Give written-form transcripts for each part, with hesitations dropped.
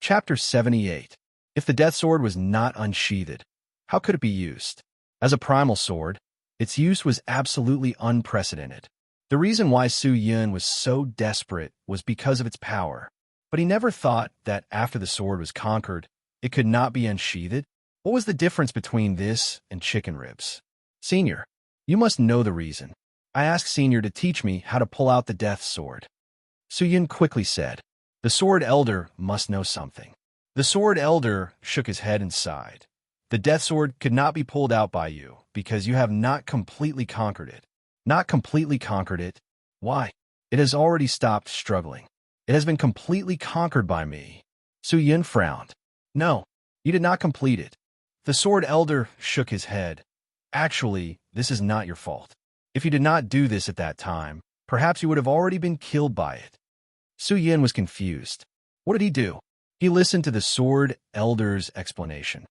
Chapter 78. If the death sword was not unsheathed, how could it be used? As a primal sword, its use was absolutely unprecedented. The reason why Su Yun was so desperate was because of its power, but he never thought that after the sword was conquered, it could not be unsheathed. What was the difference between this and chicken ribs? Senior, you must know the reason. I asked Senior to teach me how to pull out the death sword. Su Yun quickly said, the sword elder must know something. The sword elder shook his head and sighed. The death sword could not be pulled out by you because you have not completely conquered it. Not completely conquered it? Why? It has already stopped struggling. It has been completely conquered by me. Su Yun frowned. No, you did not complete it. The sword elder shook his head. Actually, this is not your fault. If you did not do this at that time, perhaps you would have already been killed by it. Su Yun was confused. What did he do? He listened to the sword elder's explanation.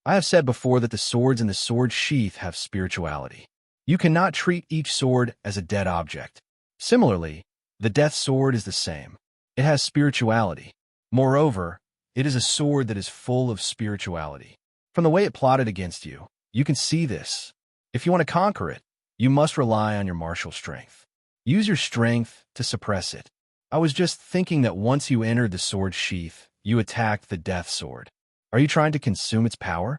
I have said before that the swords in the sword sheath have spirituality. You cannot treat each sword as a dead object. Similarly, the death sword is the same. It has spirituality. Moreover, it is a sword that is full of spirituality. From the way it plotted against you, you can see this. If you want to conquer it, you must rely on your martial strength. Use your strength to suppress it. I was just thinking that once you entered the sword sheath, you attacked the death sword. Are you trying to consume its power?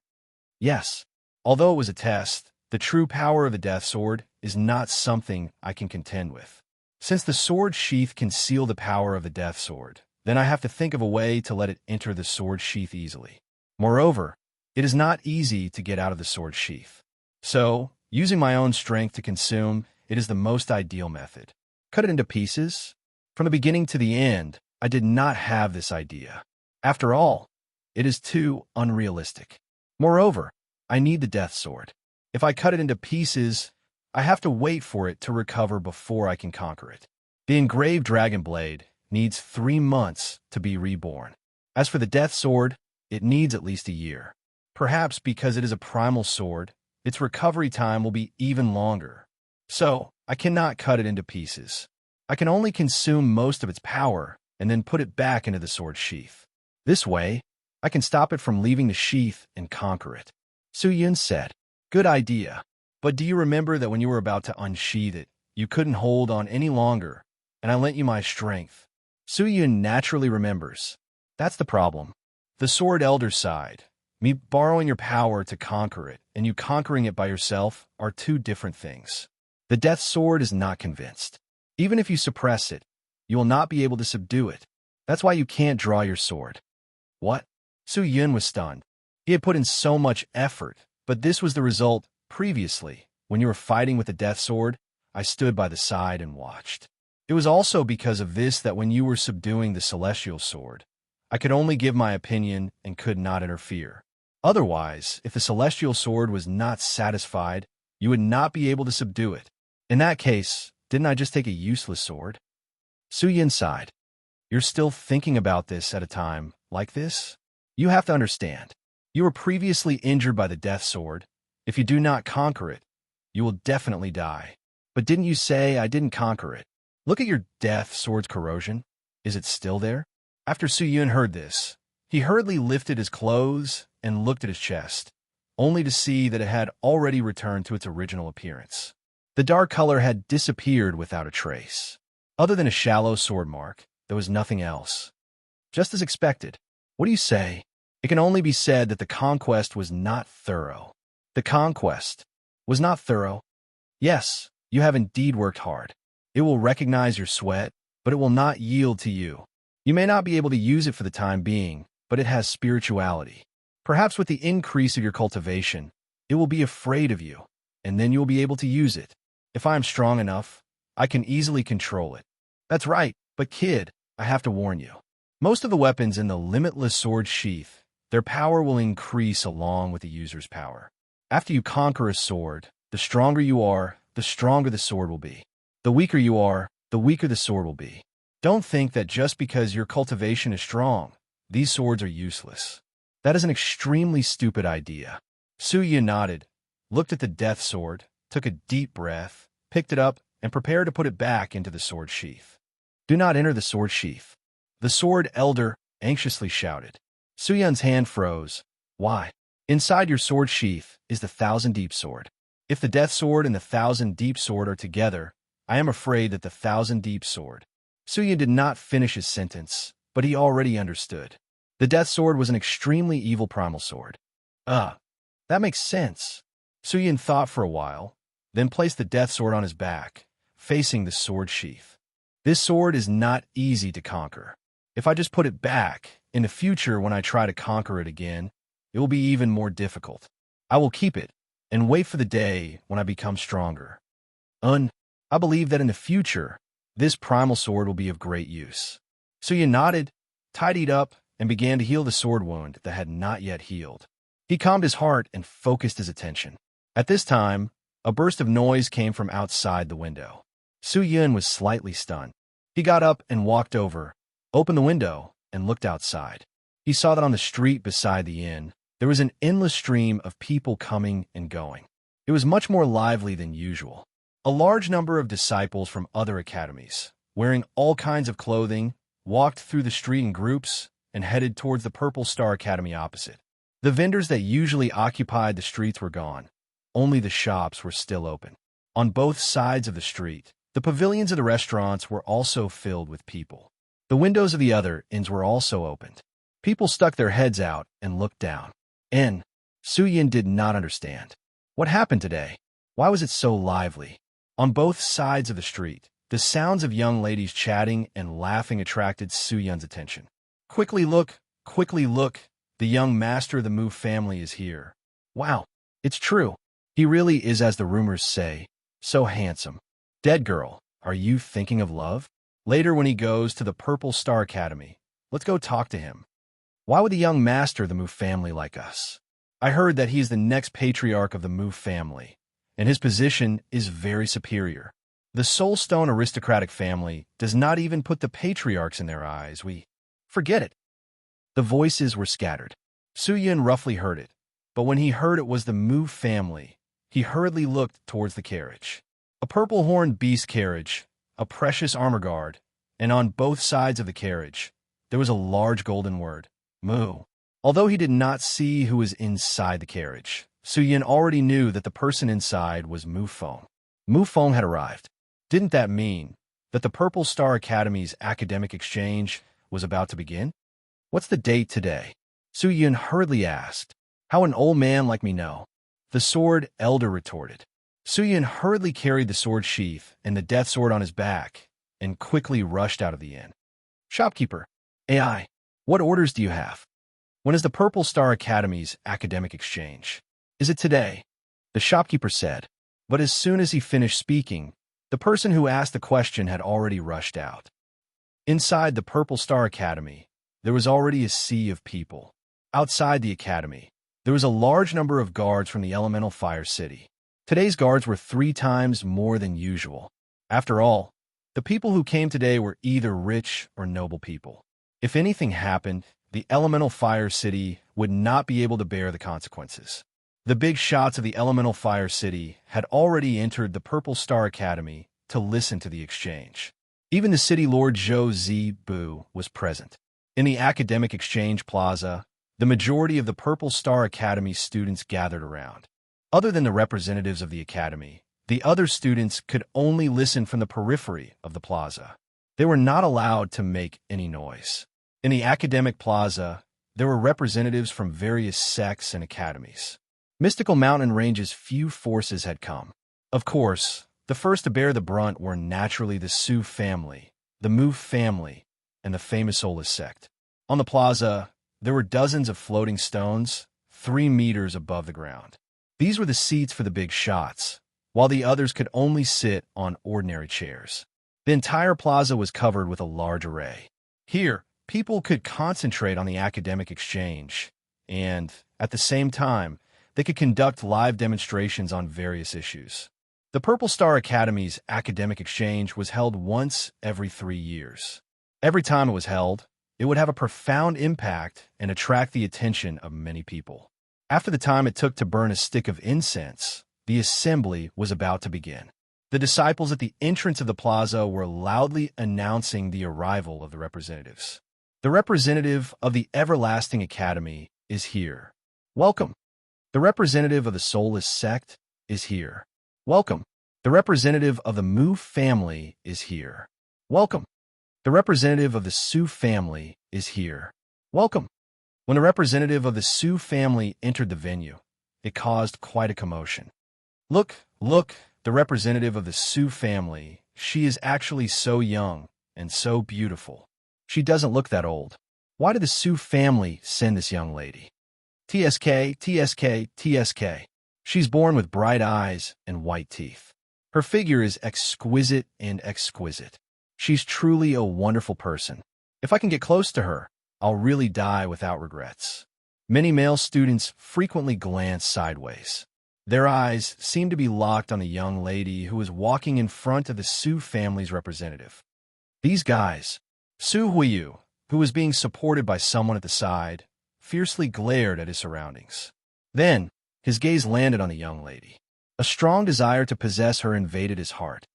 Yes. Although it was a test, the true power of the death sword is not something I can contend with. Since the sword sheath can seal the power of the death sword, then I have to think of a way to let it enter the sword sheath easily. Moreover, it is not easy to get out of the sword sheath. So, using my own strength to consume, it is the most ideal method. Cut it into pieces? From the beginning to the end, I did not have this idea. After all, it is too unrealistic. Moreover, I need the death sword. If I cut it into pieces, I have to wait for it to recover before I can conquer it. The engraved dragon blade needs 3 months to be reborn. As for the death sword, it needs at least a year. Perhaps because it is a primal sword, its recovery time will be even longer. So, I cannot cut it into pieces. I can only consume most of its power and then put it back into the sword sheath. This way, I can stop it from leaving the sheath and conquer it. Su Yun said, good idea. But do you remember that when you were about to unsheath it, you couldn't hold on any longer, and I lent you my strength? Su Yun naturally remembers. That's the problem. The sword elder sighed. Me borrowing your power to conquer it and you conquering it by yourself are two different things. The death sword is not convinced. Even if you suppress it, you will not be able to subdue it. That's why you can't draw your sword. What? Su Yun was stunned. He had put in so much effort, but this was the result. Previously, when you were fighting with the death sword, I stood by the side and watched. It was also because of this that when you were subduing the celestial sword, I could only give my opinion and could not interfere. Otherwise, if the celestial sword was not satisfied, you would not be able to subdue it. In that case, didn't I just take a useless sword? Su Yun sighed. You're still thinking about this at a time like this? You have to understand. You were previously injured by the death sword. If you do not conquer it, you will definitely die. But didn't you say I didn't conquer it? Look at your death sword's corrosion. Is it still there? After Su Yun heard this, he hurriedly lifted his clothes and looked at his chest, only to see that it had already returned to its original appearance. The dark color had disappeared without a trace. Other than a shallow sword mark, there was nothing else. Just as expected. What do you say? It can only be said that the conquest was not thorough. The conquest was not thorough. Yes, you have indeed worked hard. It will recognize your sweat, but it will not yield to you. You may not be able to use it for the time being, but it has spirituality. Perhaps with the increase of your cultivation, it will be afraid of you, and then you will be able to use it. If I am strong enough, I can easily control it. That's right, but kid, I have to warn you. Most of the weapons in the limitless sword sheath, their power will increase along with the user's power. After you conquer a sword, the stronger you are, the stronger the sword will be. The weaker you are, the weaker the sword will be. Don't think that just because your cultivation is strong, these swords are useless. That is an extremely stupid idea. Su Yun nodded, looked at the death sword, took a deep breath, picked it up, and prepared to put it back into the sword sheath. Do not enter the sword sheath. The sword elder anxiously shouted. Suyun's hand froze. Why? Inside your sword sheath is the Thousand Deep Sword. If the Death Sword and the Thousand Deep Sword are together, I am afraid that the Thousand Deep Sword. Suyun did not finish his sentence, but he already understood. The Death Sword was an extremely evil primal sword. That makes sense. Suyun thought for a while, then placed the Death Sword on his back, facing the sword sheath. This sword is not easy to conquer. If I just put it back, in the future when I try to conquer it again, it will be even more difficult. I will keep it, and wait for the day when I become stronger. I believe that in the future, this primal sword will be of great use. Suyun nodded, tidied up, and began to heal the sword wound that had not yet healed. He calmed his heart and focused his attention. At this time, a burst of noise came from outside the window. Suyun was slightly stunned. He got up and walked over, opened the window, and looked outside. He saw that on the street beside the inn, there was an endless stream of people coming and going. It was much more lively than usual. A large number of disciples from other academies, wearing all kinds of clothing, walked through the street in groups and headed towards the Purple Star Academy opposite. The vendors that usually occupied the streets were gone. Only the shops were still open. On both sides of the street, the pavilions of the restaurants were also filled with people. The windows of the other inns were also opened. People stuck their heads out and looked down. Suyun did not understand. What happened today? Why was it so lively? On both sides of the street, the sounds of young ladies chatting and laughing attracted Suyun's attention. Quickly look, the young master of the Mu family is here. Wow, it's true. He really is, as the rumors say, so handsome. Dead girl, are you thinking of love? Later when he goes to the Purple Star Academy, let's go talk to him. Why would the young master of the Mu family like us? I heard that he is the next patriarch of the Mu family, and his position is very superior. The Soulstone aristocratic family does not even put the patriarchs in their eyes. Forget it. The voices were scattered. Suyun roughly heard it, but when he heard it was the Mu family, he hurriedly looked towards the carriage. A purple-horned beast carriage, a precious armor guard, and on both sides of the carriage, there was a large golden word, Mu. Although he did not see who was inside the carriage, Suyun already knew that the person inside was Mu Feng. Mu Feng had arrived. Didn't that mean that the Purple Star Academy's academic exchange was about to begin? What's the date today? Suyun hurriedly asked. How an old man like me know? The sword elder retorted. Suyun hurriedly carried the sword sheath and the death sword on his back and quickly rushed out of the inn. Shopkeeper, AI, what orders do you have? When is the Purple Star Academy's academic exchange? Is it today? The shopkeeper said. But as soon as he finished speaking, the person who asked the question had already rushed out. Inside the Purple Star Academy, there was already a sea of people. Outside the academy, there was a large number of guards from the Elemental Fire City. Today's guards were 3 times more than usual. After all, the people who came today were either rich or noble people. If anything happened, the Elemental Fire City would not be able to bear the consequences. The big shots of the Elemental Fire City had already entered the Purple Star Academy to listen to the exchange. Even the city lord Zhou Zibu was present. In the Academic Exchange Plaza, the majority of the Purple Star Academy students gathered around. Other than the representatives of the academy, the other students could only listen from the periphery of the plaza. They were not allowed to make any noise. In the academic plaza, there were representatives from various sects and academies. Mystical Mountain Range's few forces had come. Of course, the first to bear the brunt were naturally the Su family, the Mu family, and the famous Solus sect. On the plaza, there were dozens of floating stones, 3 meters above the ground. These were the seats for the big shots, while the others could only sit on ordinary chairs. The entire plaza was covered with a large array. Here, people could concentrate on the academic exchange, and, at the same time, they could conduct live demonstrations on various issues. The Purple Star Academy's academic exchange was held once every 3 years. Every time it was held, it would have a profound impact and attract the attention of many people. After the time it took to burn a stick of incense, the assembly was about to begin. The disciples at the entrance of the plaza were loudly announcing the arrival of the representatives. The representative of the everlasting academy is here. Welcome. The representative of the soulless sect is here. Welcome. The representative of the Mu family is here. Welcome. The representative of the Su family is here. Welcome. When the representative of the Su family entered the venue, it caused quite a commotion. Look, the representative of the Su family, she is actually so young and so beautiful. She doesn't look that old. Why did the Su family send this young lady? TSK. She's born with bright eyes and white teeth. Her figure is exquisite and exquisite. She's truly a wonderful person. If I can get close to her, I'll really die without regrets. Many male students frequently glance sideways. Their eyes seem to be locked on the young lady who is walking in front of the Su family's representative. These guys, Su Huiyu, who was being supported by someone at the side, fiercely glared at his surroundings. Then, his gaze landed on the young lady. A strong desire to possess her invaded his heart.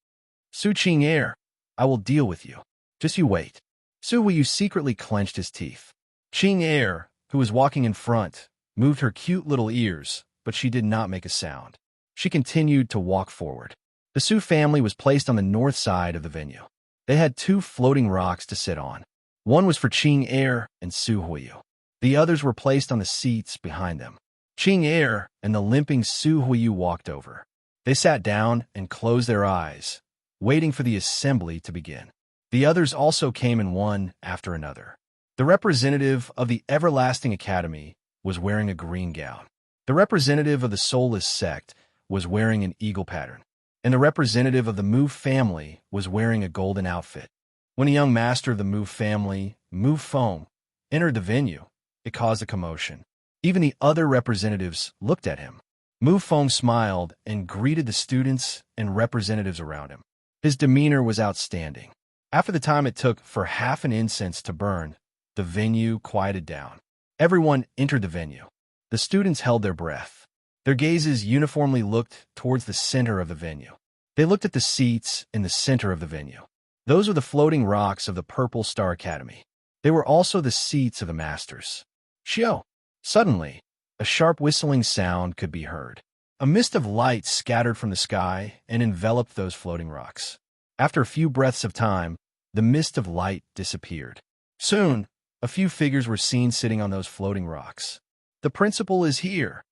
Su Qing'er, I will deal with you. Just you wait. Su Huiyu secretly clenched his teeth. Qing'er, who was walking in front, moved her cute little ears, but she did not make a sound. She continued to walk forward. The Su family was placed on the north side of the venue. They had 2 floating rocks to sit on. One was for Qing'er and Su Huiyu. The others were placed on the seats behind them. Qing'er and the limping Su Huiyu walked over. They sat down and closed their eyes, waiting for the assembly to begin. The others also came in one after another. The representative of the Everlasting Academy was wearing a green gown. The representative of the Soulless Sect was wearing an eagle pattern. And the representative of the Mu family was wearing a golden outfit. When a young master of the Mu family, Mu Feng, entered the venue, it caused a commotion. Even the other representatives looked at him. Mu Feng smiled and greeted the students and representatives around him. His demeanor was outstanding. After the time it took for half an incense to burn, the venue quieted down. Everyone entered the venue. The students held their breath. Their gazes uniformly looked towards the center of the venue. They looked at the seats in the center of the venue. Those were the floating rocks of the Purple Star Academy. They were also the seats of the masters. Shio! Suddenly, a sharp whistling sound could be heard. A mist of light scattered from the sky and enveloped those floating rocks. After a few breaths of time, the mist of light disappeared. Soon, a few figures were seen sitting on those floating rocks. The principal is here.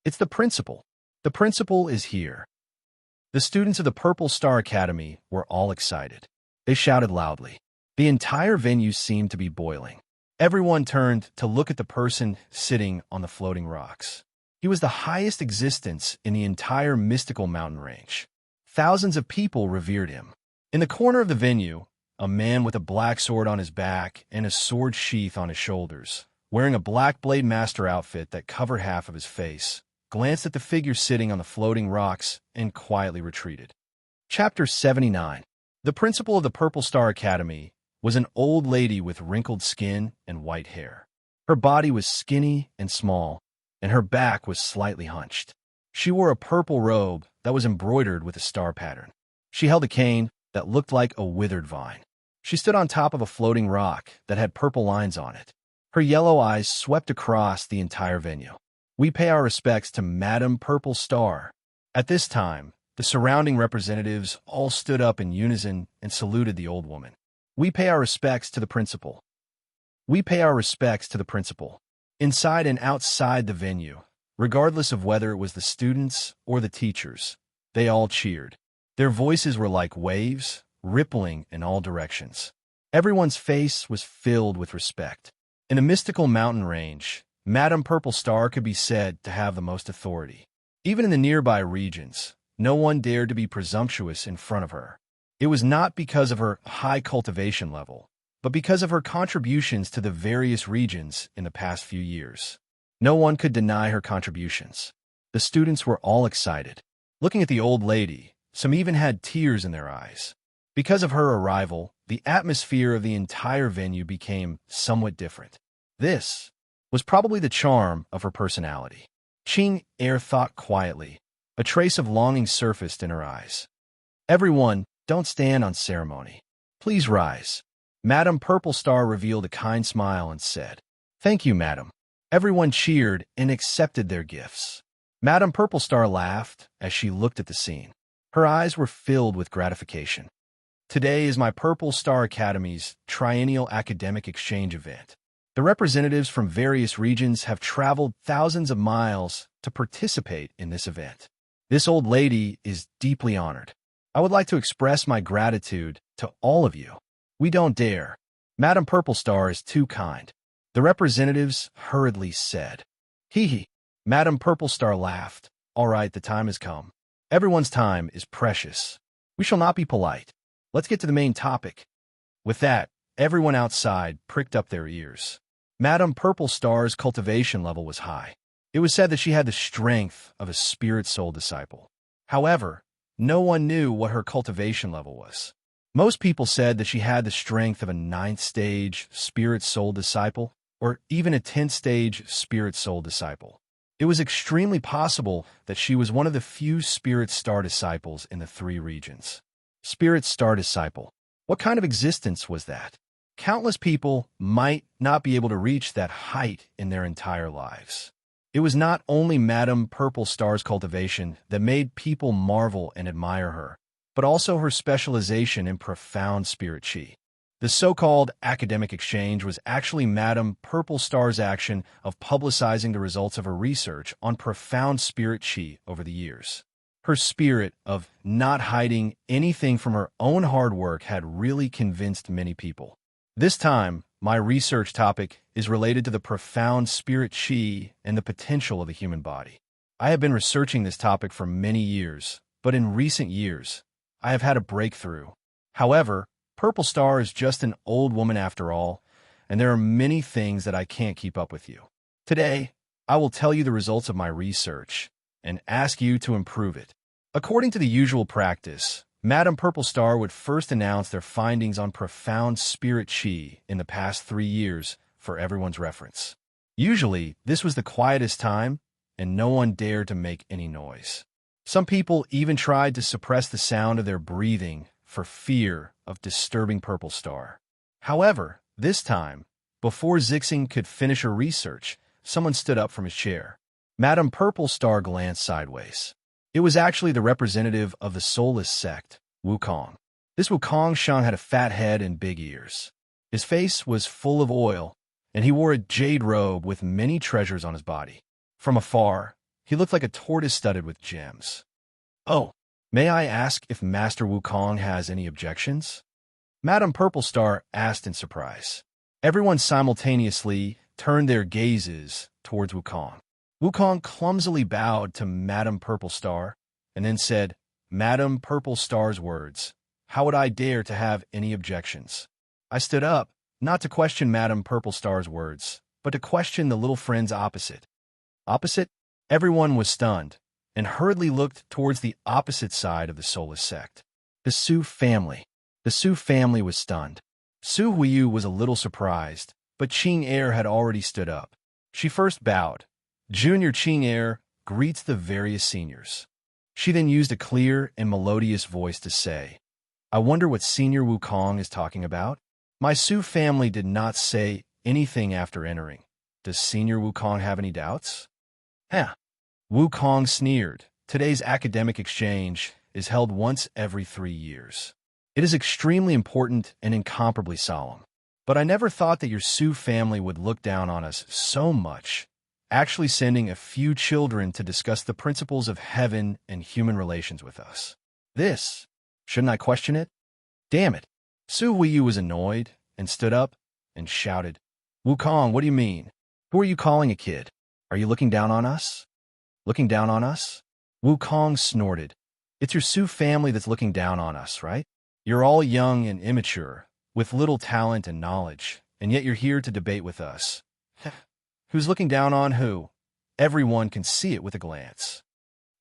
It's the principal. The principal is here. The students of the Purple Star Academy were all excited. They shouted loudly. The entire venue seemed to be boiling. Everyone turned to look at the person sitting on the floating rocks. He was the highest existence in the entire mystical mountain range. Thousands of people revered him. In the corner of the venue, a man with a black sword on his back and a sword sheath on his shoulders, wearing a black blade master outfit that covered half of his face, glanced at the figure sitting on the floating rocks and quietly retreated. Chapter 79. The principal of the Purple Star Academy was an old lady with wrinkled skin and white hair. Her body was skinny and small, and her back was slightly hunched. She wore a purple robe that was embroidered with a star pattern. She held a cane that looked like a withered vine. She stood on top of a floating rock that had purple lines on it. Her yellow eyes swept across the entire venue. We pay our respects to Madame Purple Star. At this time, the surrounding representatives all stood up in unison and saluted the old woman. We pay our respects to the principal. We pay our respects to the principal. Inside and outside the venue, regardless of whether it was the students or the teachers, they all cheered. Their voices were like waves, rippling in all directions. Everyone's face was filled with respect. In a mystical mountain range, Madame Purple Star could be said to have the most authority. Even in the nearby regions, no one dared to be presumptuous in front of her. It was not because of her high cultivation level, but because of her contributions to the various regions in the past few years. No one could deny her contributions. The students were all excited. Looking at the old lady, some even had tears in their eyes. Because of her arrival, the atmosphere of the entire venue became somewhat different. This was probably the charm of her personality. Qing'er thought quietly. A trace of longing surfaced in her eyes. Everyone, don't stand on ceremony. Please rise. Madame Purple Star revealed a kind smile and said, "Thank you, madam." Everyone cheered and accepted their gifts. Madame Purple Star laughed as she looked at the scene. Her eyes were filled with gratification. Today is my Purple Star Academy's triennial academic exchange event. The representatives from various regions have traveled thousands of miles to participate in this event. This old lady is deeply honored. I would like to express my gratitude to all of you. We don't dare. Madame Purple Star is too kind. The representatives hurriedly said. Hee hee. Madame Purple Star laughed. All right, the time has come. Everyone's time is precious. We shall not be polite. Let's get to the main topic. With that, everyone outside pricked up their ears. Madame Purple Star's cultivation level was high. It was said that she had the strength of a spirit soul disciple. However, no one knew what her cultivation level was. Most people said that she had the strength of a 9th stage spirit soul disciple, or even a 10th stage spirit soul disciple. It was extremely possible that she was one of the few spirit star disciples in the 3 regions. Spirit star disciple. What kind of existence was that? Countless people might not be able to reach that height in their entire lives. It was not only Madame Purple Star's cultivation that made people marvel and admire her, but also her specialization in profound spirit chi. The so-called academic exchange was actually Madame Purple Star's action of publicizing the results of her research on profound spirit chi over the years. Her spirit of not hiding anything from her own hard work had really convinced many people. This time, my research topic is related to the profound spirit chi and the potential of the human body. I have been researching this topic for many years, but in recent years, I have had a breakthrough. However, Purple Star is just an old woman after all, and there are many things that I can't keep up with you. Today, I will tell you the results of my research and ask you to improve it. According to the usual practice, Madame Purple Star would first announce their findings on profound spirit chi in the past 3 years for everyone's reference. Usually, this was the quietest time, and no one dared to make any noise. Some people even tried to suppress the sound of their breathing for fear of disturbing Purple Star. However, this time, before Zixing could finish her research, someone stood up from his chair. Madame Purple Star glanced sideways. It was actually the representative of the soulless sect, Wukong. This Wukong Shan had a fat head and big ears. His face was full of oil, and he wore a jade robe with many treasures on his body. From afar, he looked like a tortoise studded with gems. Oh, may I ask if Master Wukong has any objections? Madame Purple Star asked in surprise. Everyone simultaneously turned their gazes towards Wukong. Wukong clumsily bowed to Madame Purple Star and then said, Madame Purple Star's words. How would I dare to have any objections? I stood up, not to question Madame Purple Star's words, but to question the little friend's opposite. Opposite? Everyone was stunned, and hurriedly looked towards the opposite side of the soulless sect. The Su family. The Su family was stunned. Su Huiyu was a little surprised, but Qing Er had already stood up. She first bowed. Junior Qing Er greets the various seniors. She then used a clear and melodious voice to say, I wonder what Senior Wukong is talking about? My Su family did not say anything after entering. Does Senior Wukong have any doubts? Huh. Wukong sneered. Today's academic exchange is held once every 3 years. It is extremely important and incomparably solemn. But I never thought that your Su family would look down on us so much, actually sending a few children to discuss the principles of heaven and human relations with us. This, shouldn't I question it? Damn it. Su Huiyu was annoyed and stood up and shouted, Wukong, what do you mean? Who are you calling a kid? Are you looking down on us? Looking down on us? Wukong snorted. It's your Su family that's looking down on us, right? You're all young and immature, with little talent and knowledge, and yet you're here to debate with us. Who's looking down on who? Everyone can see it with a glance.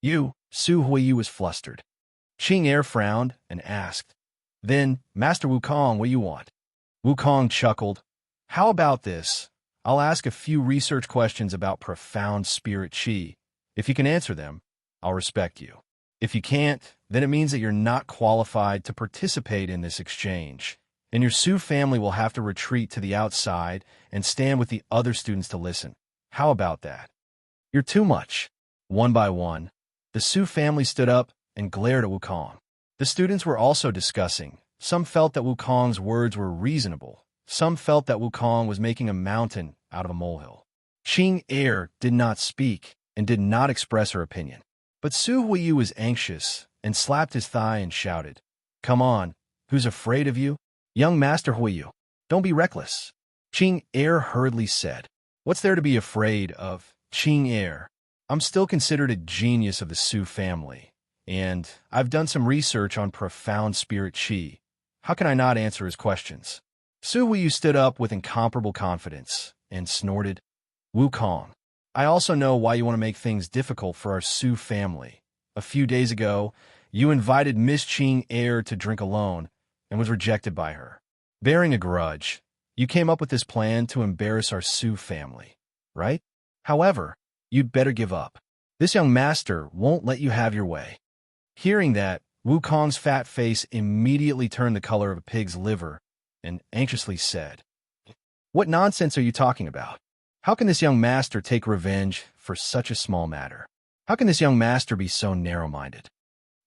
You, Su Huiyu was flustered. Qing Er frowned and asked, Then, Master Wukong, what do you want? Wukong chuckled. How about this? I'll ask a few research questions about profound spirit chi. If you can answer them, I'll respect you. If you can't, then it means that you're not qualified to participate in this exchange, and your Su family will have to retreat to the outside and stand with the other students to listen. How about that? You're too much. One by one, the Su family stood up and glared at Wukong. The students were also discussing. Some felt that Wukong's words were reasonable. Some felt that Wukong was making a mountain out of a molehill. Qing Er did not speak and did not express her opinion. But Su Huiyu was anxious and slapped his thigh and shouted, "Come on, who's afraid of you? Young Master Huiyu, don't be reckless." Qing Er hurriedly said, "What's there to be afraid of, Qing Er? I'm still considered a genius of the Su family, and I've done some research on profound spirit qi. How can I not answer his questions?" Su Huiyu stood up with incomparable confidence and snorted, "Wukong, I also know why you want to make things difficult for our Su family. A few days ago, you invited Miss Qing Er to drink alone and was rejected by her. Bearing a grudge, you came up with this plan to embarrass our Su family, right? However, you'd better give up. This young master won't let you have your way." Hearing that, Wukong's fat face immediately turned the color of a pig's liver and anxiously said, "What nonsense are you talking about? How can this young master take revenge for such a small matter? How can this young master be so narrow-minded?"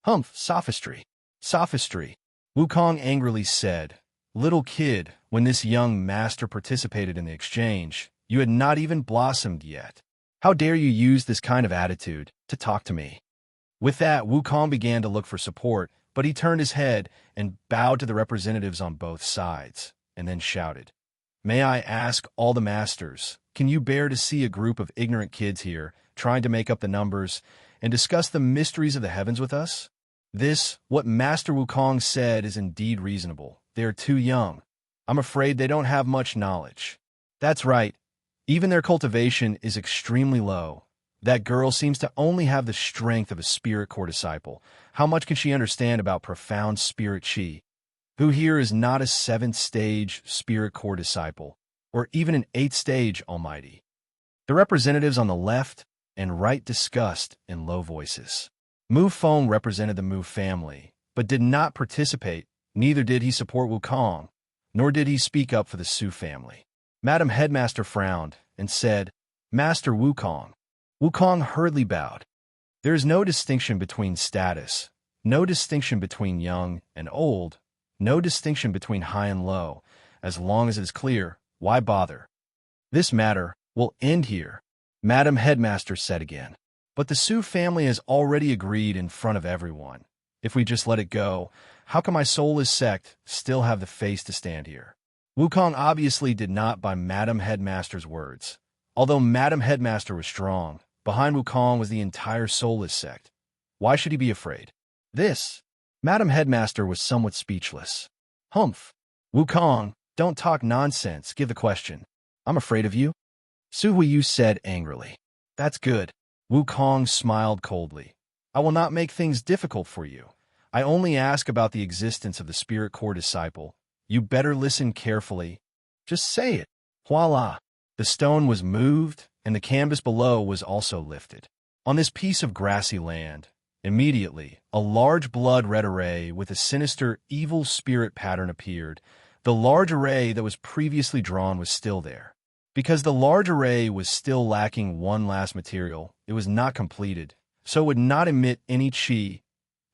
"Humph, sophistry. Sophistry," Wukong angrily said. "Little kid, when this young master participated in the exchange, you had not even blossomed yet. How dare you use this kind of attitude to talk to me?" With that, Wukong began to look for support, but he turned his head and bowed to the representatives on both sides, and then shouted, "May I ask all the masters, can you bear to see a group of ignorant kids here trying to make up the numbers and discuss the mysteries of the heavens with us? This, what Master Wukong said, is indeed reasonable. They are too young. I'm afraid they don't have much knowledge. That's right. Even their cultivation is extremely low. That girl seems to only have the strength of a spirit core disciple. How much can she understand about profound spirit qi? Who here is not a 7th stage spirit core disciple, or even an 8th stage almighty?" The representatives on the left and right discussed in low voices. Mu Feng represented the Mu family, but did not participate. Neither did he support Wukong, nor did he speak up for the Su family. Madam Headmaster frowned and said, "Master Wukong." Wukong hurriedly bowed. "There is no distinction between status, no distinction between young and old, no distinction between high and low. As long as it is clear, why bother? This matter will end here," Madam Headmaster said again. "But the Su family has already agreed in front of everyone. If we just let it go, how can my soulless sect still have the face to stand here?" Wukong obviously did not buy Madam Headmaster's words. Although Madam Headmaster was strong, behind Wukong was the entire soulless sect. Why should he be afraid? This, Madam Headmaster was somewhat speechless. "Humph. Wukong, don't talk nonsense, give the question. I'm afraid of you?" Su Huiyu said angrily. "That's good." Wukong smiled coldly. "I will not make things difficult for you. I only ask about the existence of the spirit core disciple. You better listen carefully. Just say it. Voila. The stone was moved, and the canvas below was also lifted. On this piece of grassy land, immediately, a large blood-red array with a sinister, evil spirit pattern appeared. The large array that was previously drawn was still there. Because the large array was still lacking one last material, it was not completed, so it would not emit any qi,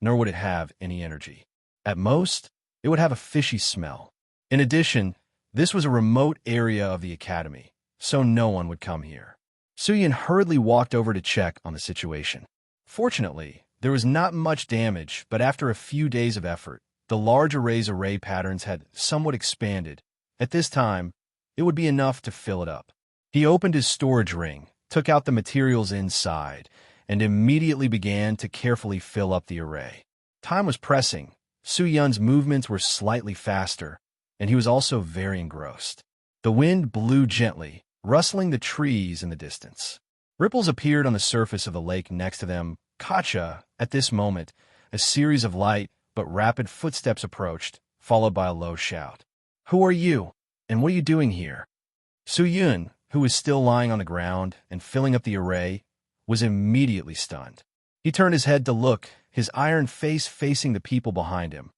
nor would it have any energy. At most, it would have a fishy smell. In addition, this was a remote area of the academy, so no one would come here. Suyin hurriedly walked over to check on the situation. Fortunately, there was not much damage, but after a few days of effort, the large array's array patterns had somewhat expanded. At this time, it would be enough to fill it up. He opened his storage ring, took out the materials inside, and immediately began to carefully fill up the array. Time was pressing. Su Yun's movements were slightly faster, and he was also very engrossed. The wind blew gently, rustling the trees in the distance. Ripples appeared on the surface of the lake next to them. Kacha, at this moment, a series of light but rapid footsteps approached, followed by a low shout. "Who are you, and what are you doing here?" Su Yun, who was still lying on the ground and filling up the array, was immediately stunned. He turned his head to look, his iron face facing the people behind him.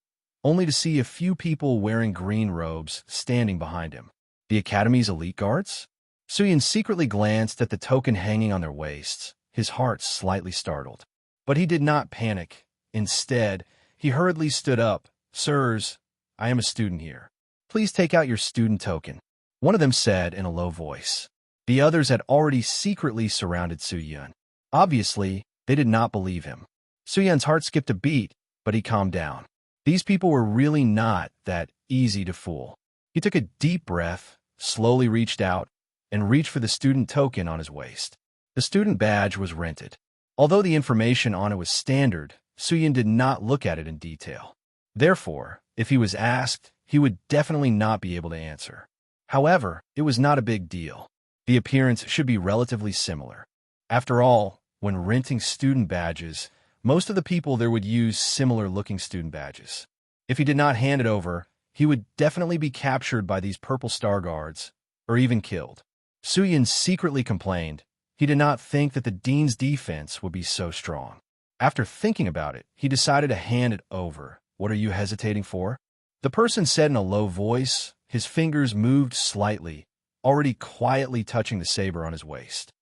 only to see a few people wearing green robes standing behind him. The Academy's elite guards? Suyun secretly glanced at the token hanging on their waists, his heart slightly startled. But he did not panic. Instead, he hurriedly stood up. "Sirs, I am a student here. Please take out your student token," one of them said in a low voice. The others had already secretly surrounded Suyun. Obviously, they did not believe him. Suyun's heart skipped a beat, but he calmed down. These people were really not that easy to fool. He took a deep breath, slowly reached out, and reached for the student token on his waist. The student badge was rented. Although the information on it was standard, Suyun did not look at it in detail. Therefore, if he was asked, he would definitely not be able to answer. However, it was not a big deal. The appearance should be relatively similar. After all, when renting student badges, most of the people there would use similar-looking student badges. If he did not hand it over, he would definitely be captured by these purple star guards, or even killed. Suyun secretly complained. He did not think that the dean's defense would be so strong. After thinking about it, he decided to hand it over. "What are you hesitating for?" The person said in a low voice. His fingers moved slightly, already quietly touching the saber on his waist.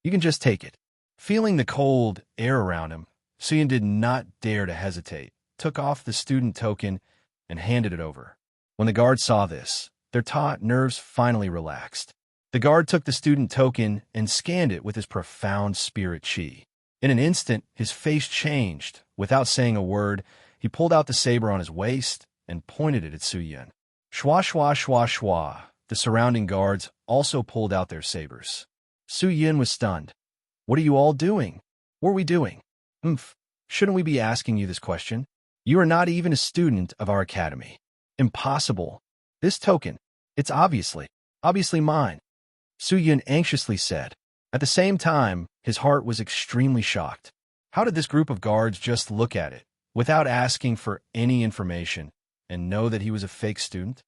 "You can just take it." Feeling the cold air around him, Suyun did not dare to hesitate, took off the student token, and handed it over. When the guard saw this, their taut nerves finally relaxed. The guard took the student token and scanned it with his profound spirit chi. In an instant, his face changed. Without saying a word, he pulled out the saber on his waist and pointed it at Suyun. Shwa shwa shwa shwa. The surrounding guards also pulled out their sabers. Suyun was stunned. "What are you all doing? What are we doing?" Shouldn't we be asking you this question? You are not even a student of our academy." "Impossible. This token, it's obviously mine," Suyun anxiously said. At the same time, his heart was extremely shocked. How did this group of guards just look at it, without asking for any information, and know that he was a fake student?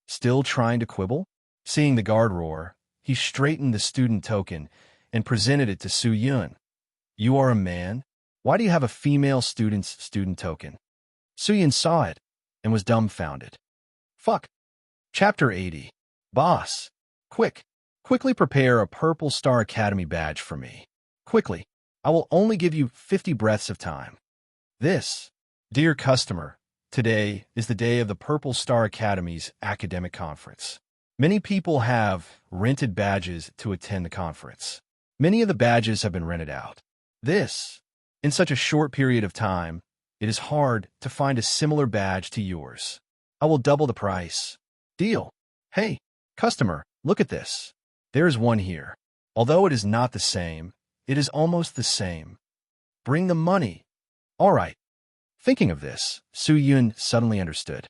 Still trying to quibble? Seeing the guard roar, he straightened the student token and presented it to Suyun. "You are a man? Why do you have a female student's student token?" Suyun saw it and was dumbfounded. Fuck. Chapter 80. Boss. Quickly prepare a Purple Star Academy badge for me. Quickly. I will only give you 50 breaths of time. This. Dear customer, today is the day of the Purple Star Academy's academic conference. Many people have rented badges to attend the conference. Many of the badges have been rented out. In such a short period of time, it is hard to find a similar badge to yours. I will double the price. Deal. Hey, customer, look at this. There is one here. Although it is not the same, it is almost the same. Bring the money. All right. Thinking of this, Suyun suddenly understood.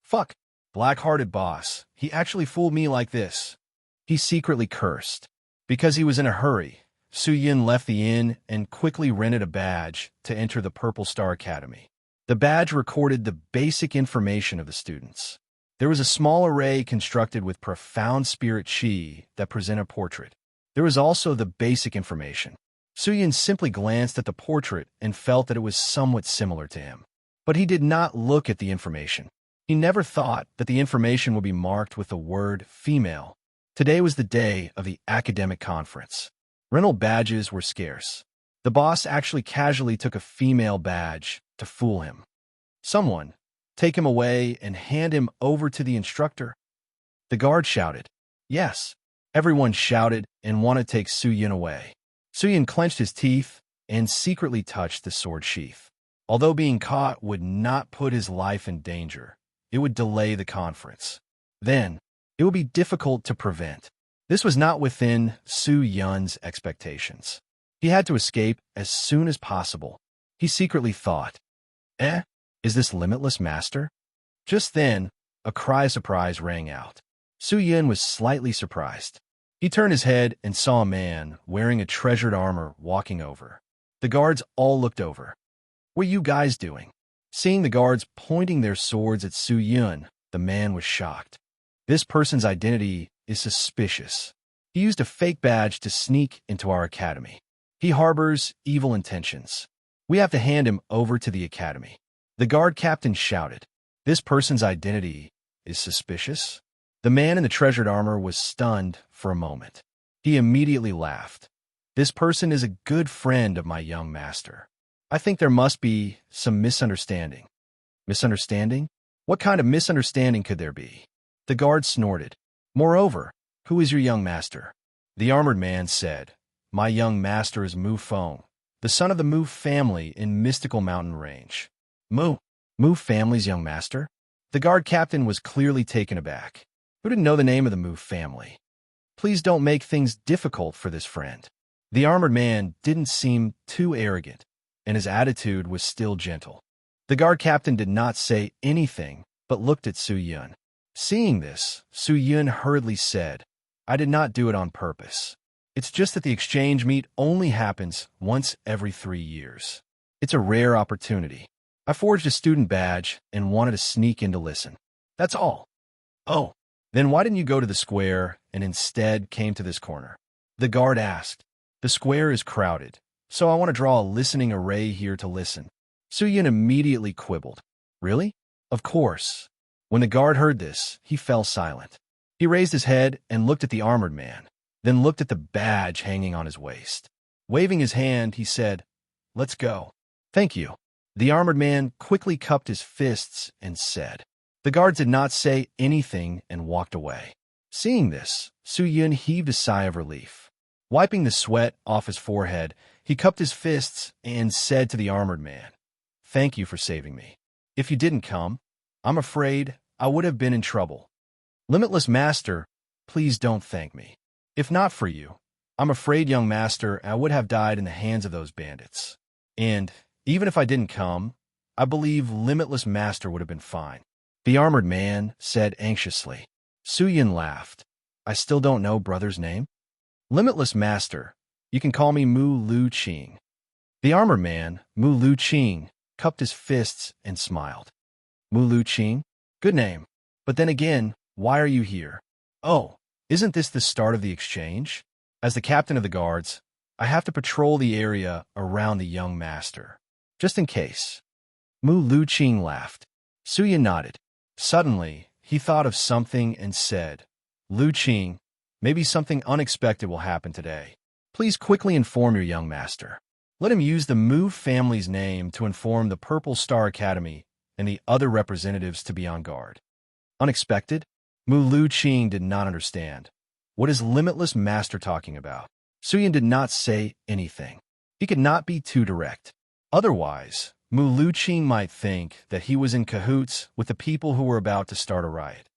Fuck. Black-hearted boss. He actually fooled me like this. He secretly cursed. Because he was in a hurry, Suyun left the inn and quickly rented a badge to enter the Purple Star Academy. The badge recorded the basic information of the students. There was a small array constructed with profound spirit chi that present a portrait. There was also the basic information. Suyun simply glanced at the portrait and felt that it was somewhat similar to him. But he did not look at the information. He never thought that the information would be marked with the word female. Today was the day of the academic conference. Rental badges were scarce. The boss actually casually took a female badge to fool him. Someone, take him away and hand him over to the instructor. The guard shouted. Yes. Everyone shouted and wanted to take Suyun away. Suyun clenched his teeth and secretly touched the sword sheath. Although being caught would not put his life in danger, it would delay the conference. Then, it would be difficult to prevent. This was not within Suyun's expectations. He had to escape as soon as possible. He secretly thought, is this limitless master? Just then, a cry of surprise rang out. Suyun was slightly surprised. He turned his head and saw a man wearing a treasured armor walking over. The guards all looked over. What are you guys doing? Seeing the guards pointing their swords at Suyun, the man was shocked. This person's identity is suspicious. He used a fake badge to sneak into our academy. He harbors evil intentions. We have to hand him over to the academy. The guard captain shouted. This person's identity is suspicious. The man in the treasured armor was stunned for a moment. He immediately laughed. This person is a good friend of my young master. I think there must be some misunderstanding. Misunderstanding? What kind of misunderstanding could there be? The guard snorted. Moreover, who is your young master? The armored man said, My young master is Mu Feng, the son of the Mu family in Mystical Mountain Range. Mu family's young master? The guard captain was clearly taken aback. Who didn't know the name of the Mu family? Please don't make things difficult for this friend. The armored man didn't seem too arrogant, and his attitude was still gentle. The guard captain did not say anything, but looked at Su Yun. Seeing this, Su Yun hurriedly said, I did not do it on purpose. It's just that the exchange meet only happens once every 3 years. It's a rare opportunity. I forged a student badge and wanted to sneak in to listen. That's all. Oh, then why didn't you go to the square and instead came to this corner? The guard asked. The square is crowded, so I want to draw a listening array here to listen. Su Yun immediately quibbled. Really? Of course. When the guard heard this, he fell silent. He raised his head and looked at the armored man, then looked at the badge hanging on his waist. Waving his hand, he said, Let's go. Thank you. The armored man quickly cupped his fists and said. The guard did not say anything and walked away. Seeing this, Su Yun heaved a sigh of relief. Wiping the sweat off his forehead, he cupped his fists and said to the armored man, Thank you for saving me. If you didn't come, I'm afraid I would have been in trouble. Limitless Master, please don't thank me. If not for you, I'm afraid, young master, I would have died in the hands of those bandits. And even if I didn't come, I believe Limitless Master would have been fine. The armored man said anxiously. Su Yun laughed. I still don't know brother's name. Limitless Master, you can call me Mu Lu Qing. The armored man, Mu Lu Qing, cupped his fists and smiled. Mu Lu Qing? Good name. But then again, why are you here? Oh, isn't this the start of the exchange? As the captain of the guards, I have to patrol the area around the young master. Just in case. Mu Lu Qing laughed. Su Yun nodded. Suddenly, he thought of something and said, Lu Qing, maybe something unexpected will happen today. Please quickly inform your young master. Let him use the Mu family's name to inform the Purple Star Academy and the other representatives to be on guard. Unexpected? Mu Lu Qing did not understand. What is Limitless Master talking about? Su Yun did not say anything. He could not be too direct. Otherwise, Mu Lu Qing might think that he was in cahoots with the people who were about to start a riot.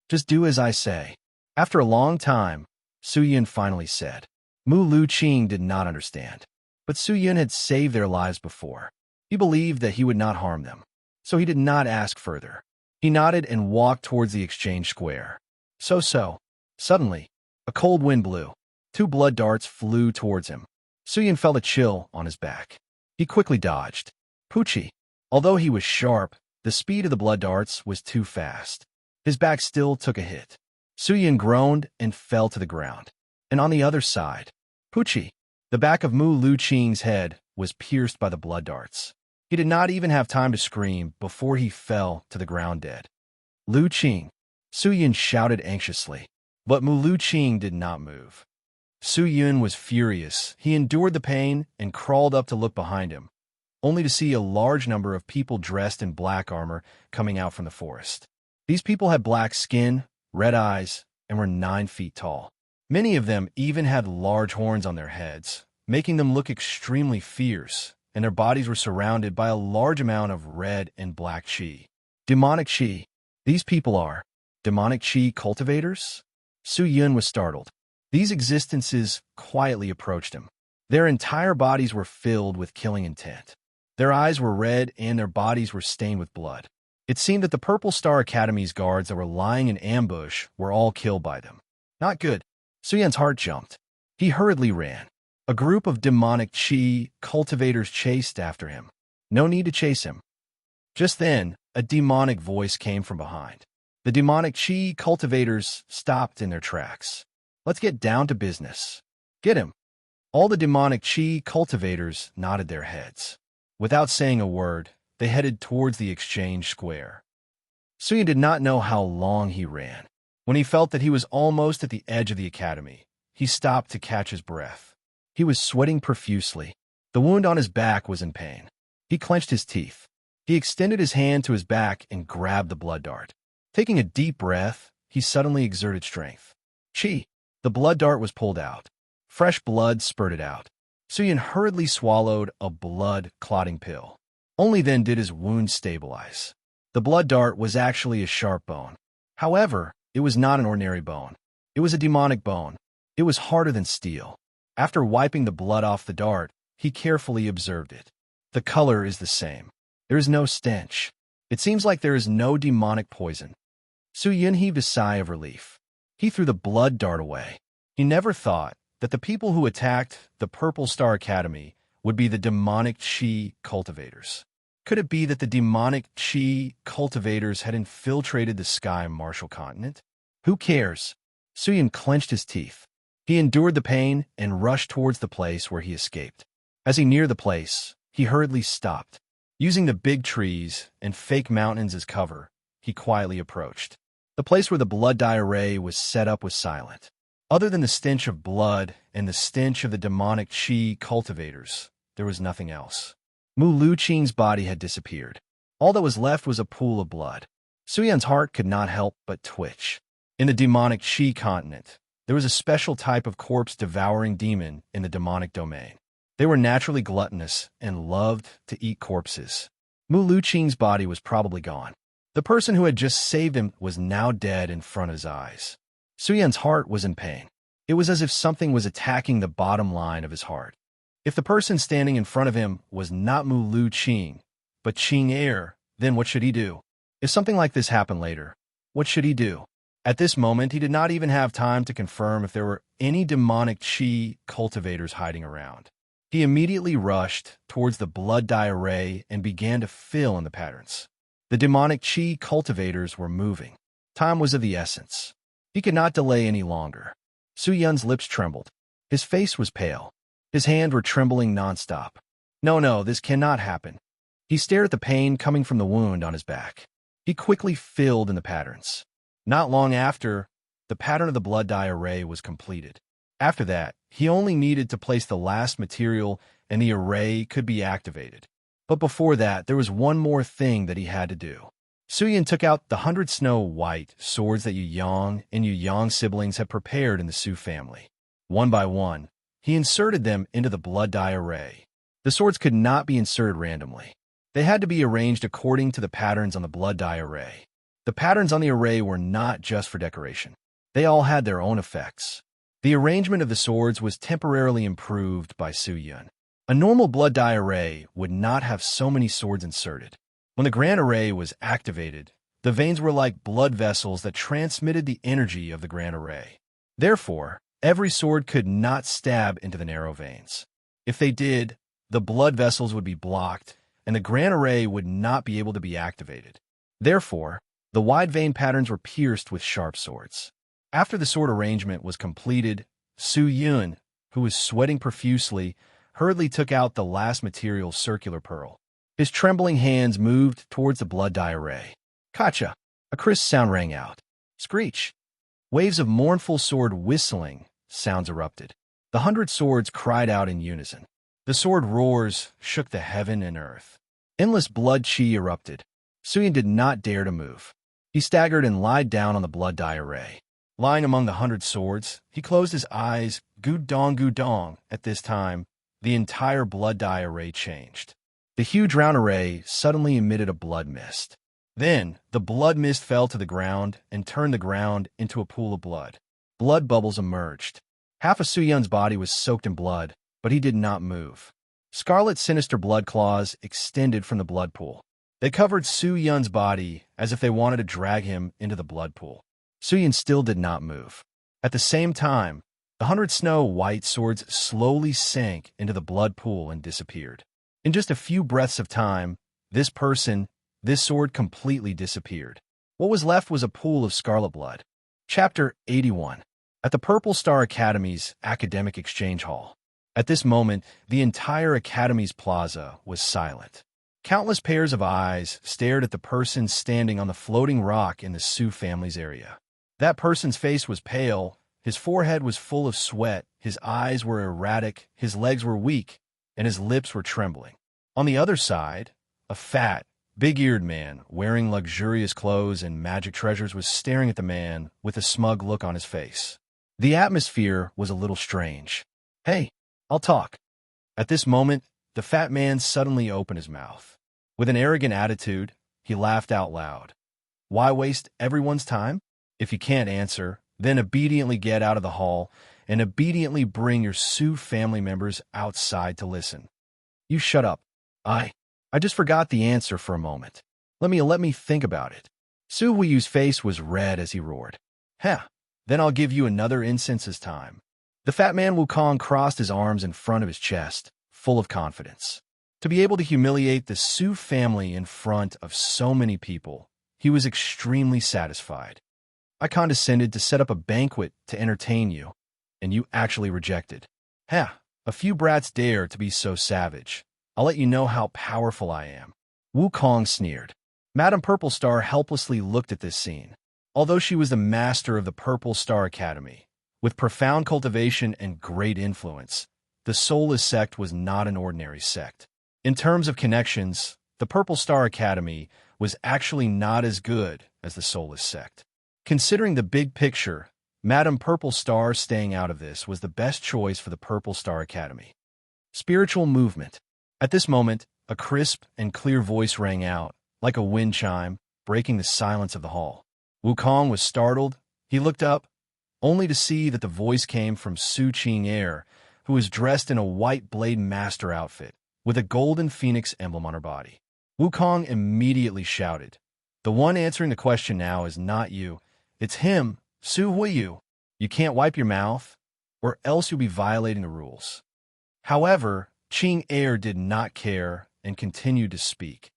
Just do as I say. After a long time, Su Yun finally said. Mu Lu Qing did not understand. But Su Yun had saved their lives before. He believed that he would not harm them. So he did not ask further. He nodded and walked towards the exchange square. Suddenly, a cold wind blew. 2 blood darts flew towards him. Su Yun felt a chill on his back. He quickly dodged. Poochie. Although he was sharp, the speed of the blood darts was too fast. His back still took a hit. Su Yun groaned and fell to the ground. And on the other side, Poochie. The back of Mu Lu Qing's head was pierced by the blood darts. He did not even have time to scream before he fell to the ground dead. Lu Qing. Su Yun shouted anxiously. But Mu Lu Qing did not move. Su Yun was furious. He endured the pain and crawled up to look behind him, only to see a large number of people dressed in black armor coming out from the forest. These people had black skin, red eyes, and were 9 feet tall. Many of them even had large horns on their heads, making them look extremely fierce, and their bodies were surrounded by a large amount of red and black chi. Demonic chi. These people are demonic chi cultivators? Su Yun was startled. These existences quietly approached him. Their entire bodies were filled with killing intent. Their eyes were red and their bodies were stained with blood. It seemed that the Purple Star Academy's guards that were lying in ambush were all killed by them. Not good. Su Yun's heart jumped. He hurriedly ran. A group of demonic chi cultivators chased after him. No need to chase him. Just then, a demonic voice came from behind. The demonic chi cultivators stopped in their tracks. Let's get down to business. Get him. All the demonic chi cultivators nodded their heads. Without saying a word, they headed towards the exchange square. Suyun did not know how long he ran. When he felt that he was almost at the edge of the academy, he stopped to catch his breath. He was sweating profusely. The wound on his back was in pain. He clenched his teeth. He extended his hand to his back and grabbed the blood dart. Taking a deep breath, he suddenly exerted strength. Chi! The blood dart was pulled out. Fresh blood spurted out. Suyun hurriedly swallowed a blood-clotting pill. Only then did his wound stabilize. The blood dart was actually a sharp bone. However, it was not an ordinary bone. It was a demonic bone. It was harder than steel. After wiping the blood off the dart, he carefully observed it. The color is the same. There is no stench. It seems like there is no demonic poison. Suyun heaved a sigh of relief. He threw the blood dart away. He never thought that the people who attacked the Purple Star Academy would be the demonic Chi cultivators. Could it be that the demonic Chi cultivators had infiltrated the Sky Martial Continent? Who cares? Suyun clenched his teeth. He endured the pain and rushed towards the place where he escaped. As he neared the place, he hurriedly stopped. Using the big trees and fake mountains as cover, he quietly approached. The place where the blood dye array was set up was silent. Other than the stench of blood and the stench of the demonic Chi cultivators, there was nothing else. Mu Luqing's body had disappeared. All that was left was a pool of blood. Suyun's heart could not help but twitch. In the demonic Chi continent, there was a special type of corpse-devouring demon in the demonic domain. They were naturally gluttonous and loved to eat corpses. Mu Luqing's body was probably gone. The person who had just saved him was now dead in front of his eyes. Suyun's heart was in pain. It was as if something was attacking the bottom line of his heart. If the person standing in front of him was not Mu Luqing, but Qing Er, then what should he do? If something like this happened later, what should he do? At this moment, he did not even have time to confirm if there were any demonic Chi cultivators hiding around. He immediately rushed towards the blood dye array and began to fill in the patterns. The demonic Chi cultivators were moving. Time was of the essence. He could not delay any longer. Suyun's lips trembled. His face was pale. His hands were trembling nonstop. No, this cannot happen. He stared at the pain coming from the wound on his back. He quickly filled in the patterns. Not long after, the pattern of the blood dye array was completed. After that, he only needed to place the last material and the array could be activated. But before that, there was one more thing that he had to do. Suyun took out the 100 snow-white swords that Yu Yang and Yu Yang siblings had prepared in the Su family. One by one, he inserted them into the blood dye array. The swords could not be inserted randomly. They had to be arranged according to the patterns on the blood dye array. The patterns on the array were not just for decoration. They all had their own effects. The arrangement of the swords was temporarily improved by Suyun. A normal blood dye array would not have so many swords inserted. When the grand array was activated, the veins were like blood vessels that transmitted the energy of the grand array. Therefore, every sword could not stab into the narrow veins. If they did, the blood vessels would be blocked, and the grand array would not be able to be activated. Therefore, the wide vein patterns were pierced with sharp swords. After the sword arrangement was completed, Suyun, who was sweating profusely, hurriedly took out the last material, circular pearl. His trembling hands moved towards the blood dye array. Kacha! A crisp sound rang out. Screech! Waves of mournful sword whistling sounds erupted. The 100 swords cried out in unison. The sword roars shook the heaven and earth. Endless blood chi erupted. Suyun did not dare to move. He staggered and lied down on the blood dye array. Lying among the 100 swords, he closed his eyes. Gudong. At this time, the entire blood dye array changed. The huge round array suddenly emitted a blood mist. Then, the blood mist fell to the ground and turned the ground into a pool of blood. Blood bubbles emerged. Half of Suyun's body was soaked in blood, but he did not move. Scarlet sinister blood claws extended from the blood pool. They covered Suyun's body as if they wanted to drag him into the blood pool. Suyun still did not move. At the same time, the 100 snow-white swords slowly sank into the blood pool and disappeared. In just a few breaths of time, this sword completely disappeared. What was left was a pool of scarlet blood. Chapter 81. At the Purple Star Academy's Academic Exchange Hall. At this moment, the entire Academy's plaza was silent. Countless pairs of eyes stared at the person standing on the floating rock in the Sioux family's area. That person's face was pale, his forehead was full of sweat, his eyes were erratic, his legs were weak, and his lips were trembling. On the other side, a fat, big-eared man wearing luxurious clothes and magic treasures was staring at the man with a smug look on his face. The atmosphere was a little strange. "Hey, I'll talk." At this moment, the fat man suddenly opened his mouth. With an arrogant attitude, he laughed out loud. "Why waste everyone's time? If you can't answer, then obediently get out of the hall and obediently bring your Sioux family members outside to listen." "You shut up. I just forgot the answer for a moment. Let me think about it." Su Huiyu's face was red as he roared. "Heh, then I'll give you another instance's time." The fat man Wukong crossed his arms in front of his chest, full of confidence. To be able to humiliate the Sioux family in front of so many people, he was extremely satisfied. "I condescended to set up a banquet to entertain you, and you actually rejected. Heh, a few brats dare to be so savage. I'll let you know how powerful I am." Wukong sneered. Madame Purple Star helplessly looked at this scene. Although she was the master of the Purple Star Academy, with profound cultivation and great influence, the Soulless Sect was not an ordinary sect. In terms of connections, the Purple Star Academy was actually not as good as the Soulless Sect. Considering the big picture, Madame Purple Star staying out of this was the best choice for the Purple Star Academy. Spiritual movement. At this moment, a crisp and clear voice rang out, like a wind chime, breaking the silence of the hall. Wukong was startled. He looked up, only to see that the voice came from Su Qing, who was dressed in a white Blade Master outfit, with a golden phoenix emblem on her body. Wukong immediately shouted, "The one answering the question now is not you. It's him, Su Huiyu. You can't wipe your mouth, or else you'll be violating the rules." However, Qing Air did not care and continued to speak.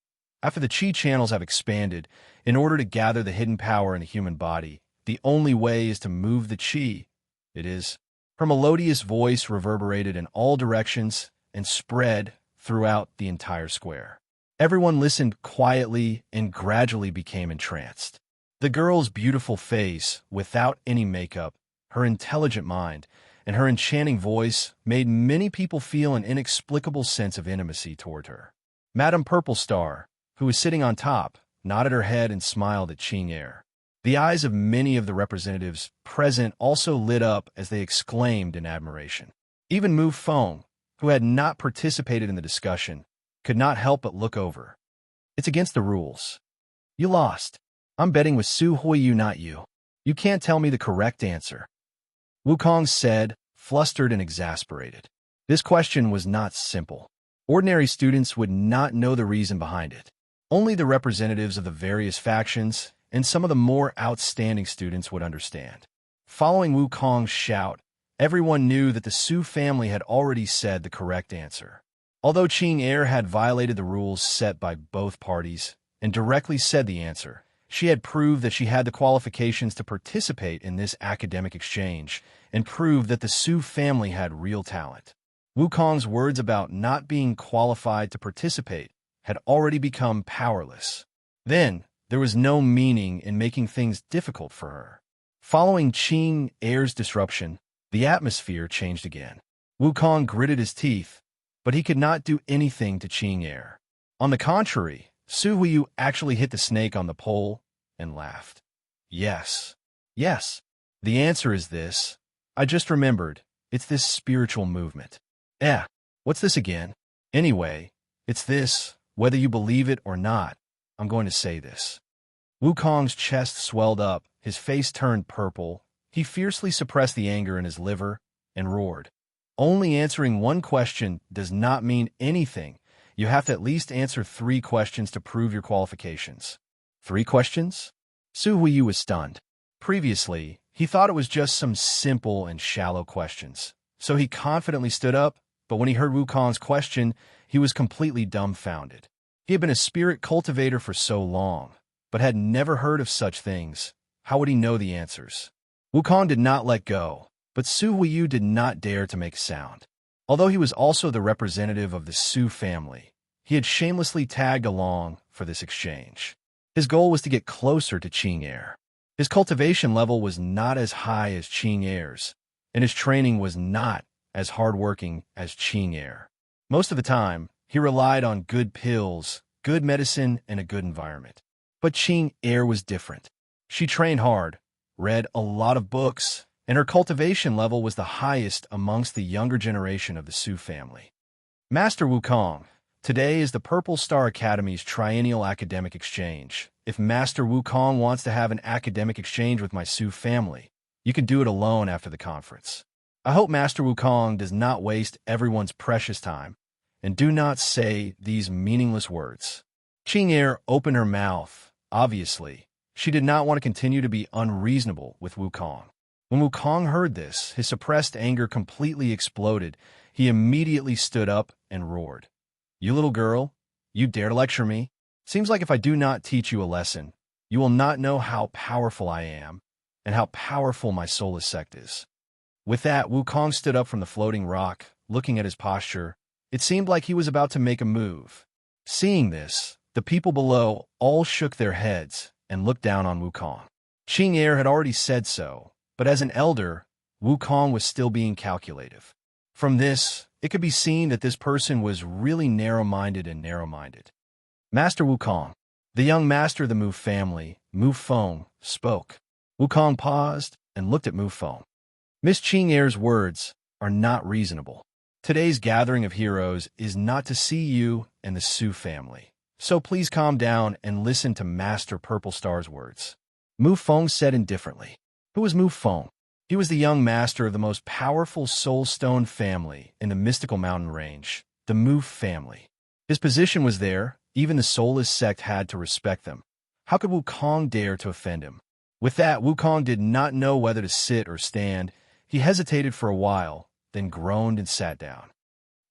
After the Qi channels have expanded, in order to gather the hidden power in the human body, the only way is to move the Qi. It is. Her melodious voice reverberated in all directions and spread throughout the entire square. Everyone listened quietly and gradually became entranced. The girl's beautiful face, without any makeup, her intelligent mind, and her enchanting voice made many people feel an inexplicable sense of intimacy toward her. Madame Purple Star, who was sitting on top, nodded her head and smiled at Qing Air. The eyes of many of the representatives present also lit up as they exclaimed in admiration. Even Mu Feng, who had not participated in the discussion, could not help but look over. "It's against the rules. You lost. I'm betting with Su Huiyu, not you. You can't tell me the correct answer." Wukong said, flustered and exasperated. This question was not simple. Ordinary students would not know the reason behind it. Only the representatives of the various factions and some of the more outstanding students would understand. Following Wukong's shout, everyone knew that the Su family had already said the correct answer. Although Qing Air had violated the rules set by both parties and directly said the answer, she had proved that she had the qualifications to participate in this academic exchange and proved that the Su family had real talent. Wukong's words about not being qualified to participate had already become powerless. Then, there was no meaning in making things difficult for her. Following Qing Air's disruption, the atmosphere changed again. Wukong gritted his teeth, but he could not do anything to Qing Air. On the contrary, Su Huiyu actually hit the snake on the pole and laughed. Yes. The answer is this. I just remembered. It's this spiritual movement. What's this again? Anyway, it's this. Whether you believe it or not, I'm going to say this. Wukong's chest swelled up, his face turned purple. He fiercely suppressed the anger in his liver and roared. Only answering one question does not mean anything. You have to at least answer 3 questions to prove your qualifications. 3 questions? Su Huiyu was stunned. Previously, he thought it was just some simple and shallow questions. So he confidently stood up, but when he heard Wukong's question, he was completely dumbfounded. He had been a spirit cultivator for so long, but had never heard of such things. How would he know the answers? Wukong did not let go, but Su Huiyu did not dare to make a sound. Although he was also the representative of the Su family, he had shamelessly tagged along for this exchange. His goal was to get closer to Qing. His cultivation level was not as high as Qing's, and his training was not as hardworking as Qing. Most of the time, he relied on good pills, good medicine, and a good environment. But Qing was different. She trained hard, read a lot of books, and her cultivation level was the highest amongst the younger generation of the Su family. Master Wukong, today is the Purple Star Academy's triennial academic exchange. If Master Wukong wants to have an academic exchange with my Su family, you can do it alone after the conference. I hope Master Wukong does not waste everyone's precious time, and do not say these meaningless words. Qing opened her mouth. Obviously, she did not want to continue to be unreasonable with Wukong. When Wukong heard this, his suppressed anger completely exploded. He immediately stood up and roared. "You little girl, you dare to lecture me? Seems like if I do not teach you a lesson, you will not know how powerful I am and how powerful my soulless sect is." With that, Wukong stood up from the floating rock, looking at his posture. It seemed like he was about to make a move. Seeing this, the people below all shook their heads and looked down on Wukong. Qing had already said so, but as an elder, Wukong was still being calculative. From this, it could be seen that this person was really narrow-minded. Master Wukong, the young master of the Mu family, Mu Feng, spoke. Wukong paused and looked at Mu Feng. Miss Qing's words are not reasonable. Today's gathering of heroes is not to see you and the Su family. So please calm down and listen to Master Purple Star's words. Mu Feng said indifferently. Who was Mu Feng? He was the young master of the most powerful soulstone family in the mystical mountain range, the Mu family. His position was there. Even the soulless sect had to respect them. How could Wukong dare to offend him? With that, Wukong did not know whether to sit or stand. He hesitated for a while, then groaned and sat down.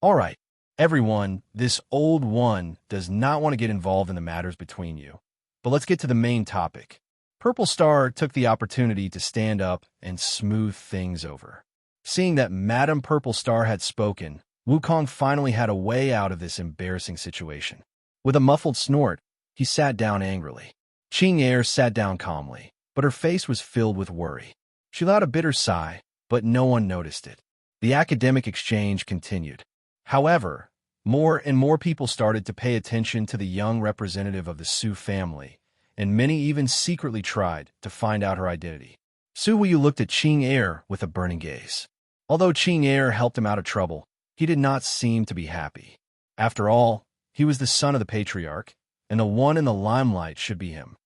"All right, everyone, this old one does not want to get involved in the matters between you. But let's get to the main topic." Purple Star took the opportunity to stand up and smooth things over. Seeing that Madame Purple Star had spoken, Wukong finally had a way out of this embarrassing situation. With a muffled snort, he sat down angrily. Qing sat down calmly, but her face was filled with worry. She let out a bitter sigh, but no one noticed it. The academic exchange continued. However, more and more people started to pay attention to the young representative of the Su family, and many even secretly tried to find out her identity. Su Huiyu looked at Qing with a burning gaze. Although Qing helped him out of trouble, he did not seem to be happy. After all, he was the son of the patriarch, and the one in the limelight should be him.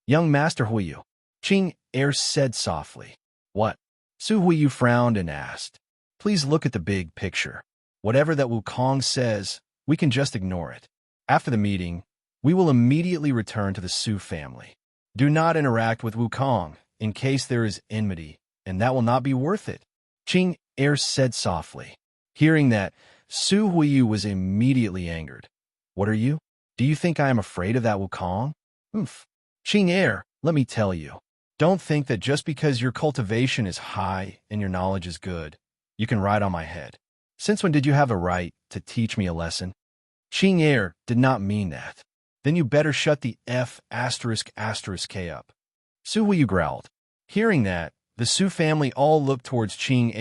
"Young Master Huiyu," Qing said softly. "What?" Su Huiyu frowned and asked. "Please look at the big picture. Whatever that Wukong says, we can just ignore it. After the meeting, we will immediately return to the Su family. Do not interact with Wukong in case there is enmity, and that will not be worth it," Qing said softly. Hearing that, Su Huiyu was immediately angered. "What are you? Do you think I am afraid of that Wukong?" "Oomph. Qing let me tell you. Don't think that just because your cultivation is high and your knowledge is good, you can ride on my head. Since when did you have a right to teach me a lesson?" Qing did not mean that. "Then you better shut the F*** K up." Su Huiyu growled. Hearing that, the Su family all looked towards Qing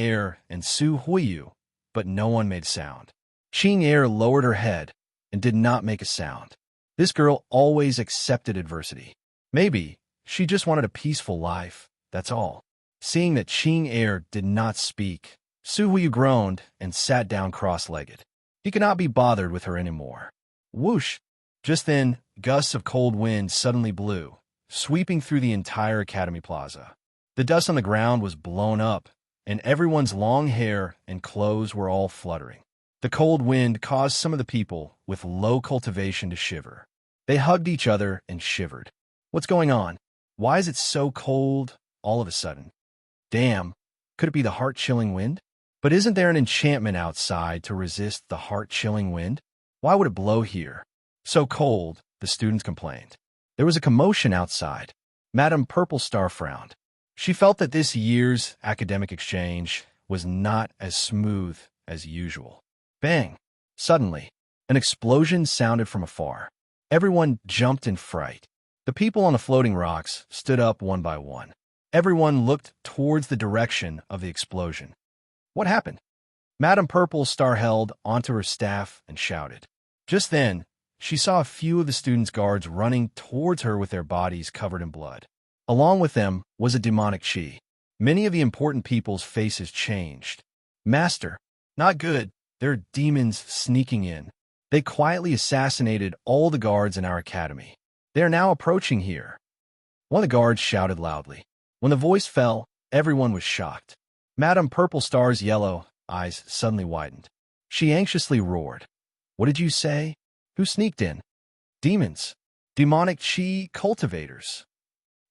and Su Huiyu, but no one made a sound. Qing lowered her head and did not make a sound. This girl always accepted adversity. Maybe she just wanted a peaceful life, that's all. Seeing that Qing did not speak, Su Huiyu groaned and sat down cross-legged. He could not be bothered with her anymore. Whoosh! Just then, gusts of cold wind suddenly blew, sweeping through the entire Academy Plaza. The dust on the ground was blown up, and everyone's long hair and clothes were all fluttering. The cold wind caused some of the people with low cultivation to shiver. They hugged each other and shivered. What's going on? Why is it so cold all of a sudden? Damn, could it be the heart-chilling wind? But isn't there an enchantment outside to resist the heart-chilling wind? Why would it blow here? So cold, the students complained. There was a commotion outside. Madame Purple Star frowned. She felt that this year's academic exchange was not as smooth as usual. Bang! Suddenly, An explosion sounded from afar. Everyone jumped in fright. The people on the floating rocks stood up one by one. Everyone looked towards the direction of the explosion. What happened? Madame Purple Star held onto her staff and shouted. Just then, she saw a few of the students' guards running towards her with their bodies covered in blood. Along with them was a demonic chi. Many of the important people's faces changed. Master, not good. There are demons sneaking in. They quietly assassinated all the guards in our academy. They are now approaching here. One of the guards shouted loudly. When the voice fell, everyone was shocked. Madame Purple Star's yellow eyes suddenly widened. She anxiously roared. What did you say? Who sneaked in? Demons. Demonic chi cultivators.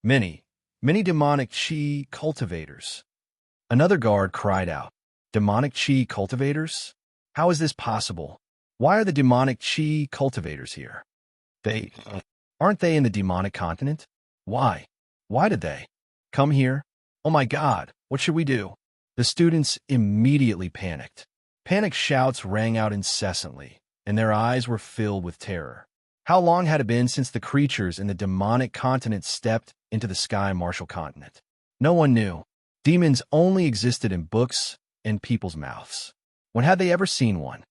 Many demonic chi cultivators. Another guard cried out. Demonic chi cultivators? How is this possible? Why are the demonic chi cultivators here? Aren't they in the demonic continent? Why? Why did they come here? Oh my God, what should we do? The students immediately panicked. Panic shouts rang out incessantly, and their eyes were filled with terror. How long had it been since the creatures in the demonic continent stepped into the sky martial continent? No one knew. Demons only existed in books and people's mouths. When had they ever seen one?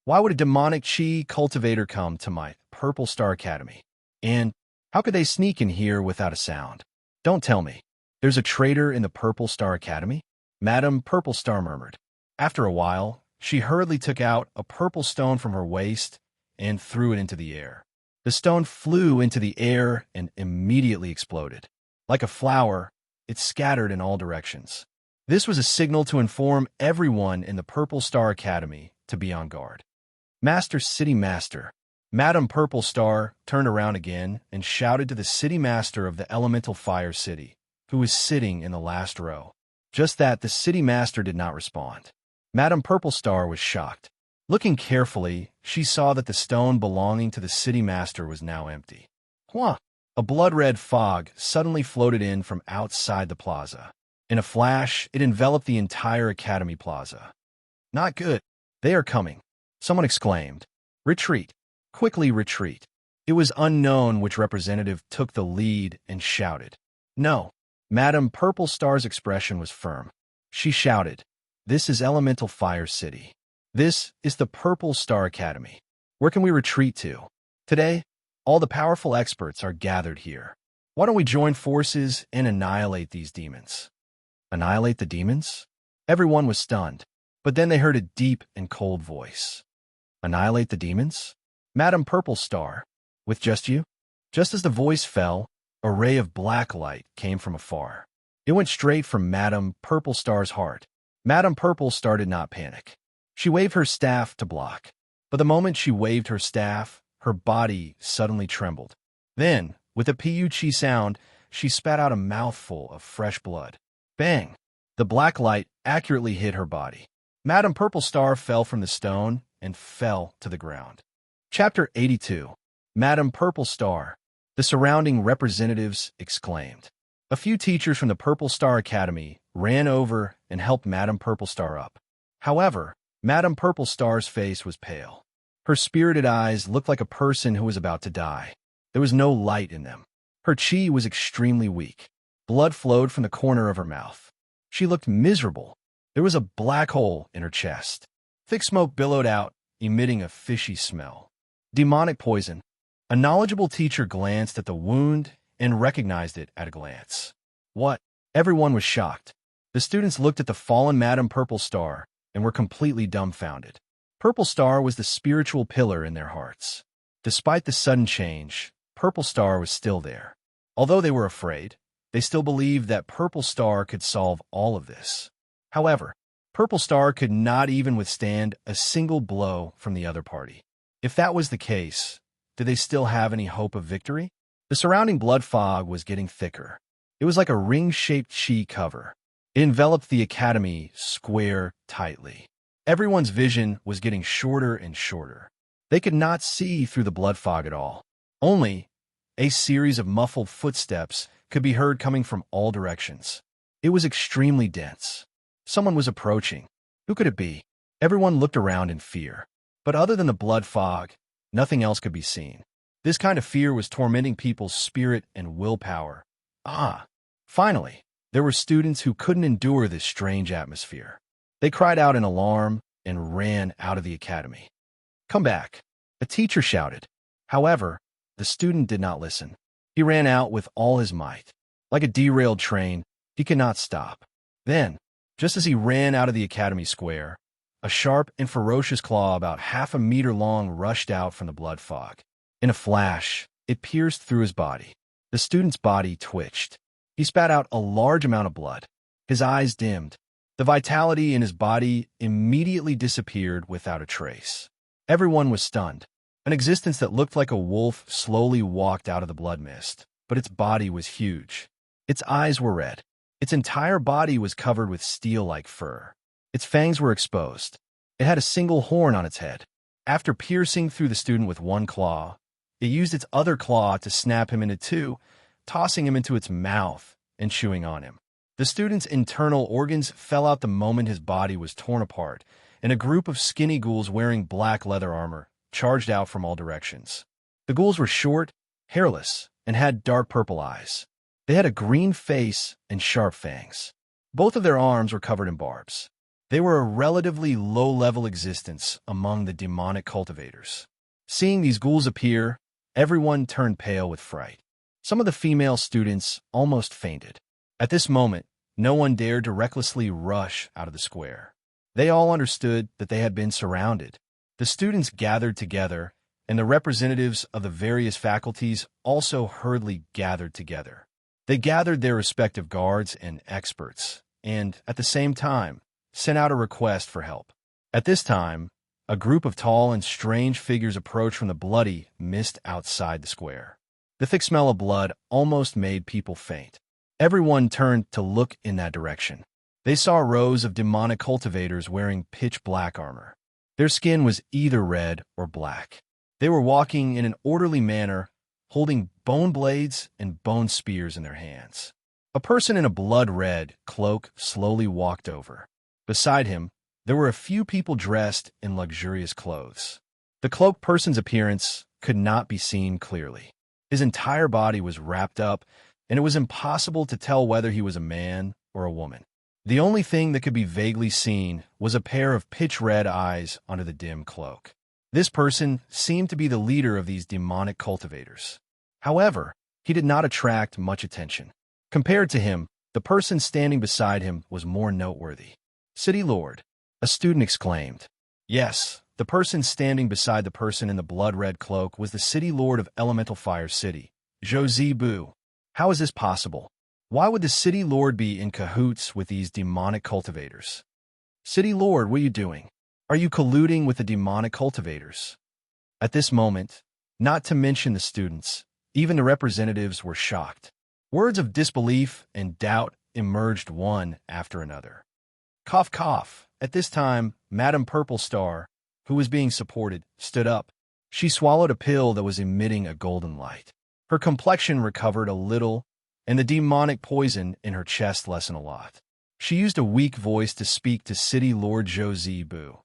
Why would a demonic chi cultivator come to my Purple Star Academy? And how could they sneak in here without a sound? Don't tell me. There's a traitor in the Purple Star Academy? Madame Purple Star murmured. After a while, she hurriedly took out a purple stone from her waist and threw it into the air. The stone flew into the air and immediately exploded. Like a flower, it scattered in all directions. This was a signal to inform everyone in the Purple Star Academy to be on guard. Master City Master. Madame Purple Star turned around again and shouted to the City Master of the Elemental Fire City, who was sitting in the last row. Just that the City Master did not respond. Madame Purple Star was shocked. Looking carefully, she saw that the stone belonging to the City Master was now empty. Huh! A blood-red fog suddenly floated in from outside the plaza. In a flash, it enveloped the entire Academy Plaza. Not good. They are coming. Someone exclaimed. Retreat. Quickly retreat. It was unknown which representative took the lead and shouted. No. Madame Purple Star's expression was firm. She shouted, This is Elemental Fire City. This is the Purple Star Academy. Where can we retreat to? Today, all the powerful experts are gathered here. Why don't we join forces and annihilate these demons? Annihilate the demons? Everyone was stunned, but then they heard a deep and cold voice. Annihilate the demons? Madame Purple Star, with just you? Just as the voice fell, a ray of black light came from afar. It went straight from Madame Purple Star's heart. Madame Purple Star did not panic. She waved her staff to block. But the moment she waved her staff, her body suddenly trembled. Then, with a pu-chi sound, she spat out a mouthful of fresh blood. Bang! The black light accurately hit her body. Madame Purple Star fell from the stone and fell to the ground. Chapter 82. Madame Purple Star. The surrounding representatives exclaimed. A few teachers from the Purple Star Academy ran over and helped Madame Purple Star up. However, Madame Purple Star's face was pale. Her spirited eyes looked like a person who was about to die. There was no light in them. Her chi was extremely weak. Blood flowed from the corner of her mouth. She looked miserable. There was a black hole in her chest. Thick smoke billowed out, emitting a fishy smell. Demonic poison. A knowledgeable teacher glanced at the wound and recognized it at a glance. What? Everyone was shocked. The students looked at the fallen Madame Purple Star and were completely dumbfounded. Purple Star was the spiritual pillar in their hearts. Despite the sudden change, Purple Star was still there. Although they were afraid, they still believed that Purple Star could solve all of this. However, Purple Star could not even withstand a single blow from the other party. If that was the case, did they still have any hope of victory? The surrounding blood fog was getting thicker. It was like a ring-shaped chi cover. It enveloped the academy square tightly. Everyone's vision was getting shorter and shorter. They could not see through the blood fog at all. Only a series of muffled footsteps could be heard coming from all directions. It was extremely dense. Someone was approaching. Who could it be? Everyone looked around in fear. But other than the blood fog, nothing else could be seen. This kind of fear was tormenting people's spirit and willpower. Finally, there were students who couldn't endure this strange atmosphere. They cried out in alarm and ran out of the academy. "Come back," a teacher shouted. However, the student did not listen. He ran out with all his might. Like a derailed train, he could not stop. Then, just as he ran out of the academy square, a sharp and ferocious claw about half a meter long rushed out from the blood fog. In a flash, it pierced through his body. The student's body twitched. He spat out a large amount of blood. His eyes dimmed. The vitality in his body immediately disappeared without a trace. Everyone was stunned. An existence that looked like a wolf slowly walked out of the blood mist, but its body was huge. Its eyes were red. Its entire body was covered with steel-like fur. Its fangs were exposed. It had a single horn on its head. After piercing through the student with one claw, it used its other claw to snap him into two, tossing him into its mouth and chewing on him. The student's internal organs fell out the moment his body was torn apart, and a group of skinny ghouls wearing black leather armor charged out from all directions. The ghouls were short, hairless, and had dark purple eyes. They had a green face and sharp fangs. Both of their arms were covered in barbs. They were a relatively low-level existence among the demonic cultivators. Seeing these ghouls appear, everyone turned pale with fright. Some of the female students almost fainted. At this moment, no one dared to recklessly rush out of the square. They all understood that they had been surrounded. The students gathered together, and the representatives of the various faculties also hurriedly gathered together. They gathered their respective guards and experts, and, at the same time, sent out a request for help. At this time, a group of tall and strange figures approached from the bloody mist outside the square. The thick smell of blood almost made people faint. Everyone turned to look in that direction. They saw rows of demonic cultivators wearing pitch-black armor. Their skin was either red or black. They were walking in an orderly manner, holding bone blades and bone spears in their hands. A person in a blood-red cloak slowly walked over. Beside him, there were a few people dressed in luxurious clothes. The cloaked person's appearance could not be seen clearly. His entire body was wrapped up, and it was impossible to tell whether he was a man or a woman. The only thing that could be vaguely seen was a pair of pitch-red eyes under the dim cloak. This person seemed to be the leader of these demonic cultivators. However, he did not attract much attention. Compared to him, the person standing beside him was more noteworthy. "City Lord," a student exclaimed. Yes, the person standing beside the person in the blood-red cloak was the City Lord of Elemental Fire City, Josebu. How is this possible? Why would the City Lord be in cahoots with these demonic cultivators? "City Lord, what are you doing? Are you colluding with the demonic cultivators?" At this moment, not to mention the students, even the representatives were shocked. Words of disbelief and doubt emerged one after another. Cough, cough. At this time, Madame Purple Star, who was being supported, stood up. She swallowed a pill that was emitting a golden light. Her complexion recovered a little, and the demonic poison in her chest lessened a lot. She used a weak voice to speak to City Lord Josebu.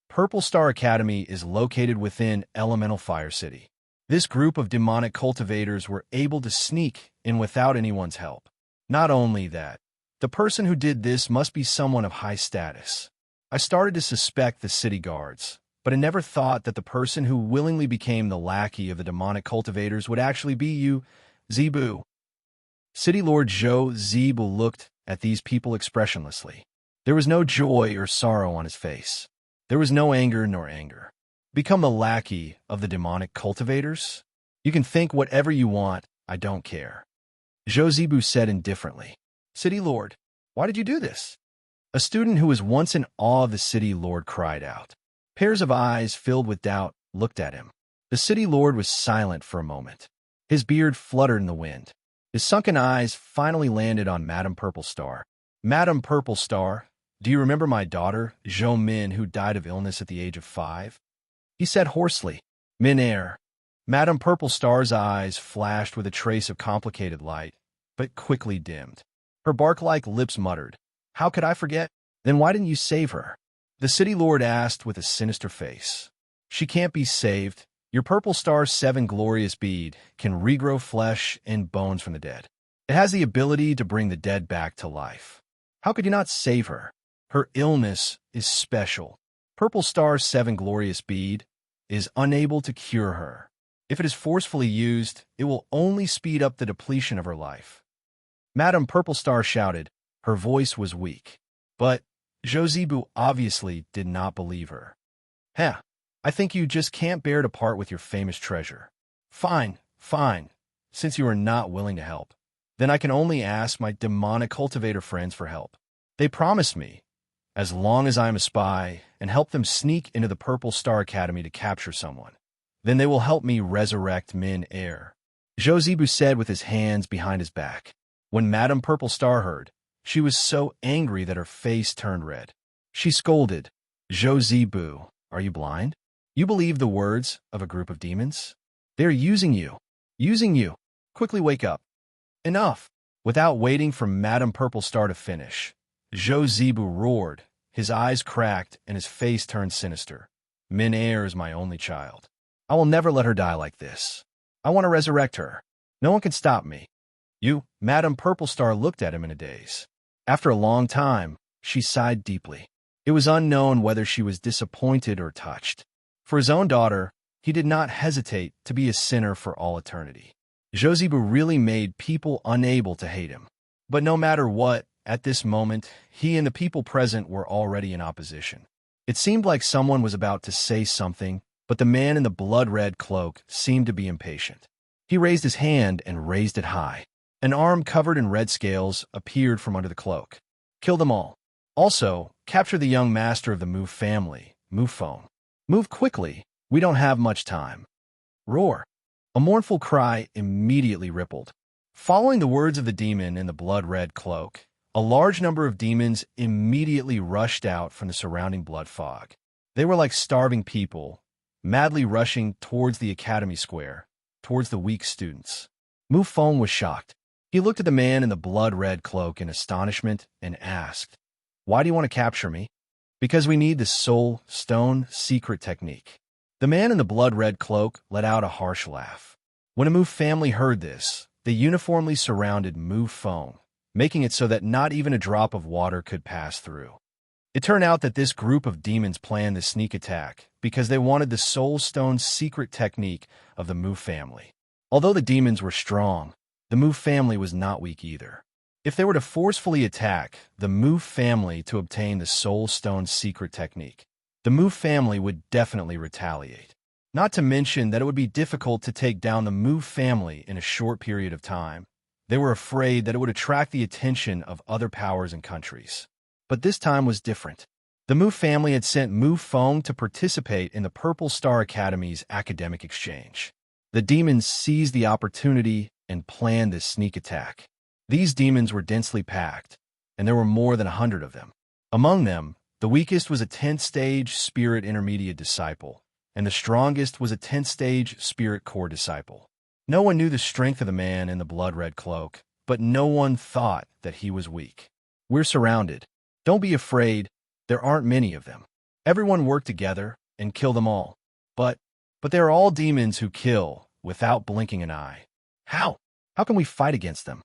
Purple Star Academy is located within Elemental Fire City. This group of demonic cultivators were able to sneak in without anyone's help. Not only that, the person who did this must be someone of high status. I started to suspect the city guards, but I never thought that the person who willingly became the lackey of the demonic cultivators would actually be you, Zebu. City Lord Josebu looked at these people expressionlessly. There was no joy or sorrow on his face. There was no anger nor anger. Become the lackey of the demonic cultivators? You can think whatever you want, I don't care. Josebu said indifferently. City Lord, why did you do this? A student who was once in awe of the City Lord cried out. Pairs of eyes filled with doubt looked at him. The City Lord was silent for a moment. His beard fluttered in the wind. His sunken eyes finally landed on Madame Purple Star. Madame Purple Star, do you remember my daughter, Jo Min, who died of illness at the age of 5? He said hoarsely. Min-air. Madame Purple Star's eyes flashed with a trace of complicated light, but quickly dimmed. Her bark-like lips muttered. How could I forget? Then why didn't you save her? The City Lord asked with a sinister face. She can't be saved. Your Purple Star's 7 glorious bead can regrow flesh and bones from the dead. It has the ability to bring the dead back to life. How could you not save her? Her illness is special. Purple Star's 7 glorious bead is unable to cure her. If it is forcefully used, it will only speed up the depletion of her life. Madame Purple Star shouted. Her voice was weak. But Josebu obviously did not believe her. Heh, I think you just can't bear to part with your famous treasure. Fine, fine, since you are not willing to help. Then I can only ask my demonic cultivator friends for help. They promised me, as long as I am a spy, and help them sneak into the Purple Star Academy to capture someone. Then they will help me resurrect Min Air. Josebu said with his hands behind his back. When Madame Purple Star heard, she was so angry that her face turned red. She scolded, Josebu, are you blind? You believe the words of a group of demons? They are using you. Using you. Quickly wake up. Enough. Without waiting for Madame Purple Star to finish, Josebu roared, his eyes cracked and his face turned sinister. Min Air is my only child. I will never let her die like this. I want to resurrect her. No one can stop me. You, Madame Purple Star looked at him in a daze. After a long time, she sighed deeply. It was unknown whether she was disappointed or touched. For his own daughter, he did not hesitate to be a sinner for all eternity. Josebu really made people unable to hate him. But no matter what, at this moment, he and the people present were already in opposition. It seemed like someone was about to say something, but the man in the blood-red cloak seemed to be impatient. He raised his hand and raised it high. An arm covered in red scales appeared from under the cloak. Kill them all. Also, capture the young master of the Move family, Mufone. Move quickly, we don't have much time. Roar. A mournful cry immediately rippled. Following the words of the demon in the blood-red cloak, a large number of demons immediately rushed out from the surrounding blood fog. They were like starving people, madly rushing towards the academy square, towards the weak students. Mufone was shocked. He looked at the man in the blood-red cloak in astonishment and asked, Why do you want to capture me? Because we need the soul stone secret technique. The man in the blood-red cloak let out a harsh laugh. When a Move family heard this, they uniformly surrounded Mufone, making it so that not even a drop of water could pass through. It turned out that this group of demons planned the sneak attack because they wanted the soul stone secret technique of the Move family. Although the demons were strong, the Move family was not weak either. If they were to forcefully attack the Move family to obtain the Soul Stone secret technique, the Move family would definitely retaliate. Not to mention that it would be difficult to take down the Move family in a short period of time. They were afraid that it would attract the attention of other powers and countries. But this time was different. The Move family had sent Mufone to participate in the Purple Star Academy's academic exchange. The demons seized the opportunity and planned this sneak attack. These demons were densely packed, and there were more than 100 of them. Among them, the weakest was a 10th stage Spirit Intermediate disciple, and the strongest was a 10th stage Spirit Core disciple. No one knew the strength of the man in the blood-red cloak, but no one thought that he was weak. We're surrounded. Don't be afraid, there aren't many of them. Everyone work together and kill them all. But they're all demons who kill without blinking an eye. How? How can we fight against them?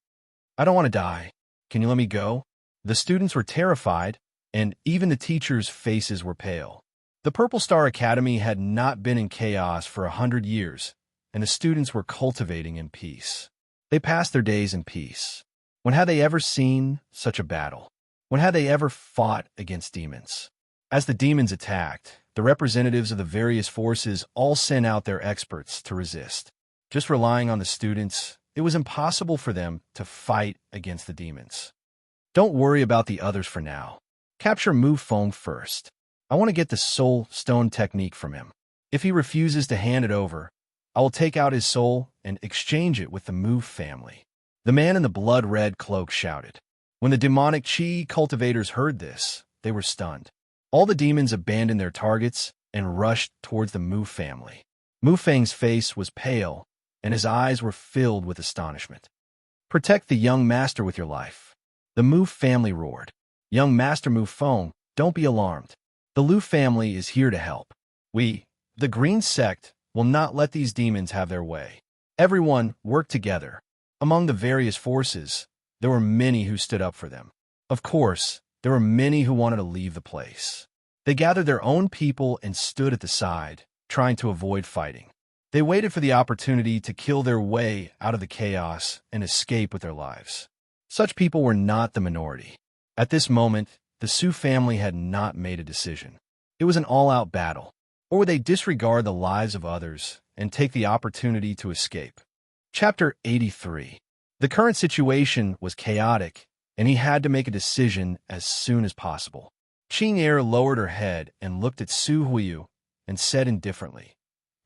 I don't want to die. Can you let me go? The students were terrified, and even the teachers' faces were pale. The Purple Star Academy had not been in chaos for 100 years, and the students were cultivating in peace. They passed their days in peace. When had they ever seen such a battle? When had they ever fought against demons? As the demons attacked, the representatives of the various forces all sent out their experts to resist. Just relying on the students, it was impossible for them to fight against the demons. Don't worry about the others for now. Capture Mufone first. I want to get the Soul Stone technique from him. If he refuses to hand it over, I will take out his soul and exchange it with the Move family. The man in the blood-red cloak shouted. When the demonic chi cultivators heard this, they were stunned. All the demons abandoned their targets and rushed towards the Move family. Mufang's face was pale, and his eyes were filled with astonishment. Protect the young master with your life. The Move family roared. Young Master Mufone, don't be alarmed. The Lu family is here to help. We, The Green Sect will not let these demons have their way. Everyone worked together. Among the various forces, there were many who stood up for them. Of course, there were many who wanted to leave the place. They gathered their own people and stood at the side, trying to avoid fighting. They waited for the opportunity to kill their way out of the chaos and escape with their lives. Such people were not the minority. At this moment, the Sioux family had not made a decision. It was an all-out battle. Or would they disregard the lives of others and take the opportunity to escape? Chapter 83. The current situation was chaotic, and he had to make a decision as soon as possible. Ching-Er lowered her head and looked at Su Huiyu and said indifferently,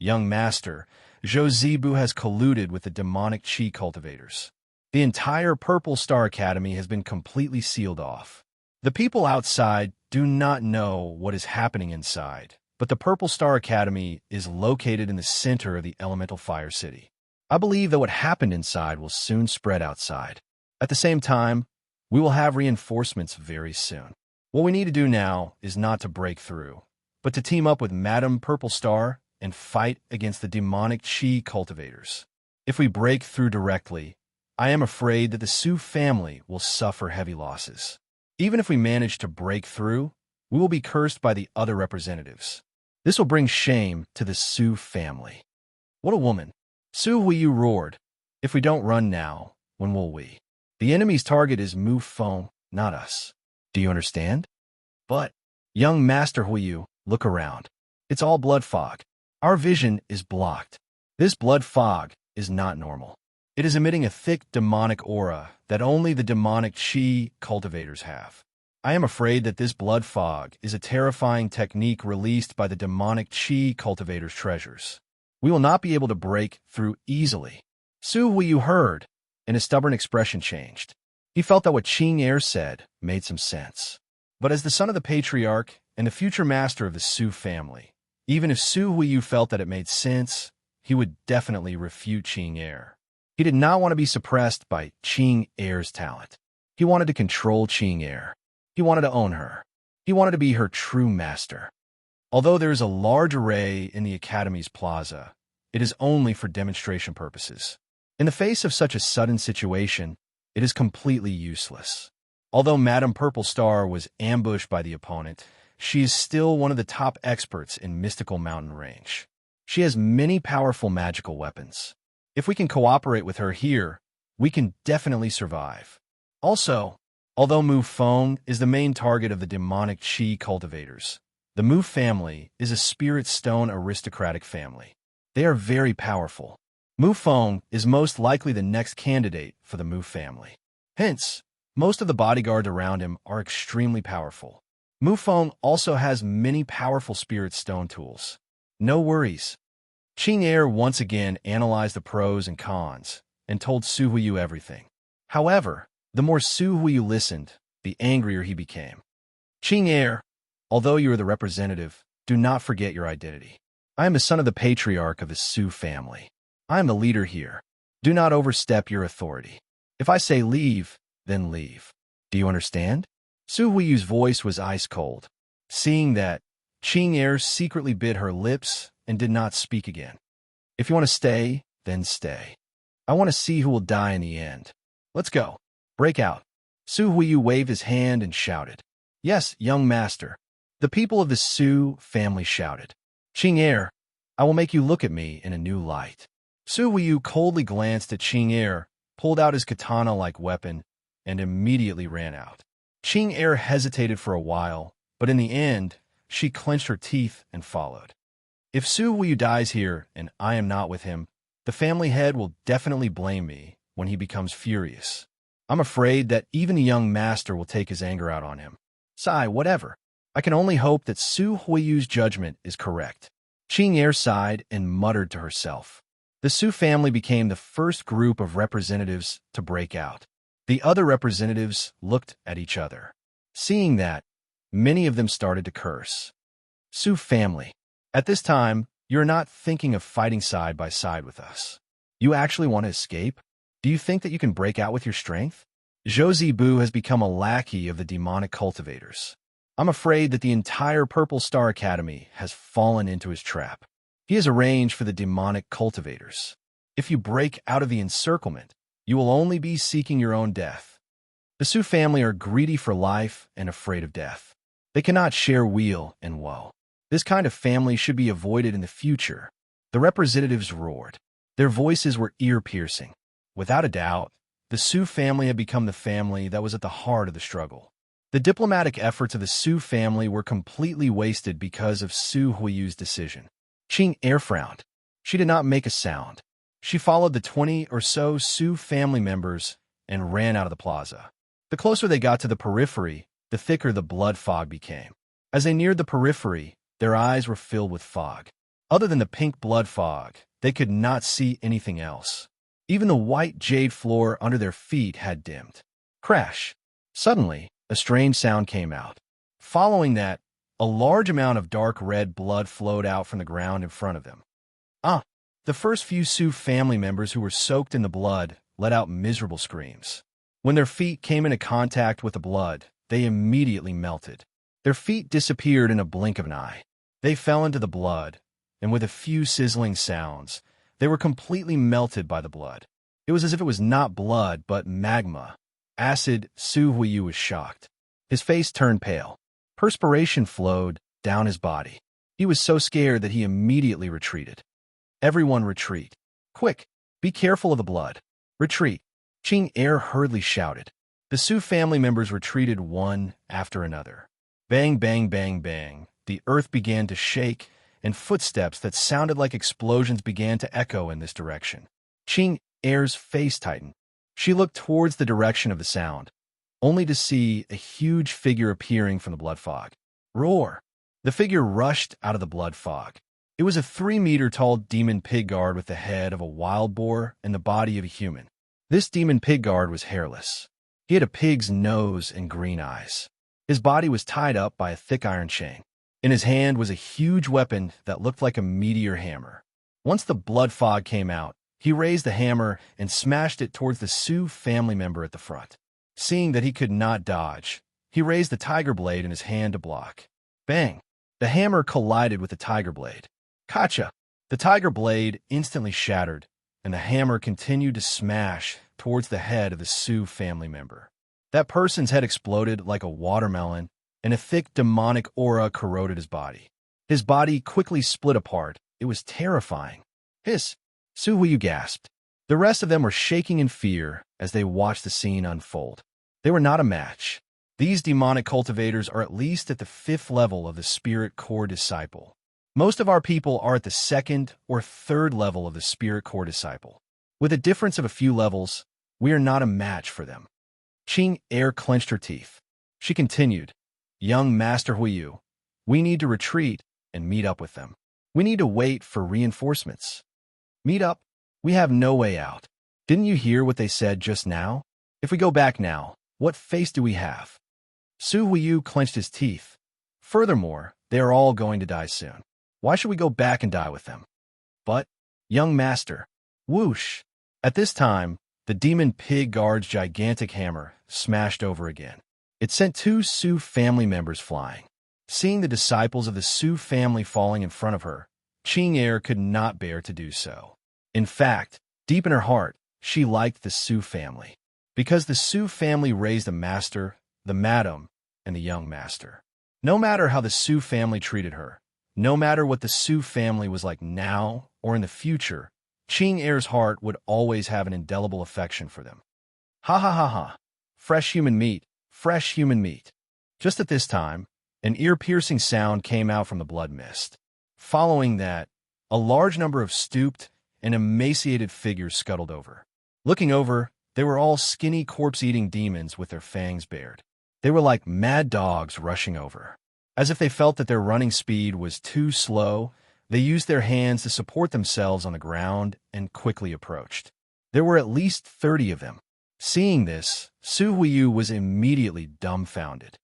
"Young master, Zhou Zibu has colluded with the demonic Qi cultivators. The entire Purple Star Academy has been completely sealed off. The people outside do not know what is happening inside, but the Purple Star Academy is located in the center of the Elemental Fire City. I believe that what happened inside will soon spread outside. At the same time, we will have reinforcements very soon. What we need to do now is not to break through, but to team up with Madame Purple Star and fight against the demonic Qi cultivators. If we break through directly, I am afraid that the Sioux family will suffer heavy losses. Even if we manage to break through, we will be cursed by the other representatives. This will bring shame to the Sioux family." What a woman. Su Huiyu roared. "If we don't run now, when will we? The enemy's target is Mu Feng, not us. Do you understand?" "But, young Master Huiyu, look around. It's all blood fog. Our vision is blocked. This blood fog is not normal. It is emitting a thick demonic aura that only the demonic Qi cultivators have. I am afraid that this blood fog is a terrifying technique released by the demonic Qi cultivators' treasures. We will not be able to break through easily." Su Huiyu heard, and his stubborn expression changed. He felt that what Ching-Er said made some sense. But as the son of the patriarch and the future master of the Sioux family, even if Su Huiyu felt that it made sense, he would definitely refute Ching-Er. He did not want to be suppressed by Ching-Er's talent. He wanted to control Ching-Er. He wanted to own her. He wanted to be her true master. Although there is a large array in the Academy's plaza, it is only for demonstration purposes. In the face of such a sudden situation, it is completely useless. Although Madame Purple Star was ambushed by the opponent, she is still one of the top experts in Mystical Mountain Range. She has many powerful magical weapons. If we can cooperate with her here, we can definitely survive. Also, although Mu Feng is the main target of the demonic Qi cultivators, the Mu family is a spirit stone aristocratic family. They are very powerful. Mu Feng is most likely the next candidate for the Mu family. Hence, most of the bodyguards around him are extremely powerful. Mu Feng also has many powerful spirit stone tools. No worries. Ching-Er once again analyzed the pros and cons and told Su Huiyu everything. However, the more Su Huiyu listened, the angrier he became. "Ching-Er, although you are the representative, do not forget your identity. I am the son of the patriarch of the Sioux family. I am the leader here. Do not overstep your authority. If I say leave, then leave. Do you understand?" Su Huiyu's voice was ice cold. Seeing that, Ching-Er secretly bit her lips and did not speak again. "If you want to stay, then stay. I want to see who will die in the end. Let's go. Break out." Su Huiyu waved his hand and shouted. "Yes, young master." The people of the Sioux family shouted. "Ching-Er, I will make you look at me in a new light." Su Huiyu coldly glanced at Ching-Er, pulled out his katana-like weapon, and immediately ran out. Ching-Er hesitated for a while, but in the end, she clenched her teeth and followed. If Su Huiyu dies here and I am not with him, the family head will definitely blame me when he becomes furious. I'm afraid that even the young master will take his anger out on him. Sigh, whatever. I can only hope that Su Huiyu's judgment is correct. Ching-Er sighed and muttered to herself. The Su family became the first group of representatives to break out. The other representatives looked at each other. Seeing that, many of them started to curse. Su family. At this time, you're not thinking of fighting side by side with us. You actually want to escape? Do you think that you can break out with your strength? Zhou Zibu has become a lackey of the demonic cultivators. I'm afraid that the entire Purple Star Academy has fallen into his trap. He has arranged for the demonic cultivators. If you break out of the encirclement, you will only be seeking your own death. The Su family are greedy for life and afraid of death. They cannot share weal and woe. This kind of family should be avoided in the future. The representatives roared. Their voices were ear-piercing. Without a doubt, the Su family had become the family that was at the heart of the struggle. The diplomatic efforts of the Su family were completely wasted because of Su Huiyu's decision. Qing air frowned. She did not make a sound. She followed the 20 or so Su family members and ran out of the plaza. The closer they got to the periphery, the thicker the blood fog became. As they neared the periphery, their eyes were filled with fog. Other than the pink blood fog, they could not see anything else. Even the white jade floor under their feet had dimmed. Crash! Suddenly, a strange sound came out. Following that, a large amount of dark red blood flowed out from the ground in front of them. The first few Su family members who were soaked in the blood let out miserable screams. When their feet came into contact with the blood, they immediately melted. Their feet disappeared in a blink of an eye. They fell into the blood, and with a few sizzling sounds, they were completely melted by the blood. It was as if it was not blood, but magma. Acid. Su Huiyu was shocked. His face turned pale. Perspiration flowed down his body. He was so scared that he immediately retreated. Everyone retreat. Quick, be careful of the blood. Retreat. Qing Er hurriedly shouted. The Su family members retreated one after another. Bang, bang, bang, bang. The earth began to shake, and footsteps that sounded like explosions began to echo in this direction. Qing Er's face tightened. She looked towards the direction of the sound, only to see a huge figure appearing from the blood fog. Roar! The figure rushed out of the blood fog. It was a 3-meter-tall demon pig guard with the head of a wild boar and the body of a human. This demon pig guard was hairless. He had a pig's nose and green eyes. His body was tied up by a thick iron chain. In his hand was a huge weapon that looked like a meteor hammer. Once the blood fog came out, he raised the hammer and smashed it towards the Su family member at the front. Seeing that he could not dodge, he raised the tiger blade in his hand to block. Bang! The hammer collided with the tiger blade. Gotcha! The tiger blade instantly shattered, and the hammer continued to smash towards the head of the Su family member. That person's head exploded like a watermelon, and a thick demonic aura corroded his body. His body quickly split apart. It was terrifying. Hiss! Su Huiyu gasped. The rest of them were shaking in fear as they watched the scene unfold. They were not a match. These demonic cultivators are at least at the 5th level of the Spirit Core Disciple. Most of our people are at the 2nd or 3rd level of the Spirit Core Disciple. With a difference of a few levels, we are not a match for them. Qing Er clenched her teeth. She continued, Young Master Huiyu, we need to retreat and meet up with them. We need to wait for reinforcements. Meet up? We have no way out. Didn't you hear what they said just now? If we go back now, what face do we have? Su Huiyu clenched his teeth. Furthermore, they are all going to die soon. Why should we go back and die with them? But, young master, whoosh! At this time, the demon pig guard's gigantic hammer smashed over again. It sent 2 Su family members flying. Seeing the disciples of the Su family falling in front of her, Qing Er could not bear to do so. In fact, deep in her heart, she liked the Su family. Because the Su family raised the master, the madam, and the young master. No matter how the Su family treated her, no matter what the Su family was like now or in the future, Qing Er's heart would always have an indelible affection for them. Ha ha ha ha. Fresh human meat, fresh human meat. Just at this time, an ear-piercing sound came out from the blood mist. Following that, a large number of stooped and emaciated figures scuttled over. Looking over, they were all skinny corpse-eating demons with their fangs bared. They were like mad dogs rushing over. As if they felt that their running speed was too slow, they used their hands to support themselves on the ground and quickly approached. There were at least 30 of them. Seeing this, Su Huiyu was immediately dumbfounded.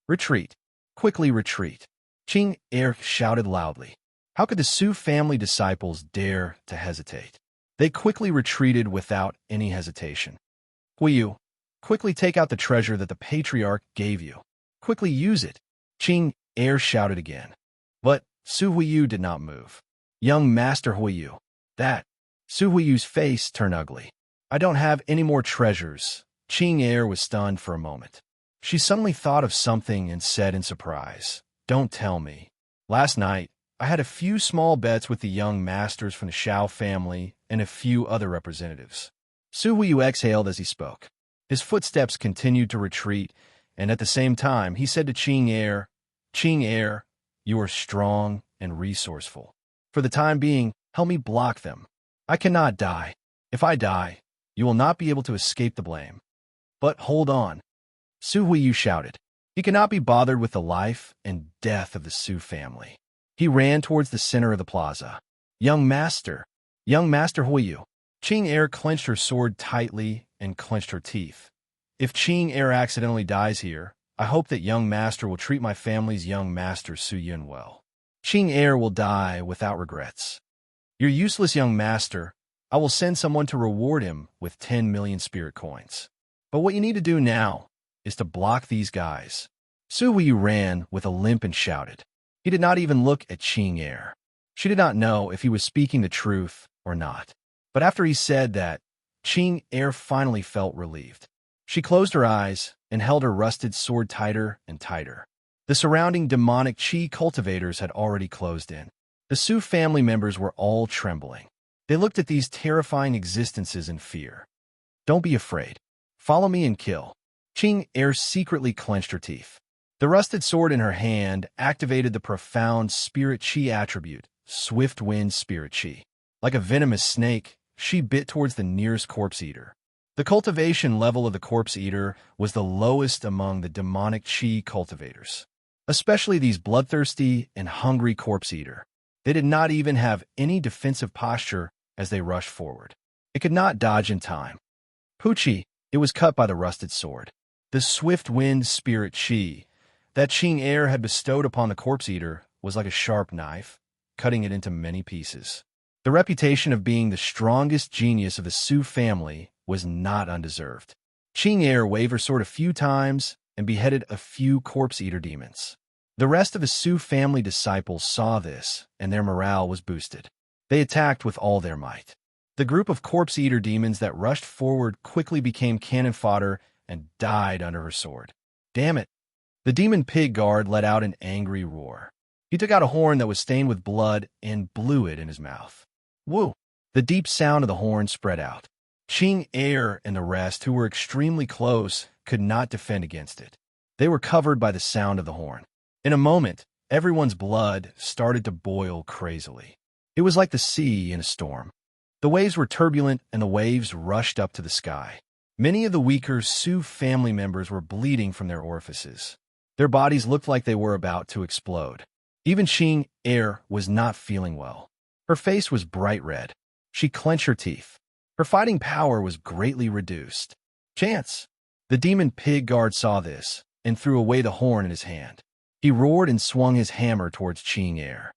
Retreat! Quickly retreat! Qing Er shouted loudly. How could the Su family disciples dare to hesitate? They quickly retreated without any hesitation. Huiyu, quickly take out the treasure that the patriarch gave you. Quickly use it! Qing Er shouted again. But Su Huiyu did not move. Young Master Huiyu. That. Su Huiyu's face turned ugly. I don't have any more treasures. Qing Er was stunned for a moment. She suddenly thought of something and said in surprise, "Don't tell me. Last night, I had a few small bets with the young masters from the Shao family and a few other representatives." Su Huiyu exhaled as he spoke. His footsteps continued to retreat, and at the same time, he said to Qing Er, you are strong and resourceful. For the time being, help me block them. I cannot die. If I die, you will not be able to escape the blame. But hold on. Su Huiyu shouted. He could not be bothered with the life and death of the Su family. He ran towards the center of the plaza. Young Master Huiyu. Qing Er clenched her sword tightly and clenched her teeth. If Qing Er accidentally dies here, I hope that young master will treat my family's young master Su Yun well. Qing Er will die without regrets. Your useless young master, I will send someone to reward him with 10 million spirit coins. But what you need to do now is to block these guys. Su Huiyu ran with a limp and shouted. He did not even look at Qing Er. She did not know if he was speaking the truth or not. But after he said that, Qing Er finally felt relieved. She closed her eyes and held her rusted sword tighter and tighter. The surrounding demonic qi cultivators had already closed in. The Su family members were all trembling. They looked at these terrifying existences in fear. Don't be afraid. Follow me and kill. Qing Er secretly clenched her teeth. The rusted sword in her hand activated the profound spirit qi attribute, swift wind spirit qi. Like a venomous snake, she bit towards the nearest corpse eater. The cultivation level of the corpse eater was the lowest among the demonic qi cultivators, especially these bloodthirsty and hungry corpse eater. They did not even have any defensive posture as they rushed forward. It could not dodge in time. Pucci, it was cut by the rusted sword. The swift wind spirit qi that Qing Er had bestowed upon the corpse eater was like a sharp knife, cutting it into many pieces. The reputation of being the strongest genius of the Su family was not undeserved. Qing Er waved her sword a few times and beheaded a few corpse eater demons. The rest of the Su family disciples saw this, and their morale was boosted. They attacked with all their might. The group of corpse eater demons that rushed forward quickly became cannon fodder and died under her sword. Damn it! The demon pig guard let out an angry roar. He took out a horn that was stained with blood and blew it in his mouth. Woo! The deep sound of the horn spread out. Qing Er and the rest, who were extremely close, could not defend against it. They were covered by the sound of the horn. In a moment, everyone's blood started to boil crazily. It was like the sea in a storm. The waves were turbulent, and the waves rushed up to the sky. Many of the weaker Su family members were bleeding from their orifices. Their bodies looked like they were about to explode. Even Qing Er was not feeling well. Her face was bright red. She clenched her teeth. Her fighting power was greatly reduced. Chance! The demon pig guard saw this and threw away the horn in his hand. He roared and swung his hammer towards Qing Er.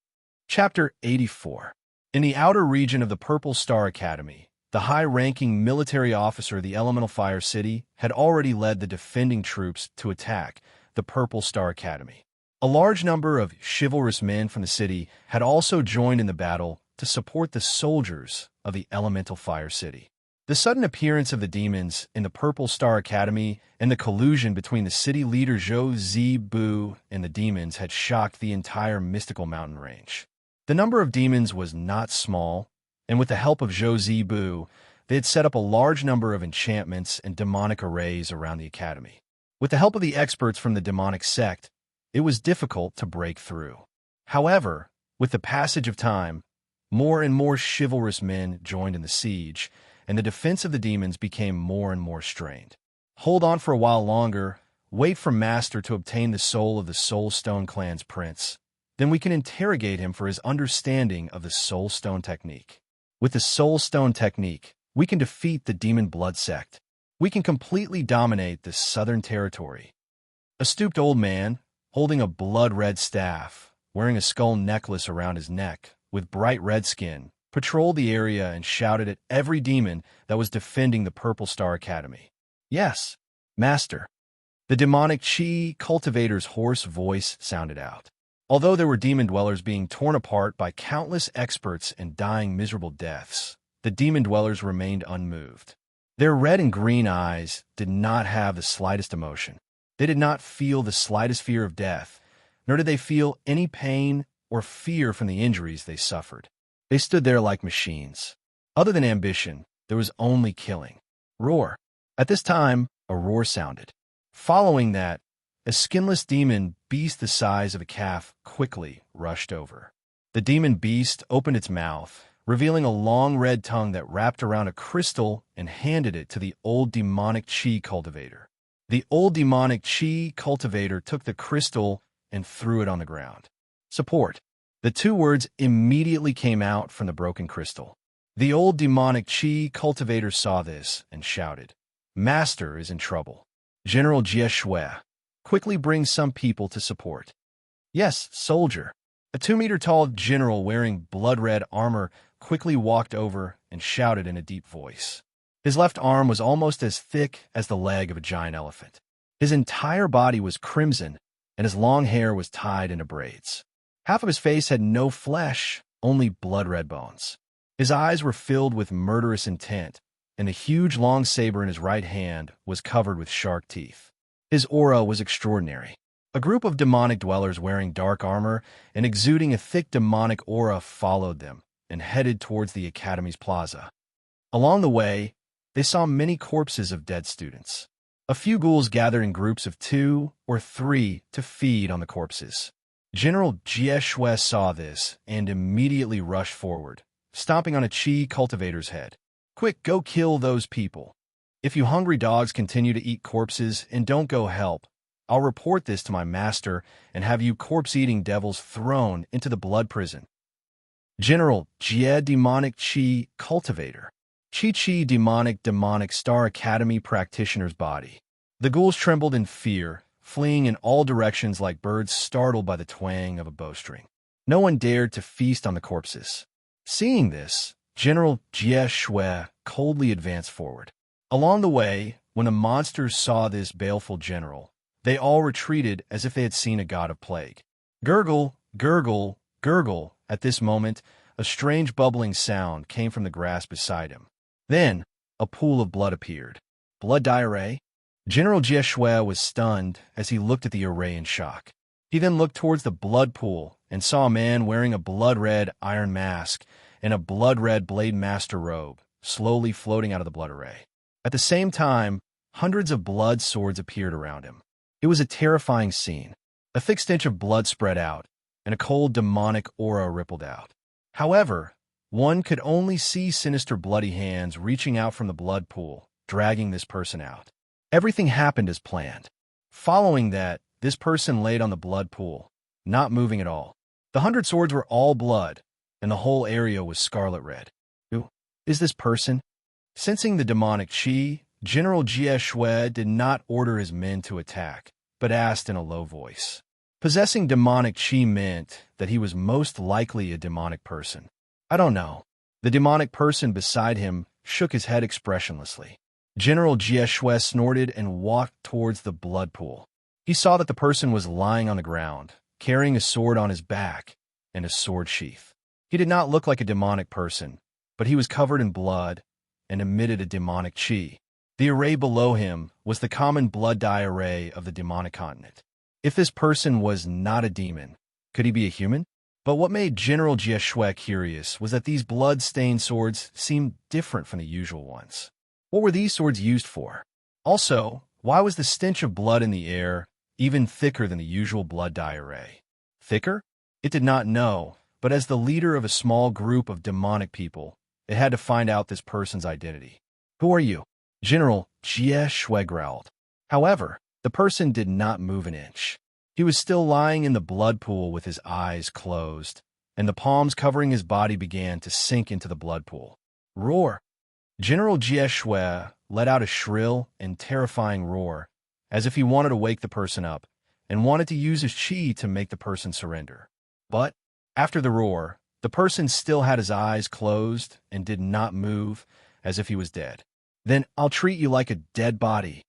Chapter 84. In the outer region of the Purple Star Academy, the high-ranking military officer of the Elemental Fire City had already led the defending troops to attack the Purple Star Academy. A large number of chivalrous men from the city had also joined in the battle to support the soldiers of the Elemental Fire City. The sudden appearance of the demons in the Purple Star Academy and the collusion between the city leader Zhou Zibu and the demons had shocked the entire mystical mountain range. The number of demons was not small, and with the help of Zhou Zibu, they had set up a large number of enchantments and demonic arrays around the academy. With the help of the experts from the demonic sect, it was difficult to break through. However, with the passage of time, more and more chivalrous men joined in the siege, and the defense of the demons became more and more strained. Hold on for a while longer, wait for Master to obtain the soul of the Soulstone clan's prince. Then we can interrogate him for his understanding of the Soulstone technique. With the Soulstone technique, we can defeat the demon blood sect. We can completely dominate the southern territory. A stooped old man, holding a blood-red staff, wearing a skull necklace around his neck, with bright red skin, patrolled the area and shouted at every demon that was defending the Purple Star Academy. Yes, Master. The demonic Qi cultivator's hoarse voice sounded out. Although there were demon dwellers being torn apart by countless experts and dying miserable deaths, the demon dwellers remained unmoved. Their red and green eyes did not have the slightest emotion. They did not feel the slightest fear of death, nor did they feel any pain or fear from the injuries they suffered. They stood there like machines. Other than ambition, there was only killing. Roar. At this time, a roar sounded. Following that, a skinless demon beast the size of a calf quickly rushed over. The demon beast opened its mouth, revealing a long red tongue that wrapped around a crystal and handed it to the old demonic chi cultivator. The old demonic chi cultivator took the crystal and threw it on the ground. Support. The two words immediately came out from the broken crystal. The old demonic chi cultivator saw this and shouted, "Master is in trouble. General Jie Shui, quickly bring some people to support." "Yes, soldier." A 2-meter-tall general wearing blood-red armor quickly walked over and shouted in a deep voice. His left arm was almost as thick as the leg of a giant elephant. His entire body was crimson, and his long hair was tied into braids. Half of his face had no flesh, only blood-red bones. His eyes were filled with murderous intent, and the huge long saber in his right hand was covered with shark teeth. His aura was extraordinary. A group of demonic dwellers wearing dark armor and exuding a thick demonic aura followed them and headed towards the academy's plaza. Along the way, they saw many corpses of dead students. A few ghouls gathered in groups of 2 or 3 to feed on the corpses. General Jie Shui saw this and immediately rushed forward, stomping on a chi cultivator's head. "Quick, go kill those people. If you hungry dogs continue to eat corpses and don't go help, I'll report this to my master and have you corpse-eating devils thrown into the blood prison." General Jie Demonic Chi Cultivator. Chi Demonic Star Academy Practitioner's body. The ghouls trembled in fear, fleeing in all directions like birds startled by the twang of a bowstring. No one dared to feast on the corpses. Seeing this, General Jie Shui coldly advanced forward. Along the way, when the monsters saw this baleful general, they all retreated as if they had seen a god of plague. Gurgle, gurgle, gurgle. At this moment, a strange bubbling sound came from the grass beside him. Then, a pool of blood appeared. Blood diarrhea? General Jie Shui was stunned as he looked at the array in shock. He then looked towards the blood pool and saw a man wearing a blood-red iron mask and a blood-red blade master robe, slowly floating out of the blood array. At the same time, hundreds of blood swords appeared around him. It was a terrifying scene. A thick stench of blood spread out, and a cold demonic aura rippled out. However, one could only see sinister bloody hands reaching out from the blood pool, dragging this person out. Everything happened as planned. Following that, this person laid on the blood pool, not moving at all. The 100 swords were all blood, and the whole area was scarlet red. Who is this person? Sensing the demonic chi, General Jie Shui did not order his men to attack, but asked in a low voice. Possessing demonic chi meant that he was most likely a demonic person. "I don't know." The demonic person beside him shook his head expressionlessly. General Jie Shui snorted and walked towards the blood pool. He saw that the person was lying on the ground, carrying a sword on his back and a sword sheath. He did not look like a demonic person, but he was covered in blood and emitted a demonic chi. The array below him was the common blood dye array of the demonic continent. If this person was not a demon, could he be a human? But what made General Jie Shui curious was that these blood-stained swords seemed different from the usual ones. What were these swords used for? Also, why was the stench of blood in the air even thicker than the usual blood dye array? Thicker? It did not know, but as the leader of a small group of demonic people, it had to find out this person's identity. "Who are you?" General Jie Shui growled. However, the person did not move an inch. He was still lying in the blood pool with his eyes closed, and the palms covering his body began to sink into the blood pool. Roar! General Jie Shui let out a shrill and terrifying roar, as if he wanted to wake the person up, and wanted to use his chi to make the person surrender. But, after the roar, the person still had his eyes closed and did not move, as if he was dead. "Then I'll treat you like a dead body."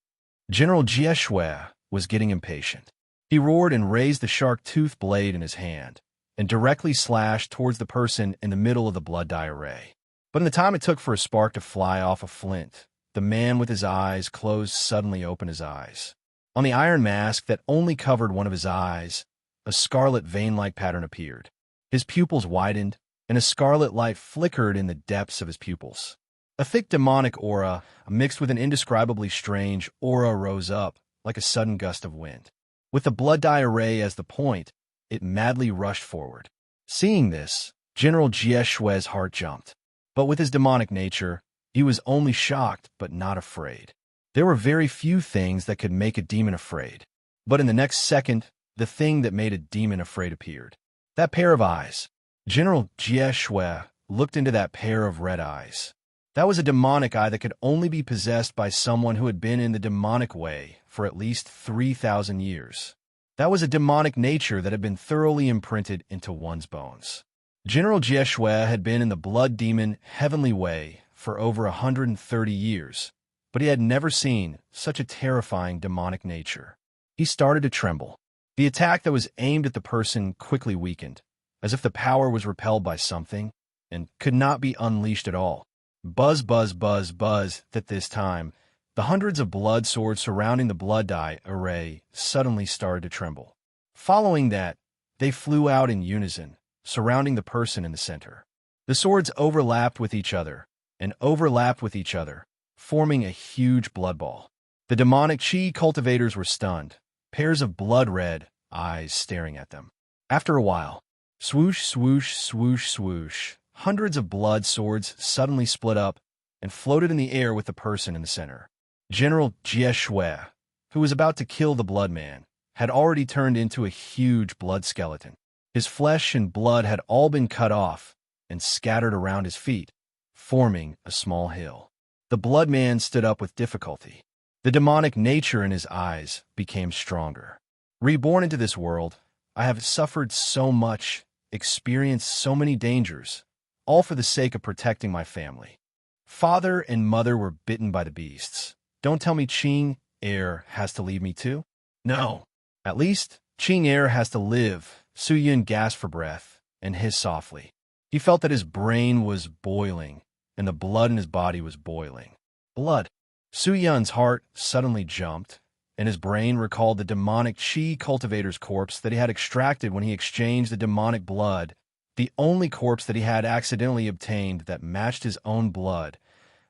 General Jie Shui was getting impatient. He roared and raised the shark-tooth blade in his hand, and directly slashed towards the person in the middle of the blood dye array. But in the time it took for a spark to fly off a flint, the man with his eyes closed suddenly opened his eyes. On the iron mask that only covered one of his eyes, a scarlet vein-like pattern appeared. His pupils widened, and a scarlet light flickered in the depths of his pupils. A thick demonic aura, mixed with an indescribably strange aura, rose up like a sudden gust of wind. With the blood dye array as the point, it madly rushed forward. Seeing this, General Jieshue's heart jumped. But with his demonic nature, he was only shocked but not afraid. There were very few things that could make a demon afraid. But in the next second, the thing that made a demon afraid appeared. That pair of eyes. General Jieshue looked into that pair of red eyes. That was a demonic eye that could only be possessed by someone who had been in the demonic way for at least 3,000 years. That was a demonic nature that had been thoroughly imprinted into one's bones. General Jieshue had been in the blood demon heavenly way for over 130 years, but he had never seen such a terrifying demonic nature. He started to tremble. The attack that was aimed at the person quickly weakened, as if the power was repelled by something and could not be unleashed at all. Buzz, buzz, buzz, buzz. At this time, the hundreds of blood swords surrounding the blood dye array suddenly started to tremble. Following that, they flew out in unison, surrounding the person in the center. The swords overlapped with each other and overlapped with each other, forming a huge blood ball. The demonic chi cultivators were stunned, pairs of blood-red eyes staring at them. After a while, swoosh, swoosh, swoosh, swoosh, hundreds of blood swords suddenly split up and floated in the air with the person in the center. General Jieshue, who was about to kill the blood man, had already turned into a huge blood skeleton. His flesh and blood had all been cut off and scattered around his feet, forming a small hill. The blood man stood up with difficulty. The demonic nature in his eyes became stronger. Reborn into this world, I have suffered so much, experienced so many dangers, all for the sake of protecting my family. Father and mother were bitten by the beasts. Don't tell me Qing Air has to leave me too? No. At least, Qing Air has to live. Su Yun gasped for breath and hissed softly. He felt that his brain was boiling, and the blood in his body was boiling. Blood. Su Yun's heart suddenly jumped, and his brain recalled the demonic chi cultivator's corpse that he had extracted when he exchanged the demonic blood, the only corpse that he had accidentally obtained that matched his own blood.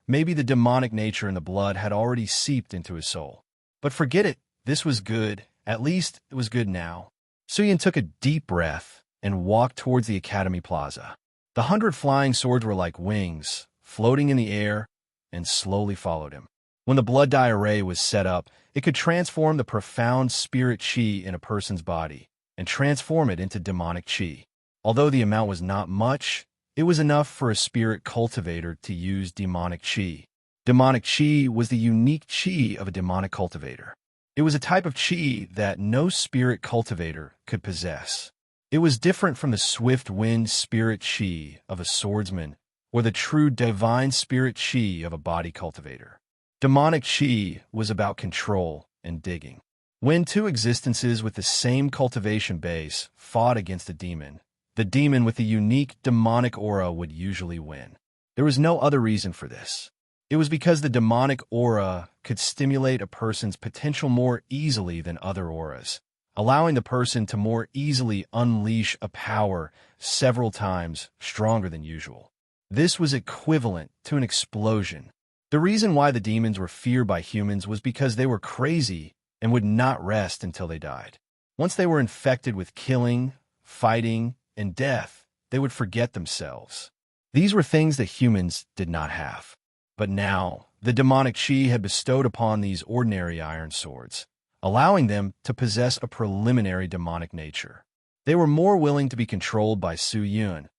Maybe the demonic nature in the blood had already seeped into his soul. But forget it, this was good. At least it was good now. Su Yun took a deep breath and walked towards the Academy Plaza. The 100 flying swords were like wings, floating in the air, and slowly followed him. When the blood dye array was set up, it could transform the profound spirit chi in a person's body and transform it into demonic chi. Although the amount was not much, it was enough for a spirit cultivator to use demonic chi. Demonic chi was the unique chi of a demonic cultivator. It was a type of chi that no spirit cultivator could possess. It was different from the swift wind spirit chi of a swordsman or the true divine spirit chi of a body cultivator. Demonic chi was about control and digging. When two existences with the same cultivation base fought against a demon, the demon with the unique demonic aura would usually win. There was no other reason for this. It was because the demonic aura could stimulate a person's potential more easily than other auras, allowing the person to more easily unleash a power several times stronger than usual. This was equivalent to an explosion. The reason why the demons were feared by humans was because they were crazy and would not rest until they died. Once they were infected with killing, fighting, and death, they would forget themselves. These were things that humans did not have. But now, the demonic chi had bestowed upon these ordinary iron swords, allowing them to possess a preliminary demonic nature. They were more willing to be controlled by Su Yun,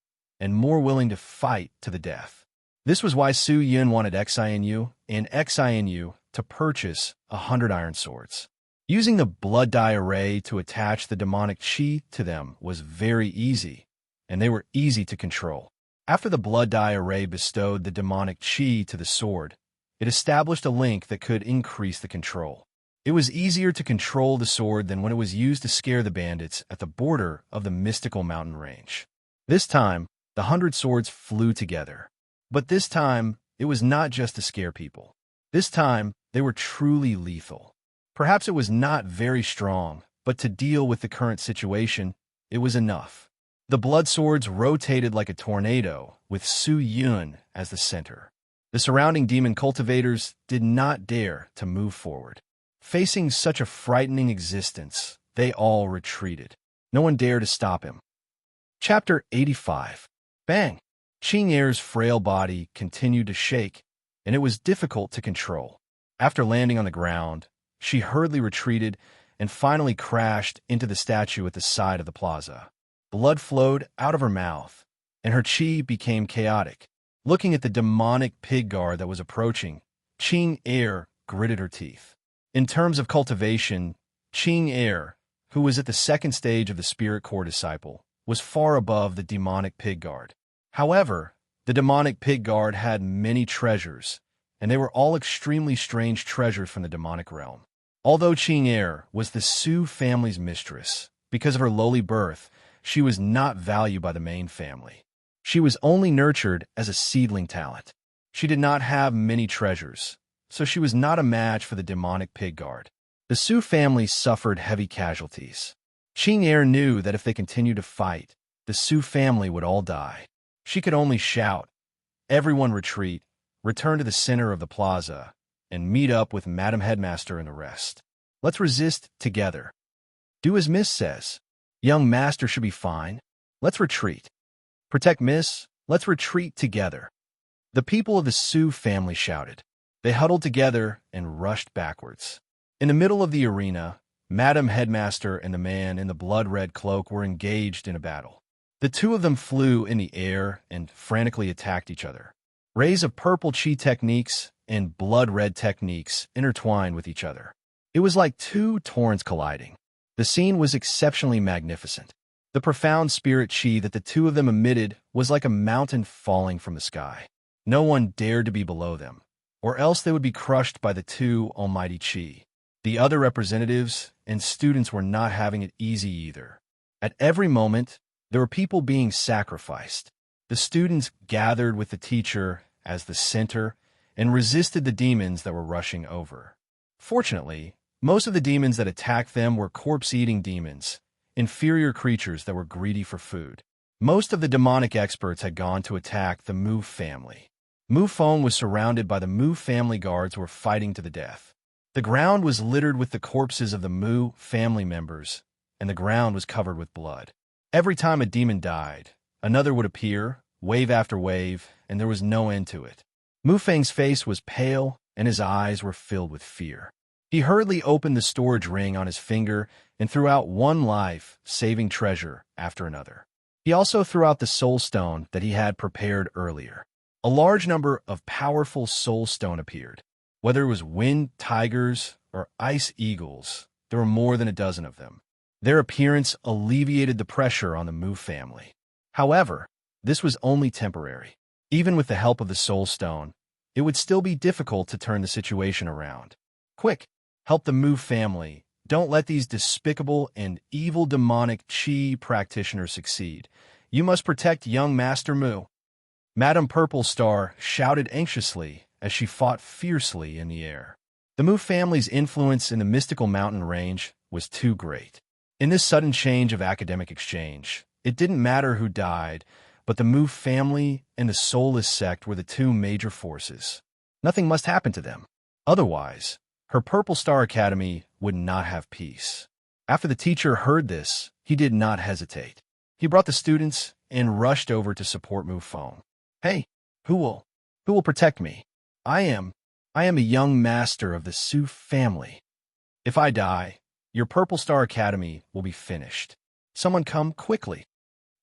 and more willing to fight to the death. This was why Su Yun wanted XINU and XINU to purchase 100 iron swords. Using the blood dye array to attach the demonic chi to them was very easy, and they were easy to control. After the blood dye array bestowed the demonic chi to the sword, it established a link that could increase the control. It was easier to control the sword than when it was used to scare the bandits at the border of the mystical mountain range. This time, the 100 swords flew together. But this time, it was not just to scare people. This time, they were truly lethal. Perhaps it was not very strong, but to deal with the current situation, it was enough. The blood swords rotated like a tornado, with Su Yun as the center. The surrounding demon cultivators did not dare to move forward. Facing such a frightening existence, they all retreated. No one dared to stop him. Chapter 85. Bang! Qing Er's frail body continued to shake, and it was difficult to control. After landing on the ground, she hurriedly retreated and finally crashed into the statue at the side of the plaza. Blood flowed out of her mouth, and her chi became chaotic. Looking at the demonic pig guard that was approaching, Qing Er gritted her teeth. In terms of cultivation, Qing Er, who was at the second stage of the Spirit Core disciple, was far above the demonic pig guard. However, the demonic pig guard had many treasures, and they were all extremely strange treasures from the demonic realm. Although Qing Er was the Su family's mistress, because of her lowly birth, she was not valued by the main family. She was only nurtured as a seedling talent. She did not have many treasures, so she was not a match for the demonic pig guard. The Su family suffered heavy casualties. Qing Er knew that if they continued to fight, the Su family would all die. She could only shout, "Everyone retreat, return to the center of the plaza, and meet up with Madam Headmaster and the rest. Let's resist together. Do as Miss says. Young Master should be fine. Let's retreat. Protect Miss. Let's retreat together." The people of the Su family shouted. They huddled together and rushed backwards. In the middle of the arena, Madam Headmaster and the man in the blood-red cloak were engaged in a battle. The two of them flew in the air and frantically attacked each other. Rays of purple chi techniques and blood-red techniques intertwined with each other. It was like two torrents colliding. The scene was exceptionally magnificent. The profound spirit chi that the two of them emitted was like a mountain falling from the sky. No one dared to be below them, or else they would be crushed by the two almighty chi. The other representatives and students were not having it easy either. At every moment, there were people being sacrificed. The students gathered with the teacher as the center and resisted the demons that were rushing over. Fortunately, most of the demons that attacked them were corpse-eating demons, inferior creatures that were greedy for food. Most of the demonic experts had gone to attack the Mu family. Mu Feng was surrounded by the Mu family guards who were fighting to the death. The ground was littered with the corpses of the Mu family members, and the ground was covered with blood. Every time a demon died, another would appear, wave after wave, and there was no end to it. Mu Feng's face was pale, and his eyes were filled with fear. He hurriedly opened the storage ring on his finger and threw out one life-saving treasure after another. He also threw out the soul stone that he had prepared earlier. A large number of powerful soul stone appeared. Whether it was wind tigers or ice eagles, there were more than a dozen of them. Their appearance alleviated the pressure on the Mu family. However, this was only temporary. Even with the help of the soul stone, it would still be difficult to turn the situation around. Quick, help the Mu family. Don't let these despicable and evil demonic chi practitioners succeed. You must protect young Master Mu. Madame Purple Star shouted anxiously as she fought fiercely in the air. The Mu family's influence in the mystical mountain range was too great. In this sudden change of academic exchange, it didn't matter who died, but the Mu family and the soulless sect were the two major forces. Nothing must happen to them. Otherwise, her Purple Star Academy would not have peace. After the teacher heard this, he did not hesitate. He brought the students and rushed over to support Mu Feng. Hey, who will protect me? I am a young master of the Su family. If I die, your Purple Star Academy will be finished. Someone come quickly.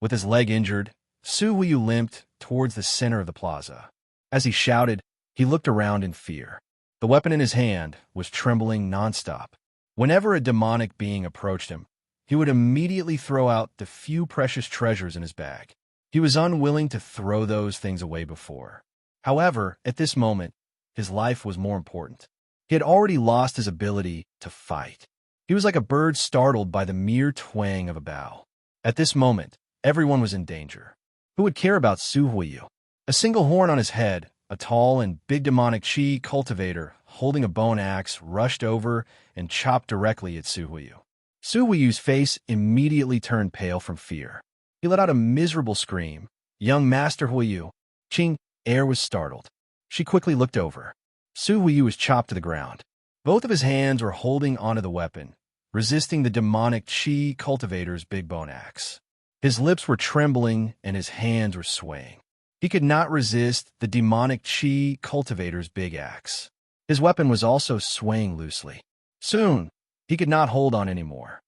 With his leg injured, Su Huiyu limped towards the center of the plaza. As he shouted, he looked around in fear. The weapon in his hand was trembling nonstop. Whenever a demonic being approached him, he would immediately throw out the few precious treasures in his bag. He was unwilling to throw those things away before. However, at this moment, his life was more important. He had already lost his ability to fight. He was like a bird startled by the mere twang of a bough. At this moment, everyone was in danger. Who would care about Su Huiyu? A single horn on his head, a tall and big demonic chi cultivator holding a bone axe rushed over and chopped directly at Su Huiyu. Su Huiyu's face immediately turned pale from fear. He let out a miserable scream. Young Master Huiyu. Qing Air was startled. She quickly looked over. Su Huiyu was chopped to the ground. Both of his hands were holding onto the weapon, resisting the demonic chi cultivator's big bone axe. His lips were trembling and his hands were swaying. He could not resist the demonic chi cultivator's big axe. His weapon was also swaying loosely. Soon, he could not hold on anymore.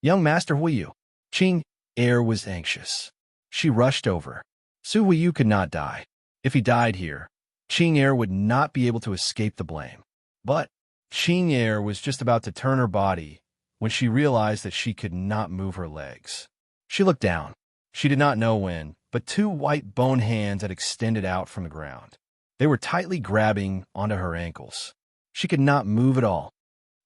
Young Master Huiyu. Qing Air was anxious. She rushed over. Su Huiyu could not die. If he died here, Qing Air would not be able to escape the blame. But Qing Air was just about to turn her body when she realized that she could not move her legs. She looked down. She did not know when, but two white bone hands had extended out from the ground. They were tightly grabbing onto her ankles. She could not move at all.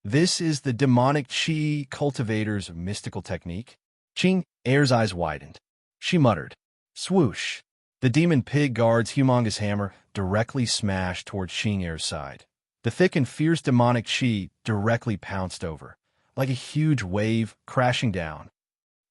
This is the demonic chi cultivator's mystical technique. Qing Air's eyes widened. She muttered, swoosh. The demon pig guard's humongous hammer directly smashed towards Qing Air's side. The thick and fierce demonic chi directly pounced over, like a huge wave crashing down.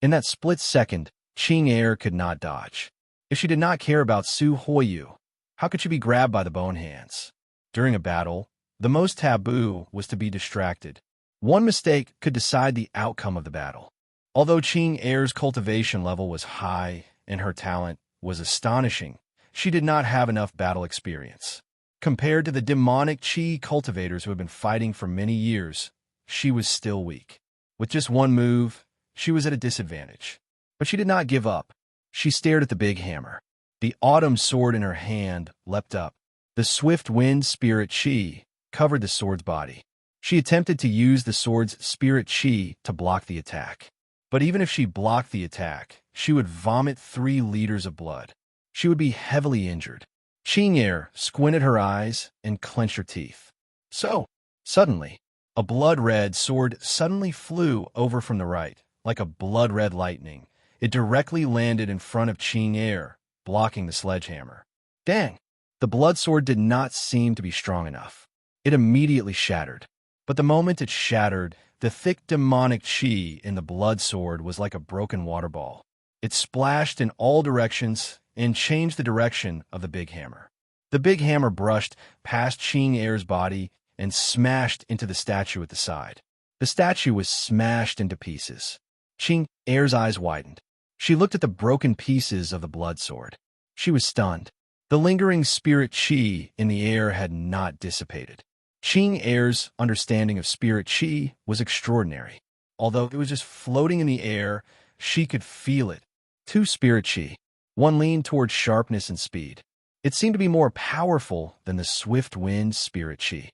In that split second, Qing Air could not dodge. If she did not care about Su Huiyu, how could she be grabbed by the bone hands? During a battle, the most taboo was to be distracted. One mistake could decide the outcome of the battle. Although Qing Air's cultivation level was high and her talent was astonishing, she did not have enough battle experience. Compared to the demonic chi cultivators who had been fighting for many years, she was still weak. With just one move, she was at a disadvantage. But she did not give up. She stared at the big hammer. The autumn sword in her hand leapt up. The swift wind spirit chi covered the sword's body. She attempted to use the sword's spirit chi to block the attack. But even if she blocked the attack, she would vomit 3 liters of blood. She would be heavily injured. Qing Air squinted her eyes and clenched her teeth. So, suddenly, a blood-red sword suddenly flew over from the right, like a blood-red lightning. It directly landed in front of Qing Air, blocking the sledgehammer. Dang! The blood sword did not seem to be strong enough. It immediately shattered. But the moment it shattered, the thick demonic chi in the blood sword was like a broken water ball. It splashed in all directions and changed the direction of the big hammer. The big hammer brushed past Qing Air's body and smashed into the statue at the side. The statue was smashed into pieces. Qing Air's eyes widened. She looked at the broken pieces of the blood sword. She was stunned. The lingering spirit chi in the air had not dissipated. Qing Air's understanding of spirit chi was extraordinary. Although it was just floating in the air, she could feel it. 2 spirit chi. One leaned towards sharpness and speed. It seemed to be more powerful than the swift wind spirit chi.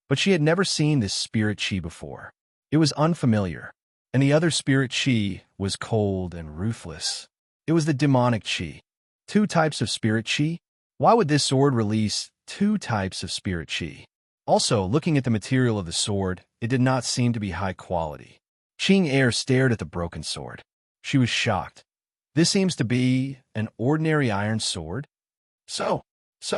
But she had never seen this spirit chi before. It was unfamiliar. And the other spirit chi was cold and ruthless. It was the demonic chi. 2 types of spirit chi? Why would this sword release 2 types of spirit chi? Also, looking at the material of the sword, it did not seem to be high quality. Qing Air stared at the broken sword. She was shocked. This seems to be an ordinary iron sword? So, just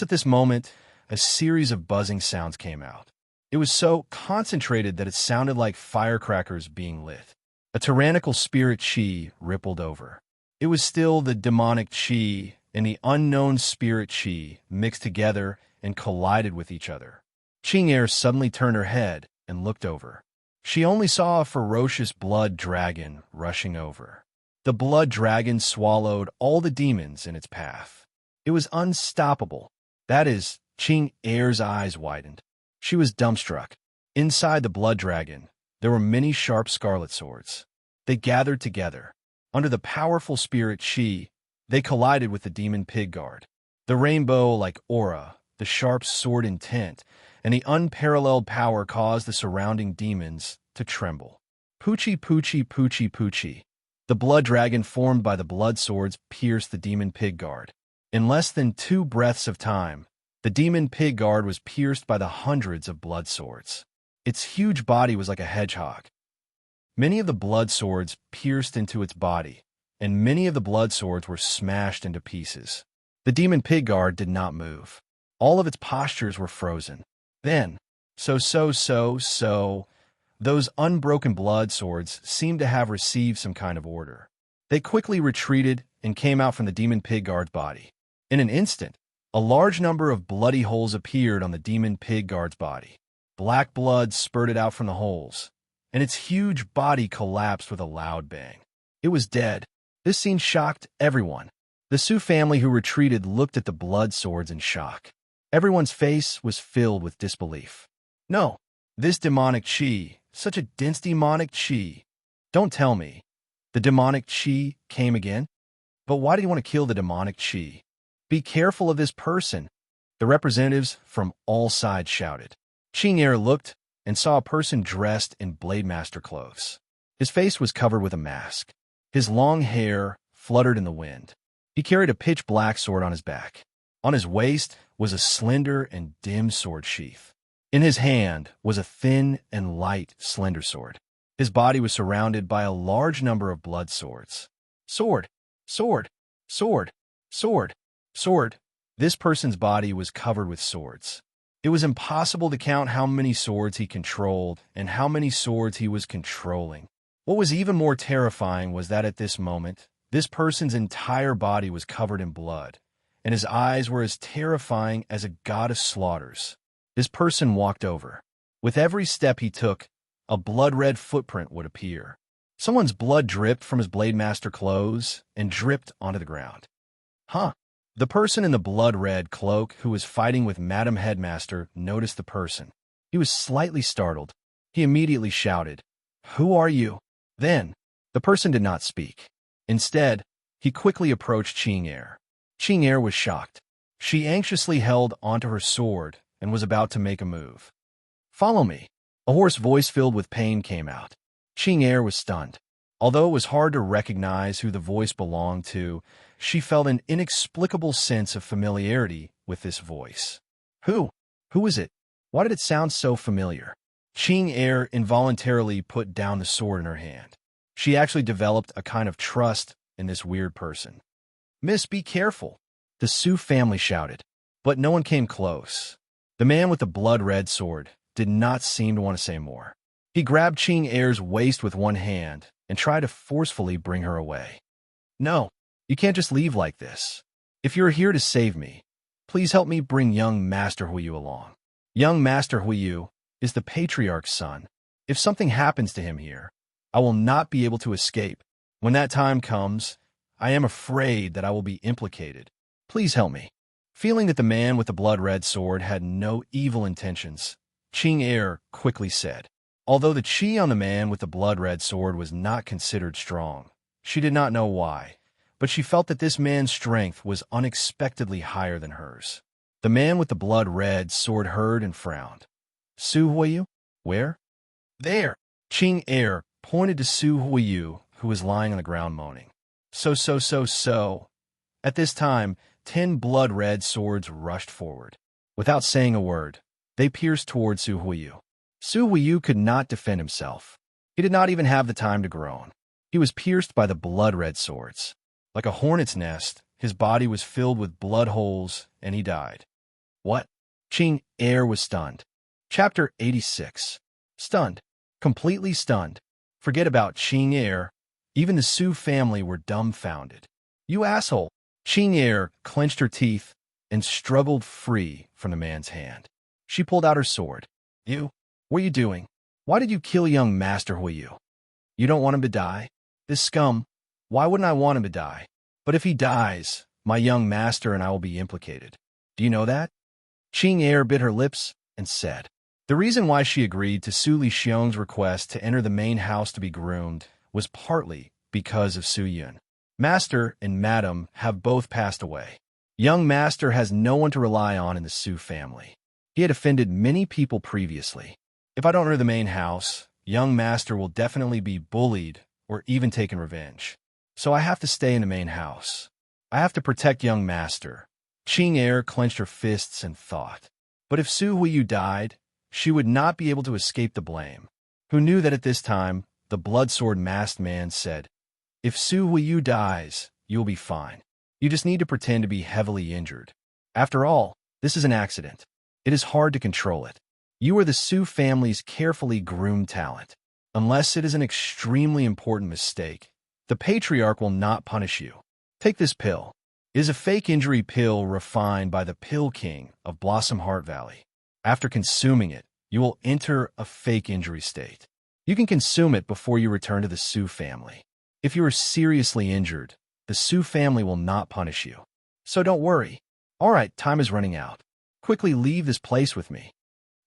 at this moment, a series of buzzing sounds came out. It was so concentrated that it sounded like firecrackers being lit. A tyrannical spirit chi rippled over. It was still the demonic chi and the unknown spirit chi mixed together and collided with each other. Qing Air suddenly turned her head and looked over. She only saw a ferocious blood dragon rushing over. The blood dragon swallowed all the demons in its path. It was unstoppable. That is, Qing Air's eyes widened. She was dumbstruck. Inside the blood dragon, there were many sharp scarlet swords. They gathered together. Under the powerful spirit chi, they collided with the demon pig guard. The rainbow-like aura, the sharp sword intent, and the unparalleled power caused the surrounding demons to tremble. Poochie, poochie, poochie, poochie. The blood dragon formed by the blood swords pierced the demon pig guard. In less than 2 breaths of time, The demon pig guard was pierced by the hundreds of blood swords. Its huge body was like a hedgehog. Many of the blood swords pierced into its body, and many of the blood swords were smashed into pieces. The demon pig guard did not move. All of its postures were frozen. Then, those unbroken blood swords seemed to have received some kind of order. They quickly retreated and came out from the demon pig guard's body. In an instant, a large number of bloody holes appeared on the demon pig guard's body. Black blood spurted out from the holes, and its huge body collapsed with a loud bang. It was dead. This scene shocked everyone. The Sioux family who retreated looked at the blood swords in shock. Everyone's face was filled with disbelief. No, this demonic chi, such a dense demonic chi. Don't tell me. The demonic chi came again? But why do you want to kill the demonic chi? Be careful of this person, the representatives from all sides shouted. Ching-Er looked and saw a person dressed in Blademaster clothes. His face was covered with a mask. His long hair fluttered in the wind. He carried a pitch-black sword on his back. On his waist was a slender and dim sword sheath. In his hand was a thin and light, slender sword. His body was surrounded by a large number of blood swords. Sword, sword, sword, sword, sword. This person's body was covered with swords. It was impossible to count how many swords he controlled and how many swords he was controlling. What was even more terrifying was that at this moment, this person's entire body was covered in blood, and his eyes were as terrifying as a goddess slaughters. This person walked over. With every step he took, a blood-red footprint would appear. Someone's blood dripped from his Blademaster clothes and dripped onto the ground. Huh? The person in the blood-red cloak who was fighting with Madam Headmaster noticed the person. He was slightly startled. He immediately shouted, "Who are you?" Then, the person did not speak. Instead, he quickly approached Ching-Er. Ching-Er was shocked. She anxiously held onto her sword and was about to make a move. "Follow me." A hoarse voice filled with pain came out. Ching-Er was stunned. Although it was hard to recognize who the voice belonged to, she felt an inexplicable sense of familiarity with this voice. Who? Who is it? Why did it sound so familiar? Ching-Er involuntarily put down the sword in her hand. She actually developed a kind of trust in this weird person. "Miss, be careful," the Sioux family shouted, but no one came close. The man with the blood-red sword did not seem to want to say more. He grabbed Ching-Er's waist with one hand and tried to forcefully bring her away. "No, you can't just leave like this. If you're here to save me, please help me bring young Master Huiyu along. Young Master Huiyu is the patriarch's son. If something happens to him here, I will not be able to escape. When that time comes, I am afraid that I will be implicated. Please help me." Feeling that the man with the blood-red sword had no evil intentions, Ching-Er quickly said. Although the chi on the man with the blood-red sword was not considered strong, she did not know why, but she felt that this man's strength was unexpectedly higher than hers. The man with the blood-red sword heard and frowned. "Su Huiyu? Where?" "There." Ching-Er pointed to Su Huiyu, who was lying on the ground moaning. So. At this time, 10 blood-red swords rushed forward. Without saying a word, they pierced toward Su Huiyu. Su Huiyu could not defend himself. He did not even have the time to groan. He was pierced by the blood-red swords. Like a hornet's nest, his body was filled with blood holes, and he died. What? Ching-Er was stunned. Chapter 86. Stunned. Completely stunned. Forget about Ching-Er. Even the Sioux family were dumbfounded. "You asshole!" Ching-Er clenched her teeth and struggled free from the man's hand. She pulled out her sword. "You? What are you doing? Why did you kill young Master Huiyu? You don't want him to die? This scum, why wouldn't I want him to die? But if he dies, my young master and I will be implicated. Do you know that?" Ching-Er bit her lips and said. The reason why she agreed to Su Li Xiong's request to enter the main house to be groomed was partly because of Su Yun. Master and Madam have both passed away. Young Master has no one to rely on in the Sioux family. He had offended many people previously. If I don't enter the main house, young Master will definitely be bullied or even taken revenge. So I have to stay in the main house. I have to protect young Master. Qing Er clenched her fists and thought. But if Su Huiyu died, she would not be able to escape the blame. Who knew that at this time, the blood-sword masked man said, "If Su Huiyu dies, you'll be fine. You just need to pretend to be heavily injured. After all, this is an accident. It is hard to control it. You are the Su family's carefully groomed talent. Unless it is an extremely important mistake, the patriarch will not punish you. Take this pill. It is a fake injury pill refined by the Pill King of Blossom Heart Valley. After consuming it, you will enter a fake injury state. You can consume it before you return to the Su family. If you are seriously injured, the Su family will not punish you. So don't worry. All right, time is running out. Quickly leave this place with me."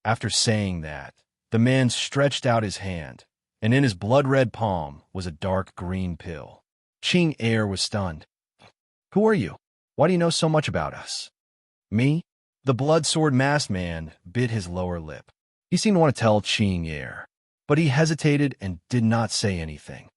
After saying that, the man stretched out his hand, and in his blood-red palm was a dark green pill. Qing Er was stunned. "Who are you? Why do you know so much about us?" "Me?" The blood-sword masked man bit his lower lip. He seemed to want to tell Qing Er, but he hesitated and did not say anything.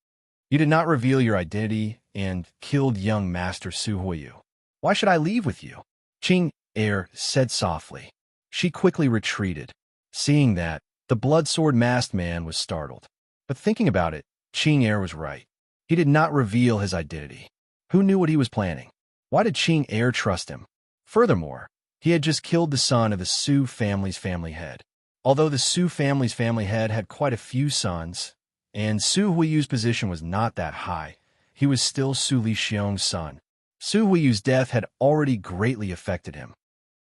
"You did not reveal your identity and killed young Master Su Huiyu. Why should I leave with you?" Qing Er said softly. She quickly retreated. Seeing that, the blood-sword masked man was startled. But thinking about it, Qing Er was right. He did not reveal his identity. Who knew what he was planning? Why did Qing Er trust him? Furthermore, he had just killed the son of the Su family's family head. Although the Su family's family head had quite a few sons, and Su Huiyu's position was not that high, he was still Su Lixiong's son. Su Huiyu's death had already greatly affected him.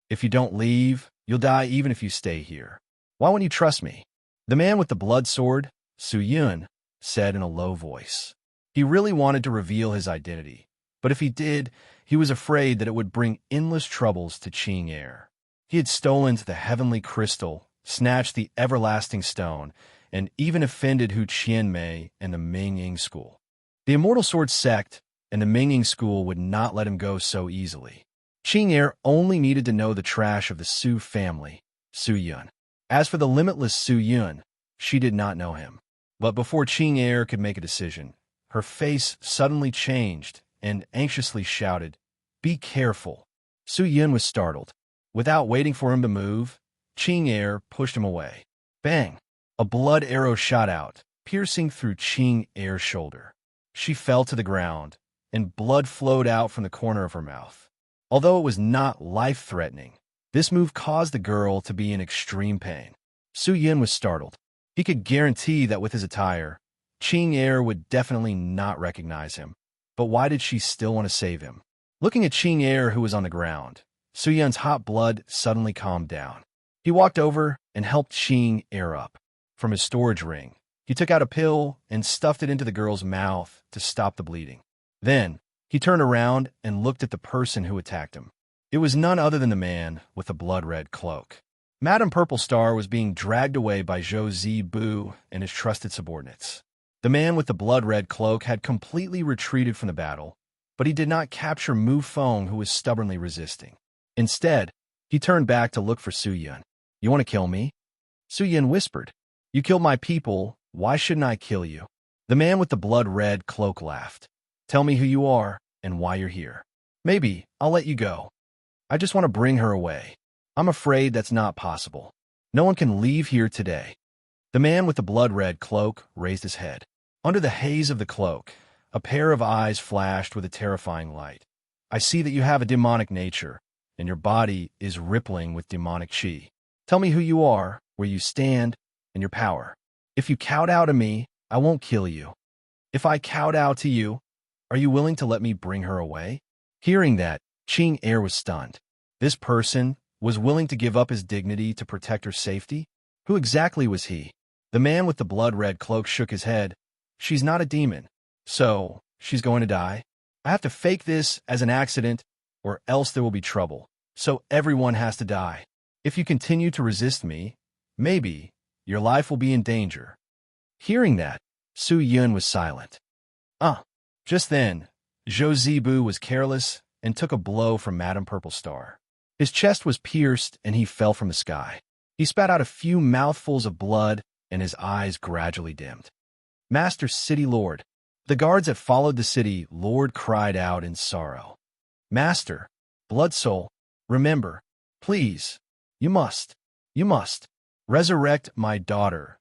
"If you don't leave, you'll die even if you stay here. Why won't you trust me?" The man with the blood sword, Su Yun, said in a low voice. He really wanted to reveal his identity, but if he did, he was afraid that it would bring endless troubles to Qing Er. He had stolen the heavenly crystal, snatched the everlasting stone, and even offended Hu Qianmei and the Mingying school. The Immortal Sword sect and the Mingying school would not let him go so easily. Qing Er only needed to know the trash of the Su family, Su Yun. As for the limitless Su Yun, she did not know him. But before Qing Er could make a decision, her face suddenly changed and anxiously shouted, "Be careful." Su Yun was startled. Without waiting for him to move, Qing Er pushed him away. Bang! A blood arrow shot out, piercing through Qing Er's shoulder. She fell to the ground, and blood flowed out from the corner of her mouth. Although it was not life-threatening, this move caused the girl to be in extreme pain. Su Yun was startled. He could guarantee that with his attire, Qing Er would definitely not recognize him. But why did she still want to save him? Looking at Qing Er, who was on the ground, Su Yun's hot blood suddenly calmed down. He walked over and helped Qing Er up. From his storage ring, he took out a pill and stuffed it into the girl's mouth to stop the bleeding. Then, he turned around and looked at the person who attacked him. It was none other than the man with the blood-red cloak. Madame Purple Star was being dragged away by Zhou Zibu and his trusted subordinates. The man with the blood-red cloak had completely retreated from the battle, but he did not capture Mu Feng, who was stubbornly resisting. Instead, he turned back to look for Su Yun. "You want to kill me?" Su Yun whispered. "You killed my people. Why shouldn't I kill you?" The man with the blood-red cloak laughed. "Tell me who you are and why you're here. Maybe I'll let you go. I just want to bring her away. I'm afraid that's not possible. No one can leave here today." The man with the blood-red cloak raised his head. Under the haze of the cloak, a pair of eyes flashed with a terrifying light. "I see that you have a demonic nature, and your body is rippling with demonic chi. Tell me who you are, where you stand, and your power. If you kowtow to me, I won't kill you. If I kowtow to you, are you willing to let me bring her away?" Hearing that, Qing Er was stunned. This person was willing to give up his dignity to protect her safety? Who exactly was he? The man with the blood-red cloak shook his head. "She's not a demon. So, she's going to die? I have to fake this as an accident, or else there will be trouble. So everyone has to die. If you continue to resist me, maybe your life will be in danger." Hearing that, Su Yun was silent. Just then, Zhou Zibu was careless and took a blow from Madame Purple Star. His chest was pierced and he fell from the sky. He spat out a few mouthfuls of blood and his eyes gradually dimmed. "Master City Lord." The guards that followed the city lord cried out in sorrow. "Master, Blood Soul, Remember, please, you must, resurrect my daughter.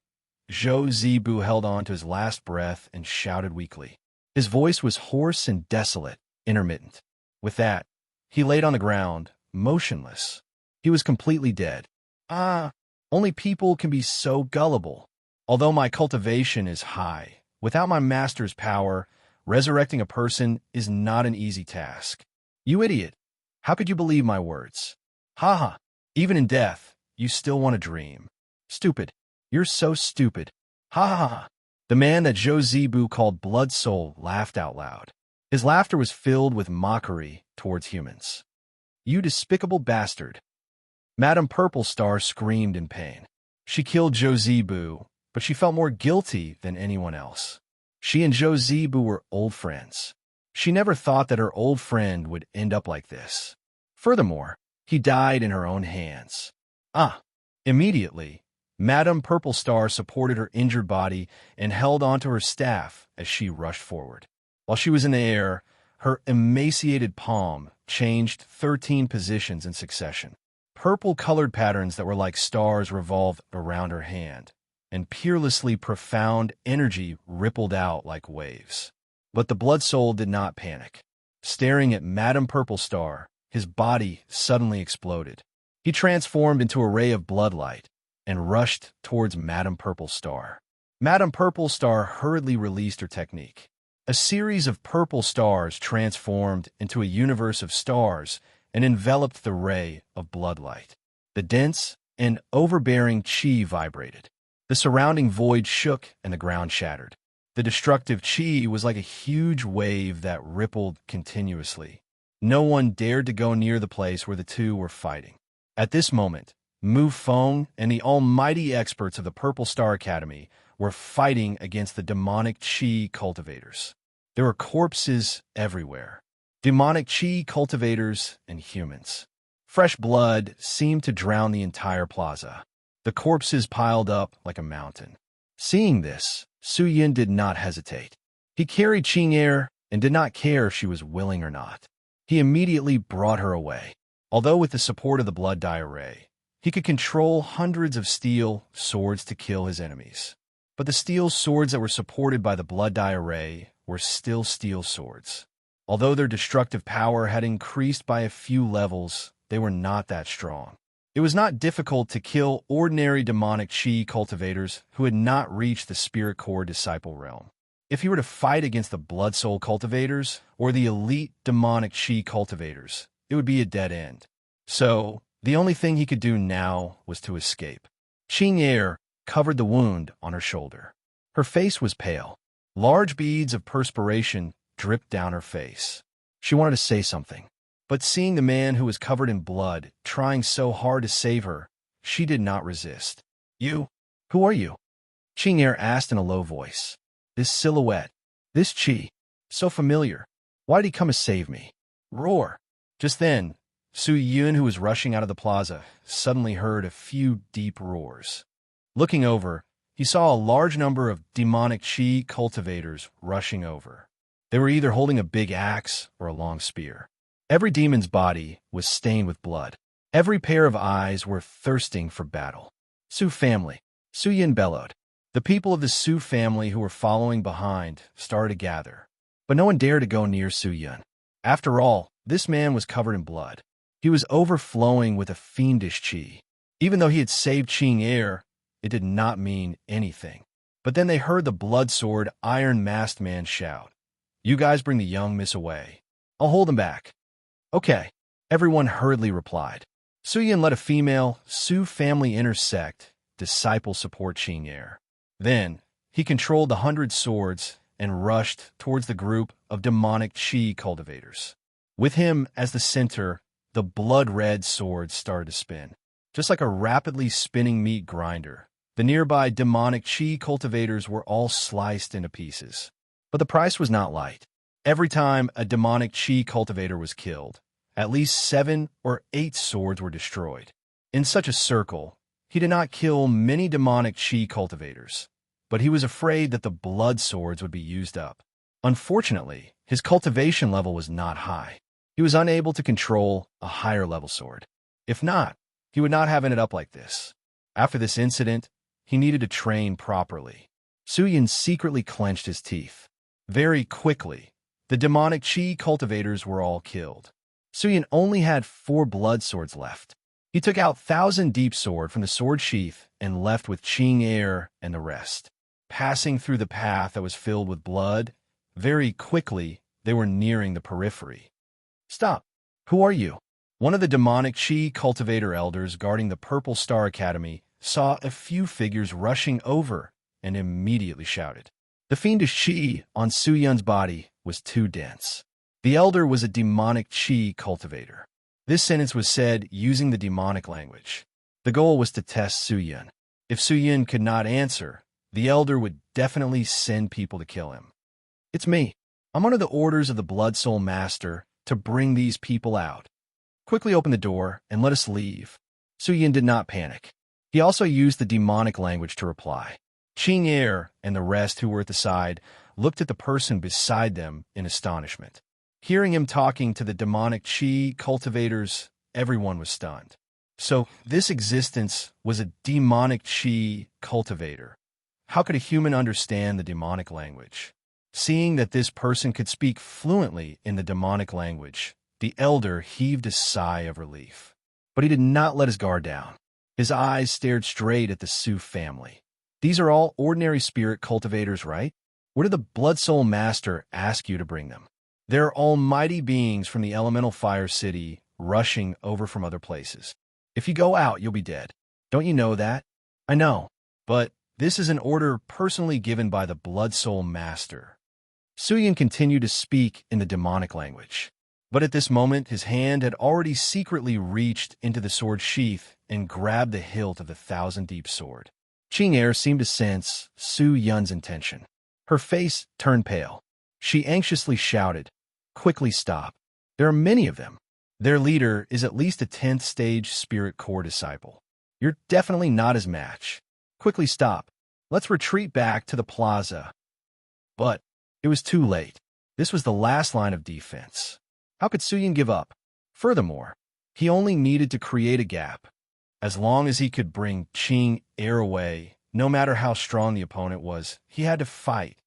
Zhou Zibu held on to his last breath and shouted weakly. His voice was hoarse and desolate, intermittent. With that, he laid on the ground, motionless. He was completely dead. Only people can be so gullible. Although my cultivation is high, without my master's power, resurrecting a person is not an easy task. You idiot! How could you believe my words? Ha! Even in death, you still want to dream. Stupid. You're so stupid. Ha! The man that Zhou Zibu called Blood Soul laughed out loud. His laughter was filled with mockery towards humans. You despicable bastard. Madame Purple Star screamed in pain. She killed Zhou Zibu, but she felt more guilty than anyone else. She and Zhou Zibu were old friends. She never thought that her old friend would end up like this. Furthermore, he died in her own hands. Immediately, Madame Purple Star supported her injured body and held onto her staff as she rushed forward. While she was in the air, her emaciated palm changed 13 positions in succession. Purple-colored patterns that were like stars revolved around her hand, and peerlessly profound energy rippled out like waves. But the Blood Soul did not panic. Staring at Madame Purple Star, his body suddenly exploded. He transformed into a ray of bloodlight and rushed towards Madame Purple Star. Madame Purple Star hurriedly released her technique. A series of purple stars transformed into a universe of stars and enveloped the ray of bloodlight. The dense and overbearing chi vibrated. The surrounding void shook and the ground shattered. The destructive chi was like a huge wave that rippled continuously. No one dared to go near the place where the two were fighting. At this moment, Mu Feng and the almighty experts of the Purple Star Academy were fighting against the demonic chi cultivators. There were corpses everywhere. Demonic chi cultivators and humans. Fresh blood seemed to drown the entire plaza. The corpses piled up like a mountain. Seeing this, Su Yin did not hesitate. He carried Qing'er and did not care if she was willing or not. He immediately brought her away. Although with the support of the blood dye array, he could control hundreds of steel swords to kill his enemies. But the steel swords that were supported by the blood dye array were still steel swords. Although their destructive power had increased by a few levels, they were not that strong. It was not difficult to kill ordinary demonic chi cultivators who had not reached the Spirit Core Disciple realm. If he were to fight against the Blood Soul cultivators or the elite demonic chi cultivators, it would be a dead end. So, the only thing he could do now was to escape. Qing'er covered the wound on her shoulder. Her face was pale. Large beads of perspiration dripped down her face. She wanted to say something, but seeing the man who was covered in blood trying so hard to save her, she did not resist. You? Who are you? Qing'er asked in a low voice. This silhouette, this chi, so familiar. Why did he come to save me? Roar! Just then, Su Yun, who was rushing out of the plaza, suddenly heard a few deep roars. Looking over, he saw a large number of demonic chi cultivators rushing over. They were either holding a big axe or a long spear. Every demon's body was stained with blood. Every pair of eyes were thirsting for battle. Su family, Su Yin bellowed. The people of the Su family who were following behind started to gather, but no one dared to go near Su Yun. After all, this man was covered in blood. He was overflowing with a fiendish chi. Even though he had saved Qing'er, it did not mean anything. But then they heard the blood-sword, iron-masked man shout, "You guys bring the young miss away. I'll hold them back." Okay, everyone hurriedly replied. Su Yin led a female Su family intersect disciple support Qing'er. Then, he controlled the 100 swords and rushed towards the group of demonic chi cultivators. With him as the center, the blood-red swords started to spin. Just like a rapidly spinning meat grinder, the nearby demonic chi cultivators were all sliced into pieces. But the price was not light. Every time a demonic chi cultivator was killed, at least 7 or 8 swords were destroyed. In such a circle, he did not kill many demonic chi cultivators, but he was afraid that the blood swords would be used up. Unfortunately, his cultivation level was not high. He was unable to control a higher-level sword. If not, he would not have ended up like this. After this incident, he needed to train properly. Suyin secretly clenched his teeth. Very quickly, the demonic chi cultivators were all killed. Suyin only had 4 blood swords left. He took out Thousand Deep Sword from the sword sheath and left with Qing Air and the rest. Passing through the path that was filled with blood, very quickly they were nearing the periphery. Stop! Who are you? One of the demonic chi cultivator elders guarding the Purple Star Academy saw a few figures rushing over and immediately shouted. The fiendish chi on Su Yun's body was too dense. The elder was a demonic chi cultivator. This sentence was said using the demonic language. The goal was to test Su Yun. If Su Yun could not answer, the elder would definitely send people to kill him. It's me. I'm under the orders of the Blood Soul Master to bring these people out. Quickly open the door and let us leave. Su Yun did not panic. He also used the demonic language to reply. Qing Er and the rest who were at the side looked at the person beside them in astonishment. Hearing him talking to the demonic chi cultivators, everyone was stunned. So this existence was a demonic chi cultivator. How could a human understand the demonic language? Seeing that this person could speak fluently in the demonic language, the elder heaved a sigh of relief. But he did not let his guard down. His eyes stared straight at the Su family. These are all ordinary spirit cultivators, right? Where did the Blood Soul Master ask you to bring them? They're almighty beings from the elemental fire city rushing over from other places. If you go out, you'll be dead. Don't you know that? I know, but this is an order personally given by the Blood Soul Master. Su Yun continued to speak in the demonic language. But at this moment, his hand had already secretly reached into the sword sheath and grabbed the hilt of the Thousand Deep Sword. Qing Er seemed to sense Su Yun's intention. Her face turned pale. She anxiously shouted, "Quickly stop. There are many of them. Their leader is at least a 10th stage spirit core disciple. You're definitely not his match. Quickly stop. Let's retreat back to the plaza." But it was too late. This was the last line of defense. How could Su Yun give up? Furthermore, he only needed to create a gap. As long as he could bring Qing Er away, no matter how strong the opponent was, he had to fight.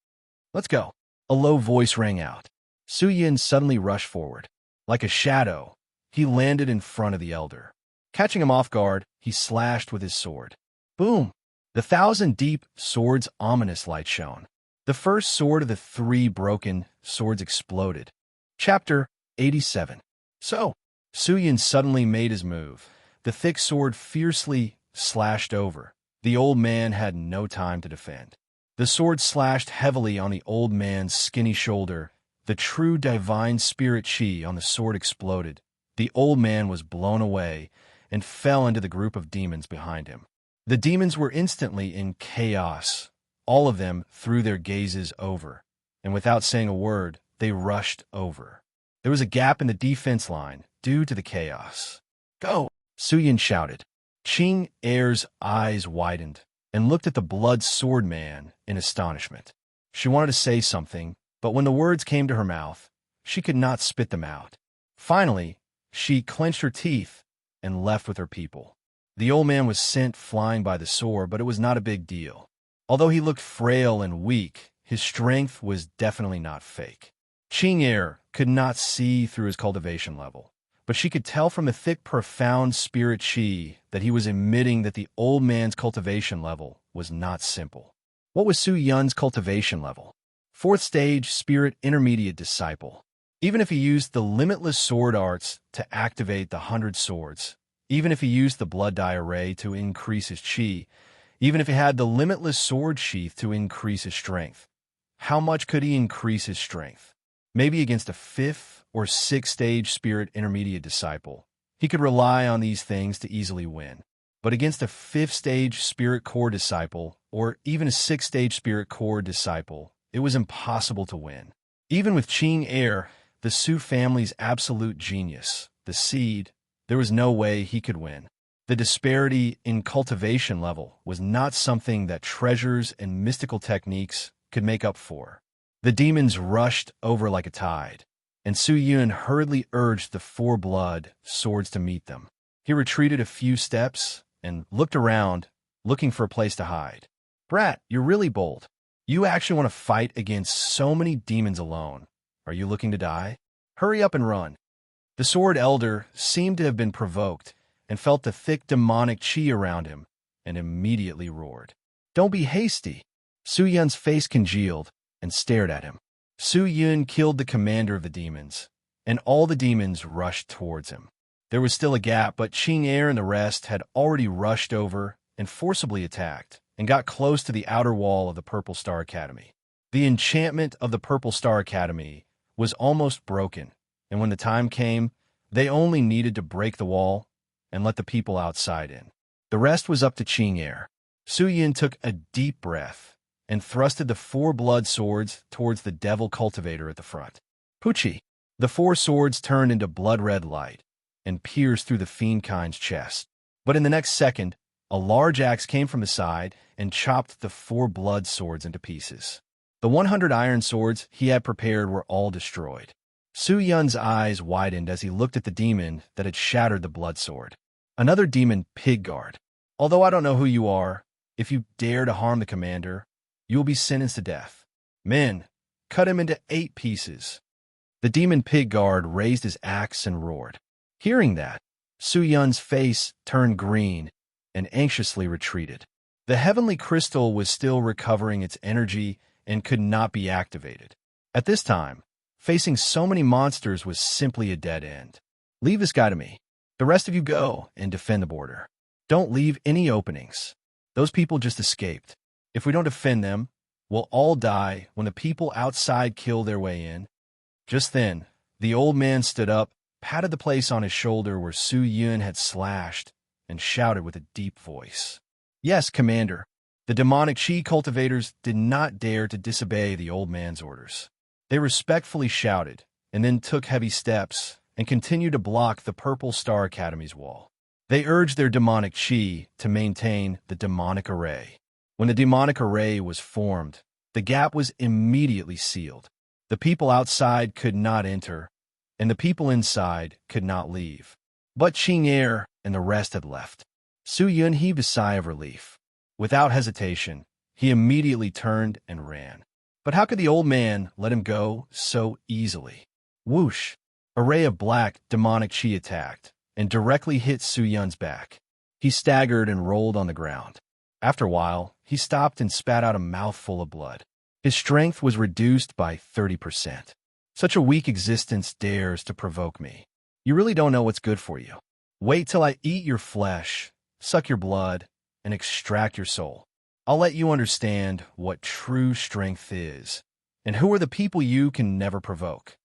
Let's go. A low voice rang out. Su Yun suddenly rushed forward. Like a shadow, he landed in front of the elder. Catching him off guard, he slashed with his sword. Boom! The Thousand Deep Sword's ominous light shone. The first sword of the 3 broken swords exploded. Chapter 87. So, Su Yun suddenly made his move. The thick sword fiercely slashed over. The old man had no time to defend. The sword slashed heavily on the old man's skinny shoulder. The true divine spirit chi on the sword exploded. The old man was blown away and fell into the group of demons behind him. The demons were instantly in chaos. All of them threw their gazes over, and without saying a word, they rushed over. There was a gap in the defense line due to the chaos. Go! Su Yun shouted. Qing Er's eyes widened and looked at the blood sword man in astonishment. She wanted to say something, but when the words came to her mouth, she could not spit them out. Finally, she clenched her teeth and left with her people. The old man was sent flying by the sword, but it was not a big deal. Although he looked frail and weak, his strength was definitely not fake. Qing Er could not see through his cultivation level, but she could tell from the thick, profound spirit chi that he was admitting that the old man's cultivation level was not simple. What was Su Yun's cultivation level? 4th stage spirit intermediate disciple. Even if he used the limitless sword arts to activate the 100 swords, even if he used the blood dye array to increase his chi, even if he had the limitless sword sheath to increase his strength, how much could he increase his strength? Maybe against a 5th or 6th stage spirit intermediate disciple. He could rely on these things to easily win. But against a 5th stage spirit core disciple, or even a 6th stage spirit core disciple, it was impossible to win. Even with Qing Er, the Su family's absolute genius, the seed, there was no way he could win. The disparity in cultivation level was not something that treasures and mystical techniques could make up for. The demons rushed over like a tide, and Su Yun hurriedly urged the four blood swords to meet them. He retreated a few steps and looked around, looking for a place to hide. Brat, you're really bold. You actually want to fight against so many demons alone. Are you looking to die? Hurry up and run. The sword elder seemed to have been provoked and felt the thick demonic chi around him and immediately roared. Don't be hasty. Su Yun's face congealed and stared at him. Su Yun killed the commander of the demons, and all the demons rushed towards him. There was still a gap, but Qing Er and the rest had already rushed over and forcibly attacked and got close to the outer wall of the Purple Star Academy. The enchantment of the Purple Star Academy was almost broken, and when the time came, they only needed to break the wall and let the people outside in. The rest was up to Qing Er. Su Yun took a deep breath and thrusted the four blood swords towards the devil cultivator at the front. Poochie! The four swords turned into blood-red light and pierced through the fiendkind's chest. But in the next second, a large axe came from the side and chopped the four blood swords into pieces. The 100 iron swords he had prepared were all destroyed. Su Yun's eyes widened as he looked at the demon that had shattered the blood sword. Another demon, Pigguard. Although I don't know who you are, if you dare to harm the commander, you will be sentenced to death. Men, cut him into 8 pieces. The demon Pigguard raised his axe and roared. Hearing that, Su Yun's face turned green and anxiously retreated. The heavenly crystal was still recovering its energy and could not be activated. At this time, facing so many monsters was simply a dead end. Leave this guy to me. The rest of you go and defend the border. Don't leave any openings. Those people just escaped. If we don't defend them, we'll all die when the people outside kill their way in. Just then, the old man stood up, patted the place on his shoulder where Su Yun had slashed, and shouted with a deep voice. Yes, Commander. The demonic chi cultivators did not dare to disobey the old man's orders. They respectfully shouted, and then took heavy steps, and continued to block the Purple Star Academy's wall. They urged their demonic chi to maintain the demonic array. When the demonic array was formed, the gap was immediately sealed. The people outside could not enter, and the people inside could not leave. But Qing Er and the rest had left. Su Yun heaved a sigh of relief. Without hesitation, he immediately turned and ran. But how could the old man let him go so easily? Whoosh! A ray of black, demonic chi attacked and directly hit Su Yun's back. He staggered and rolled on the ground. After a while, he stopped and spat out a mouthful of blood. His strength was reduced by 30%. Such a weak existence dares to provoke me. You really don't know what's good for you. Wait till I eat your flesh, suck your blood, and extract your soul. I'll let you understand what true strength is, and who are the people you can never provoke.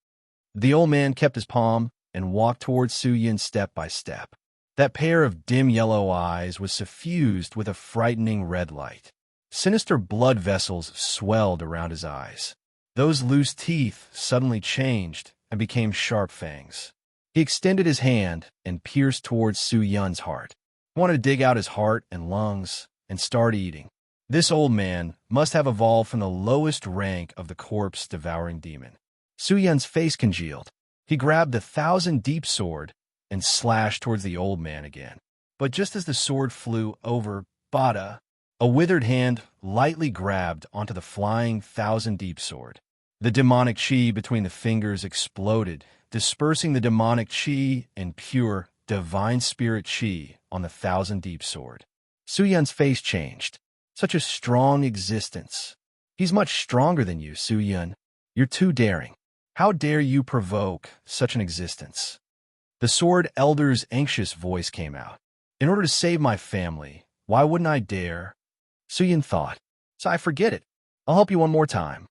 The old man kept his palm and walked towards Su Yun step by step. That pair of dim yellow eyes was suffused with a frightening red light. Sinister blood vessels swelled around his eyes. Those loose teeth suddenly changed and became sharp fangs. He extended his hand and pierced towards Su Yun's heart. He wanted to dig out his heart and lungs and start eating. This old man must have evolved from the lowest rank of the corpse-devouring demon. Su Yun's face congealed. He grabbed the 1,000 deep sword and slashed towards the old man again. But just as the sword flew over Bada, a withered hand lightly grabbed onto the flying 1,000 deep sword. The demonic chi between the fingers exploded, dispersing the demonic chi and pure, divine spirit chi on the 1,000 deep sword. Su Yun's face changed. Such a strong existence. He's much stronger than you, Su Yun. You're too daring. How dare you provoke such an existence? The sword elder's anxious voice came out. In order to save my family, why wouldn't I dare? Su Yun thought. So I forget it. I'll help you one more time.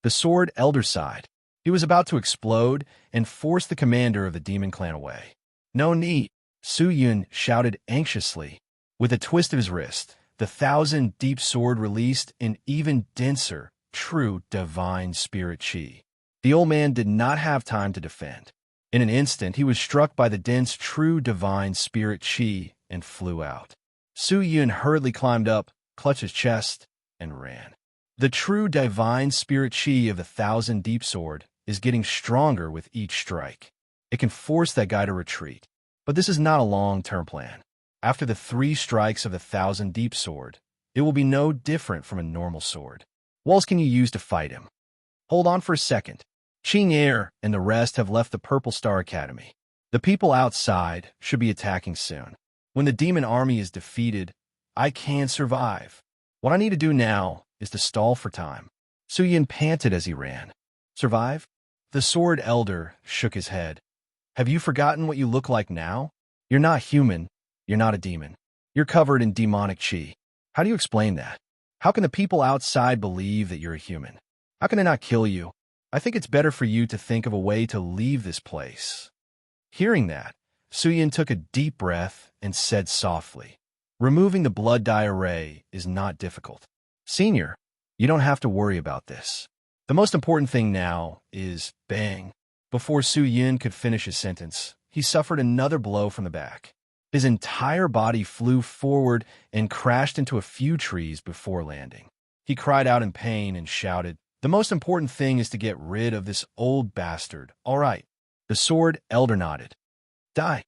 The sword elder sighed. He was about to explode and force the commander of the demon clan away. No need, Su Yun shouted anxiously. With a twist of his wrist, the 1,000 deep sword released an even denser, true divine spirit chi. The old man did not have time to defend. In an instant, he was struck by the dense, true divine spirit chi and flew out. Su Yun hurriedly climbed up, clutched his chest, and ran. The true divine spirit chi of the 1,000 deep sword is getting stronger with each strike. It can force that guy to retreat. But this is not a long-term plan. After the 3 strikes of the 1,000 Deep Sword, it will be no different from a normal sword. What else can you use to fight him? Hold on for a second. Qing and the rest have left the Purple Star Academy. The people outside should be attacking soon. When the demon army is defeated, I can survive. What I need to do now is to stall for time. Su Yin panted as he ran. Survive? The Sword Elder shook his head. Have you forgotten what you look like now? You're not human. You're not a demon. You're covered in demonic qi. How do you explain that? How can the people outside believe that you're a human? How can they not kill you? I think it's better for you to think of a way to leave this place. Hearing that, Su Yin took a deep breath and said softly, removing the blood dye array is not difficult. Senior, you don't have to worry about this. The most important thing now is bang. Before Su Yin could finish his sentence, he suffered another blow from the back. His entire body flew forward and crashed into a few trees before landing. He cried out in pain and shouted, "The most important thing is to get rid of this old bastard. All right." The Sword Elder nodded. Die.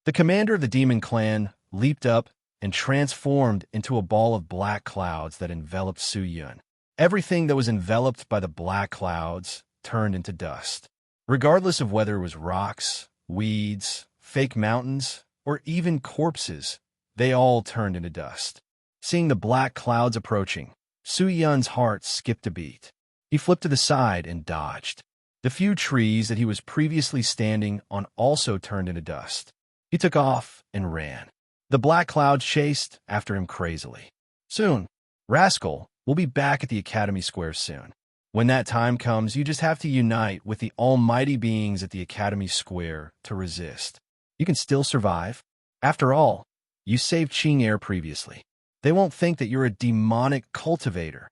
The commander of the demon clan leaped up and transformed into a ball of black clouds that enveloped Su Yin. Everything that was enveloped by the black clouds turned into dust. Regardless of whether it was rocks, weeds, fake mountains, or even corpses, they all turned into dust. Seeing the black clouds approaching, Su Yin's heart skipped a beat. He flipped to the side and dodged. The few trees that he was previously standing on also turned into dust. He took off and ran. The black clouds chased after him crazily. Soon, Rascal will be back at the Academy Square soon. When that time comes, you just have to unite with the almighty beings at the Academy Square to resist. You can still survive. After all, you saved Qing previously. They won't think that you're a demonic cultivator.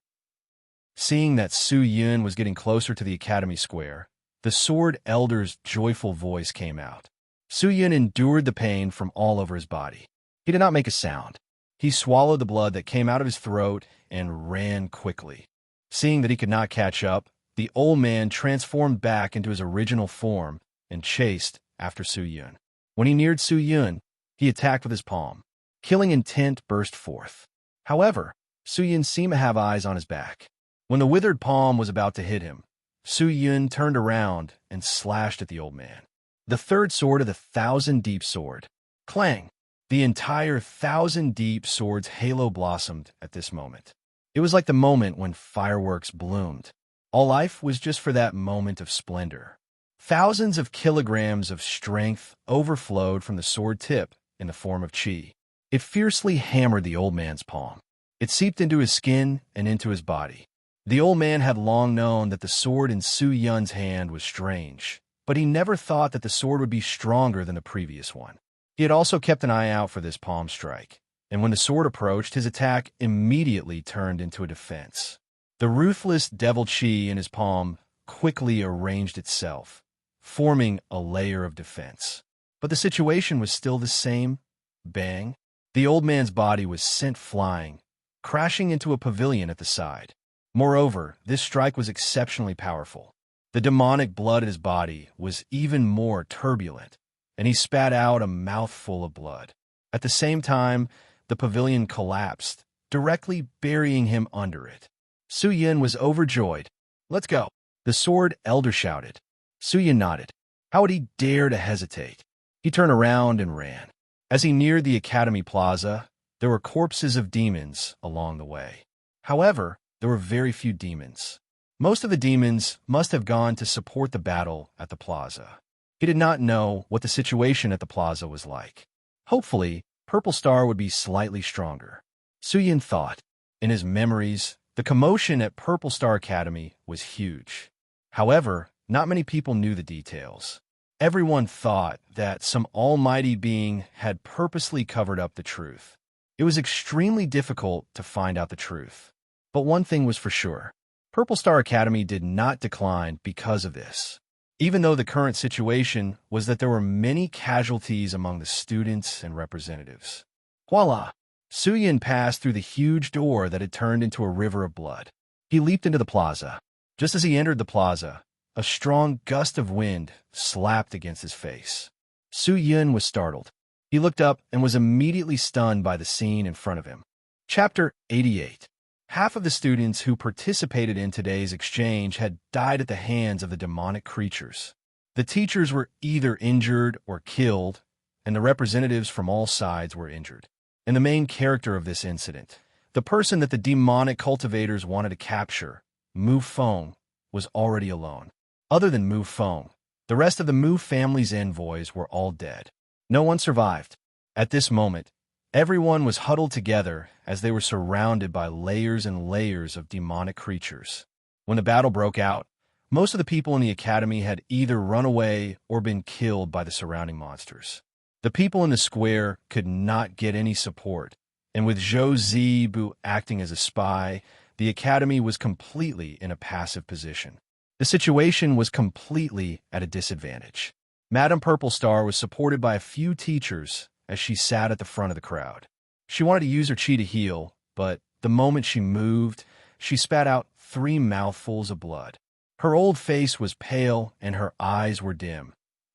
Seeing that Su Yin was getting closer to the Academy Square, the Sword Elder's joyful voice came out. Su Yin endured the pain from all over his body. He did not make a sound. He swallowed the blood that came out of his throat and ran quickly. Seeing that he could not catch up, the old man transformed back into his original form and chased after Su Yin. When he neared Su Yin, he attacked with his palm. Killing intent burst forth. However, Su Yin seemed to have eyes on his back. When the withered palm was about to hit him, Su Yin turned around and slashed at the old man. The third sword of the 1,000 Deep Sword. Clang! The entire 1,000 Deep Sword's halo blossomed at this moment. It was like the moment when fireworks bloomed. All life was just for that moment of splendor. Thousands of kilograms of strength overflowed from the sword tip in the form of qi. It fiercely hammered the old man's palm. It seeped into his skin and into his body. The old man had long known that the sword in Su Yin's hand was strange, but he never thought that the sword would be stronger than the previous one. He had also kept an eye out for this palm strike, and when the sword approached, his attack immediately turned into a defense. The ruthless devil qi in his palm quickly arranged itself, forming a layer of defense. But the situation was still the same. Bang! The old man's body was sent flying, crashing into a pavilion at the side. Moreover, this strike was exceptionally powerful. The demonic blood in his body was even more turbulent, and he spat out a mouthful of blood. At the same time, the pavilion collapsed, directly burying him under it. Su Yin was overjoyed. "Let's go," the Sword Elder shouted. Su Yin nodded. How would he dare to hesitate? He turned around and ran. As he neared the Academy Plaza, there were corpses of demons along the way. However, there were very few demons. Most of the demons must have gone to support the battle at the plaza. He did not know what the situation at the plaza was like. Hopefully, Purple Star would be slightly stronger. Su Yin thought. In his memories, the commotion at Purple Star Academy was huge. However, not many people knew the details. Everyone thought that some almighty being had purposely covered up the truth. It was extremely difficult to find out the truth. But one thing was for sure. Purple Star Academy did not decline because of this. Even though the current situation was that there were many casualties among the students and representatives. Voila! Su Yin passed through the huge door that had turned into a river of blood. He leaped into the plaza. Just as he entered the plaza, a strong gust of wind slapped against his face. Su Yun was startled. He looked up and was immediately stunned by the scene in front of him. Chapter 88. Half of the students who participated in today's exchange had died at the hands of the demonic creatures. The teachers were either injured or killed, and the representatives from all sides were injured. And the main character of this incident, the person that the demonic cultivators wanted to capture, Mu Feng, was already alone. Other than Mu Feng, the rest of the Mu family's envoys were all dead. No one survived. At this moment, everyone was huddled together as they were surrounded by layers and layers of demonic creatures. When the battle broke out, most of the people in the academy had either run away or been killed by the surrounding monsters. The people in the square could not get any support, and with Zhou Zibu acting as a spy, the academy was completely in a passive position. The situation was completely at a disadvantage. Madame Purple Star was supported by a few teachers as she sat at the front of the crowd. She wanted to use her chi to heal, but the moment she moved, she spat out 3 mouthfuls of blood. Her old face was pale and her eyes were dim,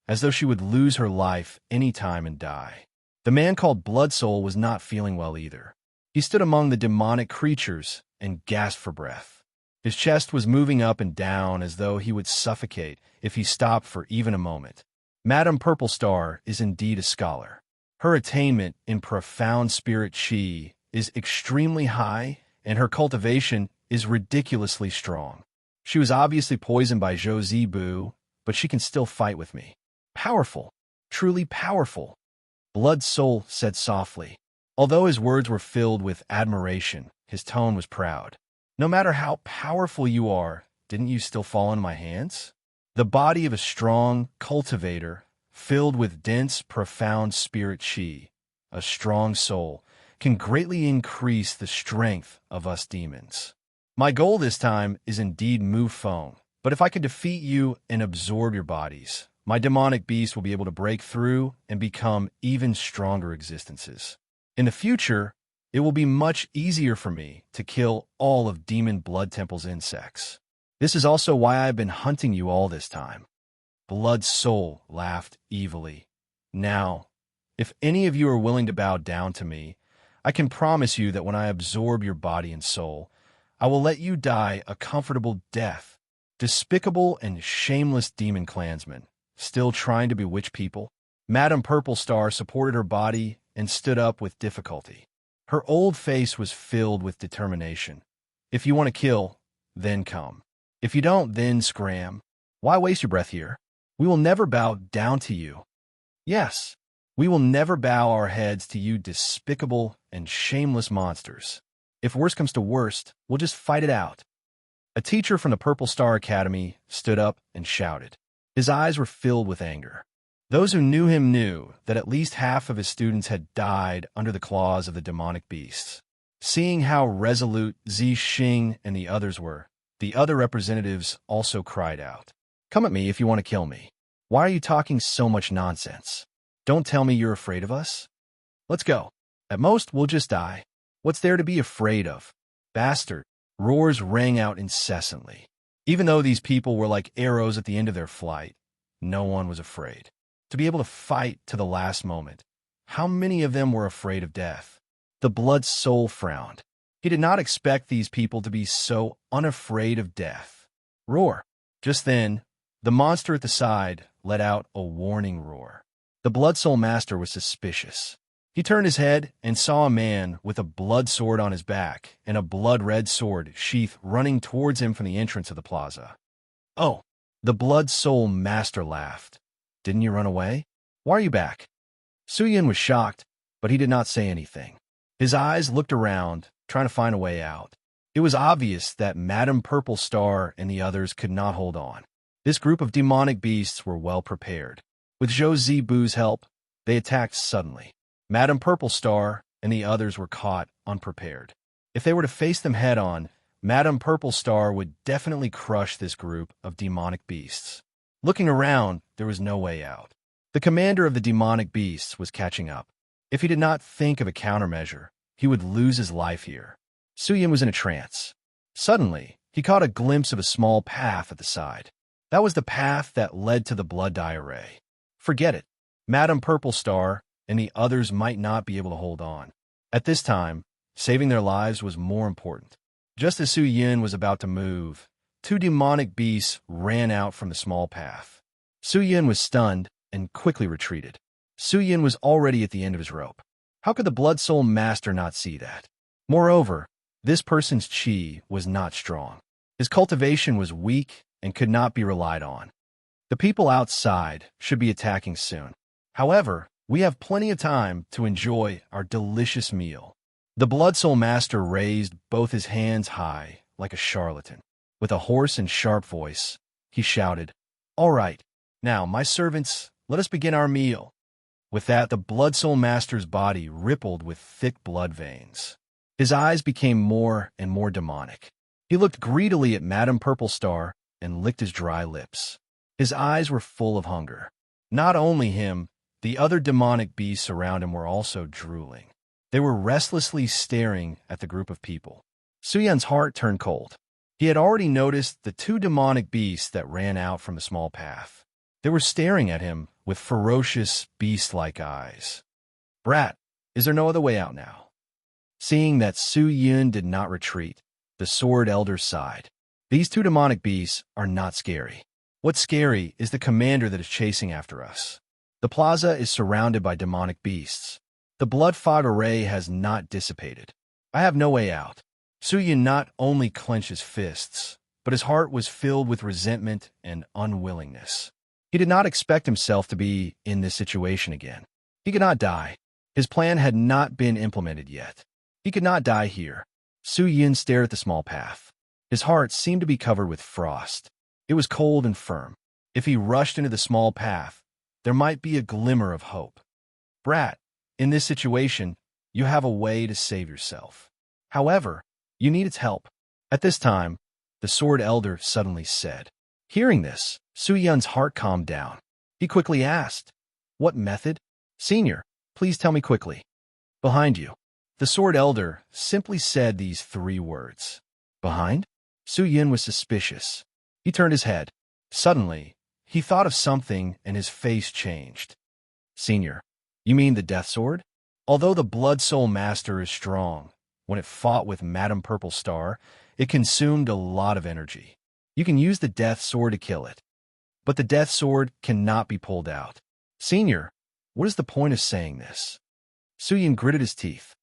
as though she would lose her life any time and die. The man called Blood Soul was not feeling well either. He stood among the demonic creatures and gasped for breath. His chest was moving up and down as though he would suffocate if he stopped for even a moment. Madame Purple Star is indeed a scholar. Her attainment in profound spirit chi is extremely high, and her cultivation is ridiculously strong. She was obviously poisoned by Zhou Zibu, but she can still fight with me. Powerful. Truly powerful. Blood Soul said softly. Although his words were filled with admiration, his tone was proud. No matter how powerful you are, didn't you still fall in my hands? The body of a strong cultivator, filled with dense, profound spirit chi, a strong soul, can greatly increase the strength of us demons. My goal this time is indeed Mu Feng, but if I can defeat you and absorb your bodies, my demonic beast will be able to break through and become even stronger existences. In the future, it will be much easier for me to kill all of Demon Blood Temple's insects. This is also why I've been hunting you all this time. Blood Soul laughed evilly. Now, if any of you are willing to bow down to me, I can promise you that when I absorb your body and soul, I will let you die a comfortable death. Despicable and shameless demon clansmen, still trying to bewitch people. Madame Purple Star supported her body and stood up with difficulty. Her old face was filled with determination. If you want to kill, then come. If you don't, then scram. Why waste your breath here? We will never bow down to you. Yes, we will never bow our heads to you despicable and shameless monsters. If worst comes to worst, we'll just fight it out. A teacher from the Purple Star Academy stood up and shouted. His eyes were filled with anger. Those who knew him knew that at least half of his students had died under the claws of the demonic beasts. Seeing how resolute Zi Xing and the others were, the other representatives also cried out. Come at me if you want to kill me. Why are you talking so much nonsense? Don't tell me you're afraid of us. Let's go. At most, we'll just die. What's there to be afraid of? Bastard. Roars rang out incessantly. Even though these people were like arrows at the end of their flight, no one was afraid. To be able to fight to the last moment, how many of them were afraid of death? The Blood Soul frowned. He did not expect these people to be so unafraid of death. Roar. Just then, the monster at the side let out a warning roar. The Blood Soul Master was suspicious. He turned his head and saw a man with a blood sword on his back and a blood-red sword sheath running towards him from the entrance of the plaza. Oh, the Blood Soul Master laughed. Didn't you run away? Why are you back? Su Yun was shocked, but he did not say anything. His eyes looked around, trying to find a way out. It was obvious that Madame Purple Star and the others could not hold on. This group of demonic beasts were well prepared. With Zhou Zibu's help, they attacked suddenly. Madame Purple Star and the others were caught unprepared. If they were to face them head-on, Madame Purple Star would definitely crush this group of demonic beasts. Looking around, there was no way out. The commander of the demonic beasts was catching up. If he did not think of a countermeasure, he would lose his life here. Su Yun was in a trance. Suddenly, he caught a glimpse of a small path at the side. That was the path that led to the blood diarrhea. Forget it. Madame Purple Star and the others might not be able to hold on. At this time, saving their lives was more important. Just as Su Yin was about to move, two demonic beasts ran out from the small path. Su Yin was stunned and quickly retreated. Su Yin was already at the end of his rope. How could the Blood Soul Master not see that? Moreover, this person's chi was not strong. His cultivation was weak and could not be relied on. The people outside should be attacking soon. However, we have plenty of time to enjoy our delicious meal. The Blood Soul Master raised both his hands high like a charlatan. With a hoarse and sharp voice, he shouted, "All right, now, my servants, let us begin our meal." With that, the Blood Soul Master's body rippled with thick blood veins. His eyes became more and more demonic. He looked greedily at Madame Purple Star and licked his dry lips. His eyes were full of hunger. Not only him, the other demonic beasts around him were also drooling. They were restlessly staring at the group of people. Su Yun's heart turned cold. He had already noticed the two demonic beasts that ran out from the small path. They were staring at him with ferocious, beast-like eyes. "Brat, is there no other way out now?" Seeing that Su Yun did not retreat, the Sword Elder sighed. "These two demonic beasts are not scary. What's scary is the commander that is chasing after us. The plaza is surrounded by demonic beasts. The blood fog array has not dissipated. I have no way out." Su Yun not only clenched his fists, but his heart was filled with resentment and unwillingness. He did not expect himself to be in this situation again. He could not die. His plan had not been implemented yet. He could not die here. Su Yun stared at the small path. His heart seemed to be covered with frost. It was cold and firm. If he rushed into the small path, there might be a glimmer of hope. "Brat, in this situation, you have a way to save yourself. However, you need its help." At this time, the Sword Elder suddenly said. Hearing this, Su Yun's heart calmed down. He quickly asked, "What method?" "Senior, please tell me quickly." "Behind you." The Sword Elder simply said these three words. "Behind?" Su Yun was suspicious. He turned his head. Suddenly, he thought of something and his face changed. "Senior, you mean the Death Sword?" Although the Blood Soul Master is strong, when it fought with Madame Purple Star, it consumed a lot of energy. You can use the Death Sword to kill it, but the Death Sword cannot be pulled out. "Senior, what is the point of saying this?" Su Yun gritted his teeth.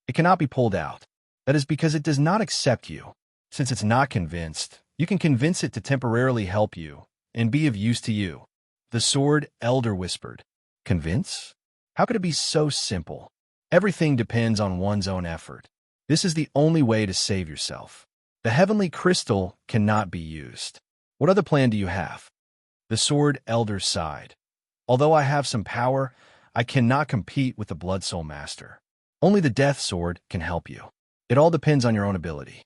"It cannot be pulled out. That is because it does not accept you. Since it's not convinced, you can convince it to temporarily help you and be of use to you." The Sword Elder whispered. "Convince? How could it be so simple? Everything depends on one's own effort. This is the only way to save yourself. The heavenly crystal cannot be used. What other plan do you have?" The Sword Elder sighed. "Although I have some power, I cannot compete with the Blood Soul Master. Only the Death Sword can help you. It all depends on your own ability."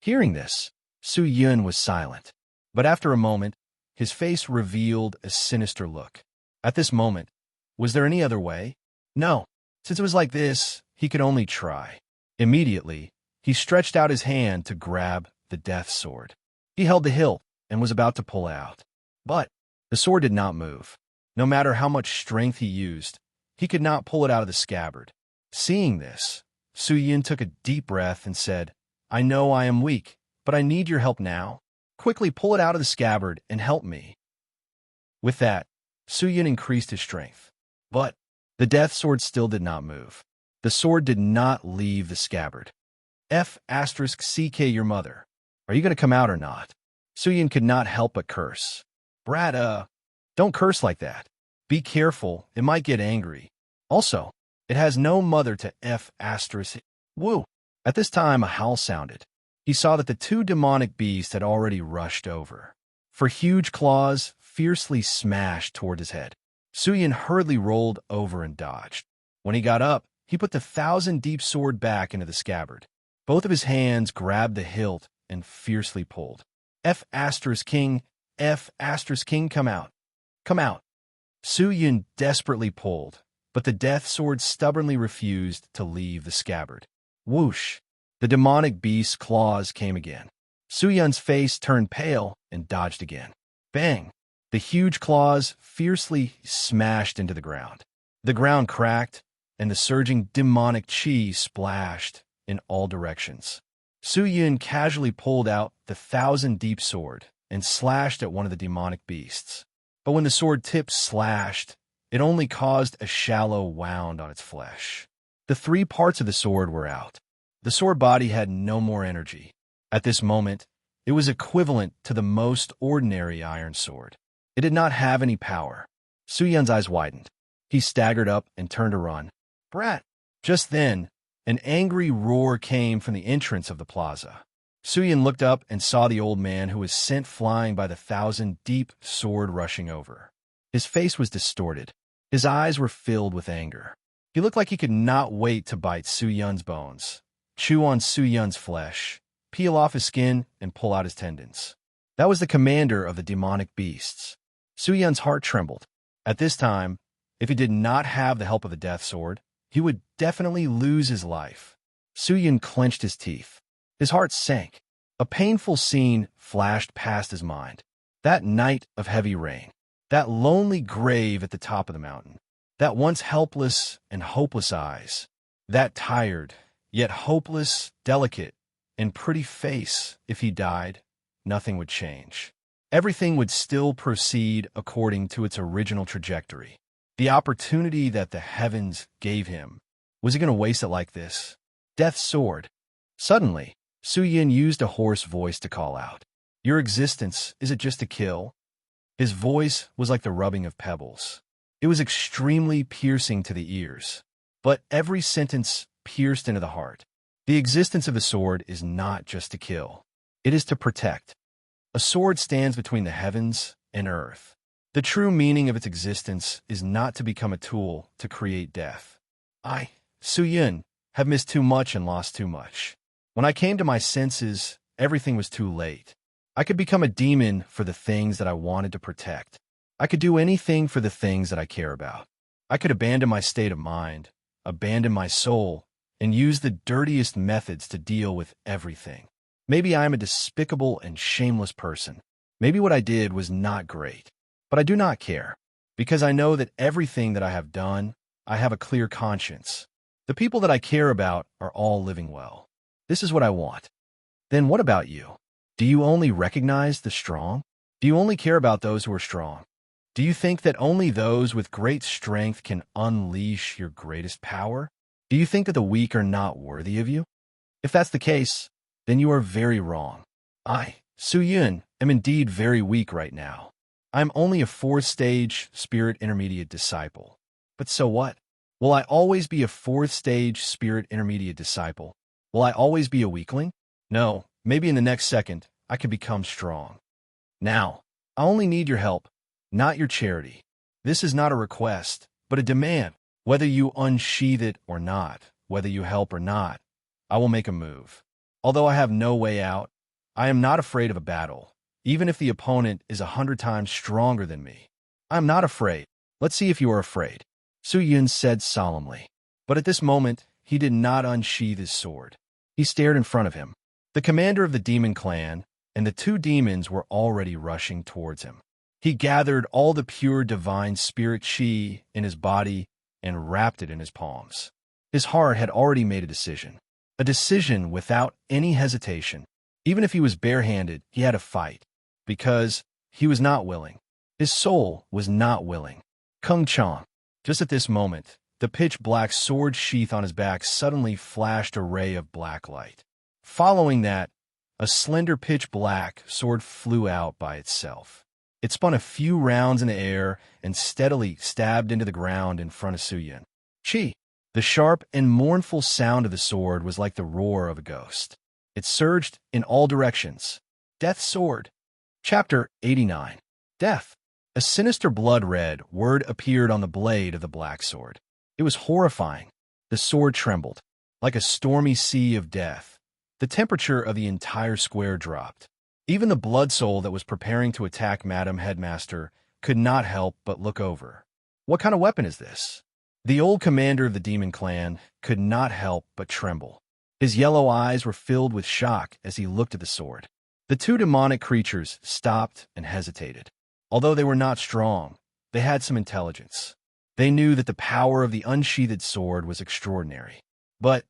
Hearing this, Su Yun was silent. But after a moment, his face revealed a sinister look. At this moment, was there any other way? No. Since it was like this, he could only try. Immediately, he stretched out his hand to grab the Death Sword. He held the hilt and was about to pull out. But the sword did not move. No matter how much strength he used, he could not pull it out of the scabbard. Seeing this, Su Yun took a deep breath and said, "I know I am weak, but I need your help now. Quickly pull it out of the scabbard and help me." With that, Su Yun increased his strength. But the Death Sword still did not move. The sword did not leave the scabbard. F***CK your mother. Are you going to come out or not? Su Yun could not help but curse. "Brat, don't curse like that. Be careful, it might get angry. Also, it has no mother to F***. Woo." At this time, a howl sounded. He saw that the two demonic beasts had already rushed over. For huge claws fiercely smashed toward his head. Su Yun hurriedly rolled over and dodged. When he got up, he put the 1,000-deep sword back into the scabbard. Both of his hands grabbed the hilt and fiercely pulled. F***king, F***king, come out. Come out. Su Yun desperately pulled, but the Death Sword stubbornly refused to leave the scabbard. Whoosh! The demonic beast's claws came again. Su Yun's face turned pale and dodged again. Bang! The huge claws fiercely smashed into the ground. The ground cracked, and the surging demonic chi splashed in all directions. Su Yun casually pulled out the thousand-deep sword and slashed at one of the demonic beasts. But when the sword tip slashed, it only caused a shallow wound on its flesh. The three parts of the sword were out. The sword body had no more energy. At this moment, it was equivalent to the most ordinary iron sword. It did not have any power. Su Yun's eyes widened. He staggered up and turned to run. Brat! Just then, an angry roar came from the entrance of the plaza. Su Yun looked up and saw the old man who was sent flying by the thousand-deep sword rushing over. His face was distorted. His eyes were filled with anger. He looked like he could not wait to bite Su Yun's bones, chew on Su Yun's flesh, peel off his skin, and pull out his tendons. That was the commander of the demonic beasts. Su Yun's heart trembled. At this time, if he did not have the help of the death sword, he would definitely lose his life. Su Yun clenched his teeth. His heart sank. A painful scene flashed past his mind. That night of heavy rain. That lonely grave at the top of the mountain. That once helpless and hopeless eyes. That tired, yet hopeless, delicate, and pretty face. If he died, nothing would change. Everything would still proceed according to its original trajectory. The opportunity that the heavens gave him. Was he going to waste it like this? Death's sword. Suddenly, Su Yun used a hoarse voice to call out. Your existence, is it just a kill? His voice was like the rubbing of pebbles. It was extremely piercing to the ears. But every sentence pierced into the heart. The existence of a sword is not just to kill. It is to protect. A sword stands between the heavens and earth. The true meaning of its existence is not to become a tool to create death. I, Su Yun, have missed too much and lost too much. When I came to my senses, everything was too late. I could become a demon for the things that I wanted to protect. I could do anything for the things that I care about. I could abandon my state of mind, abandon my soul, and use the dirtiest methods to deal with everything. Maybe I am a despicable and shameless person. Maybe what I did was not great. But I do not care, because I know that everything that I have done, I have a clear conscience. The people that I care about are all living well. This is what I want. Then what about you? Do you only recognize the strong? Do you only care about those who are strong? Do you think that only those with great strength can unleash your greatest power? Do you think that the weak are not worthy of you? If that's the case, then you are very wrong. I, Su Yun, am indeed very weak right now. I'm only a fourth-stage spirit intermediate disciple. But so what? Will I always be a fourth-stage spirit intermediate disciple? Will I always be a weakling? No, maybe in the next second, I can become strong. Now, I only need your help, not your charity. This is not a request, but a demand. Whether you unsheath it or not, whether you help or not, I will make a move. Although I have no way out, I am not afraid of a battle, even if the opponent is 100 times stronger than me. I am not afraid. Let's see if you are afraid, Su Yun said solemnly. But at this moment, he did not unsheath his sword. He stared in front of him. The commander of the demon clan and the two demons were already rushing towards him. He gathered all the pure divine spirit chi in his body and wrapped it in his palms. His heart had already made a decision without any hesitation. Even if he was barehanded, he had to fight, because he was not willing. His soul was not willing. Kung Chong. Just at this moment, the pitch-black sword sheath on his back suddenly flashed a ray of black light. Following that, a slender pitch-black sword flew out by itself. It spun a few rounds in the air and steadily stabbed into the ground in front of Su Yun. Chi! The sharp and mournful sound of the sword was like the roar of a ghost. It surged in all directions. Death's sword. Chapter 89. Death. A sinister blood-red word appeared on the blade of the black sword. It was horrifying. The sword trembled. Like a stormy sea of death. The temperature of the entire square dropped. Even the blood soul that was preparing to attack Madam Headmaster could not help but look over. What kind of weapon is this? The old commander of the demon clan could not help but tremble. His yellow eyes were filled with shock as he looked at the sword. The two demonic creatures stopped and hesitated. Although they were not strong, they had some intelligence. They knew that the power of the unsheathed sword was extraordinary. But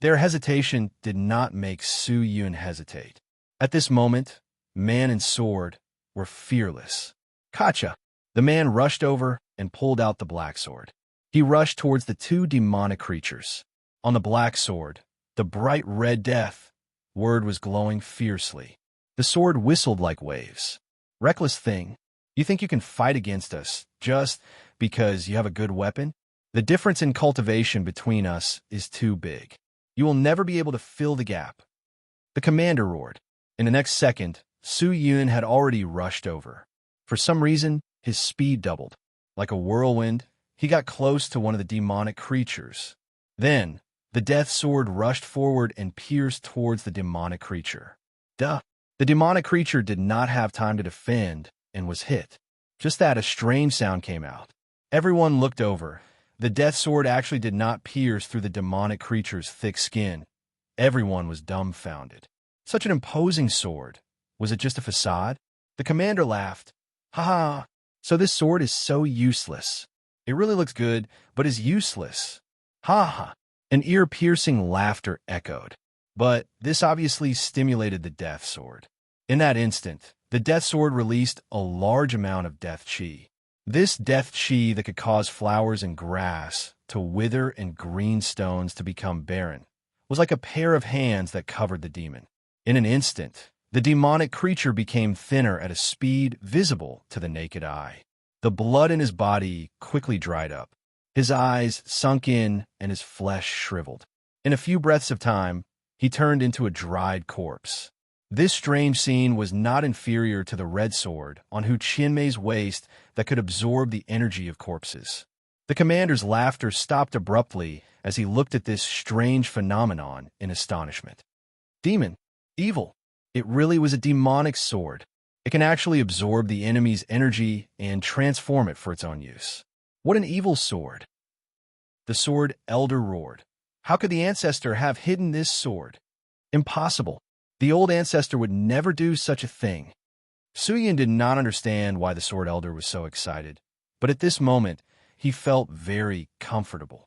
their hesitation did not make Su Yun hesitate. At this moment, man and sword were fearless. Kacha! The man rushed over and pulled out the black sword. He rushed towards the two demonic creatures. On the black sword, the bright red death word was glowing fiercely. The sword whistled like waves. Reckless thing, you think you can fight against us just because you have a good weapon? The difference in cultivation between us is too big. You will never be able to fill the gap. The commander roared. In the next second, Su Yun had already rushed over. For some reason, his speed doubled. Like a whirlwind, he got close to one of the demonic creatures. Then, the death sword rushed forward and pierced towards the demonic creature. Duh! The demonic creature did not have time to defend and was hit. Just that, a strange sound came out. Everyone looked over. The death sword actually did not pierce through the demonic creature's thick skin. Everyone was dumbfounded. Such an imposing sword. Was it just a facade? The commander laughed. Ha ha! So this sword is so useless. It really looks good, but is useless. Ha ha! An ear-piercing laughter echoed. But this obviously stimulated the death sword. In that instant, the death sword released a large amount of death chi. This death chi that could cause flowers and grass to wither and green stones to become barren was like a pair of hands that covered the demon. In an instant, the demonic creature became thinner at a speed visible to the naked eye. The blood in his body quickly dried up. His eyes sunk in and his flesh shriveled. In a few breaths of time, he turned into a dried corpse. This strange scene was not inferior to the red sword on Hu Qianmei's waist that could absorb the energy of corpses. The commander's laughter stopped abruptly as he looked at this strange phenomenon in astonishment. Demon. Evil. It really was a demonic sword. It can actually absorb the enemy's energy and transform it for its own use. What an evil sword. The sword elder roared. How could the ancestor have hidden this sword? Impossible. The old ancestor would never do such a thing. Su Yun did not understand why the sword elder was so excited, but at this moment, he felt very comfortable.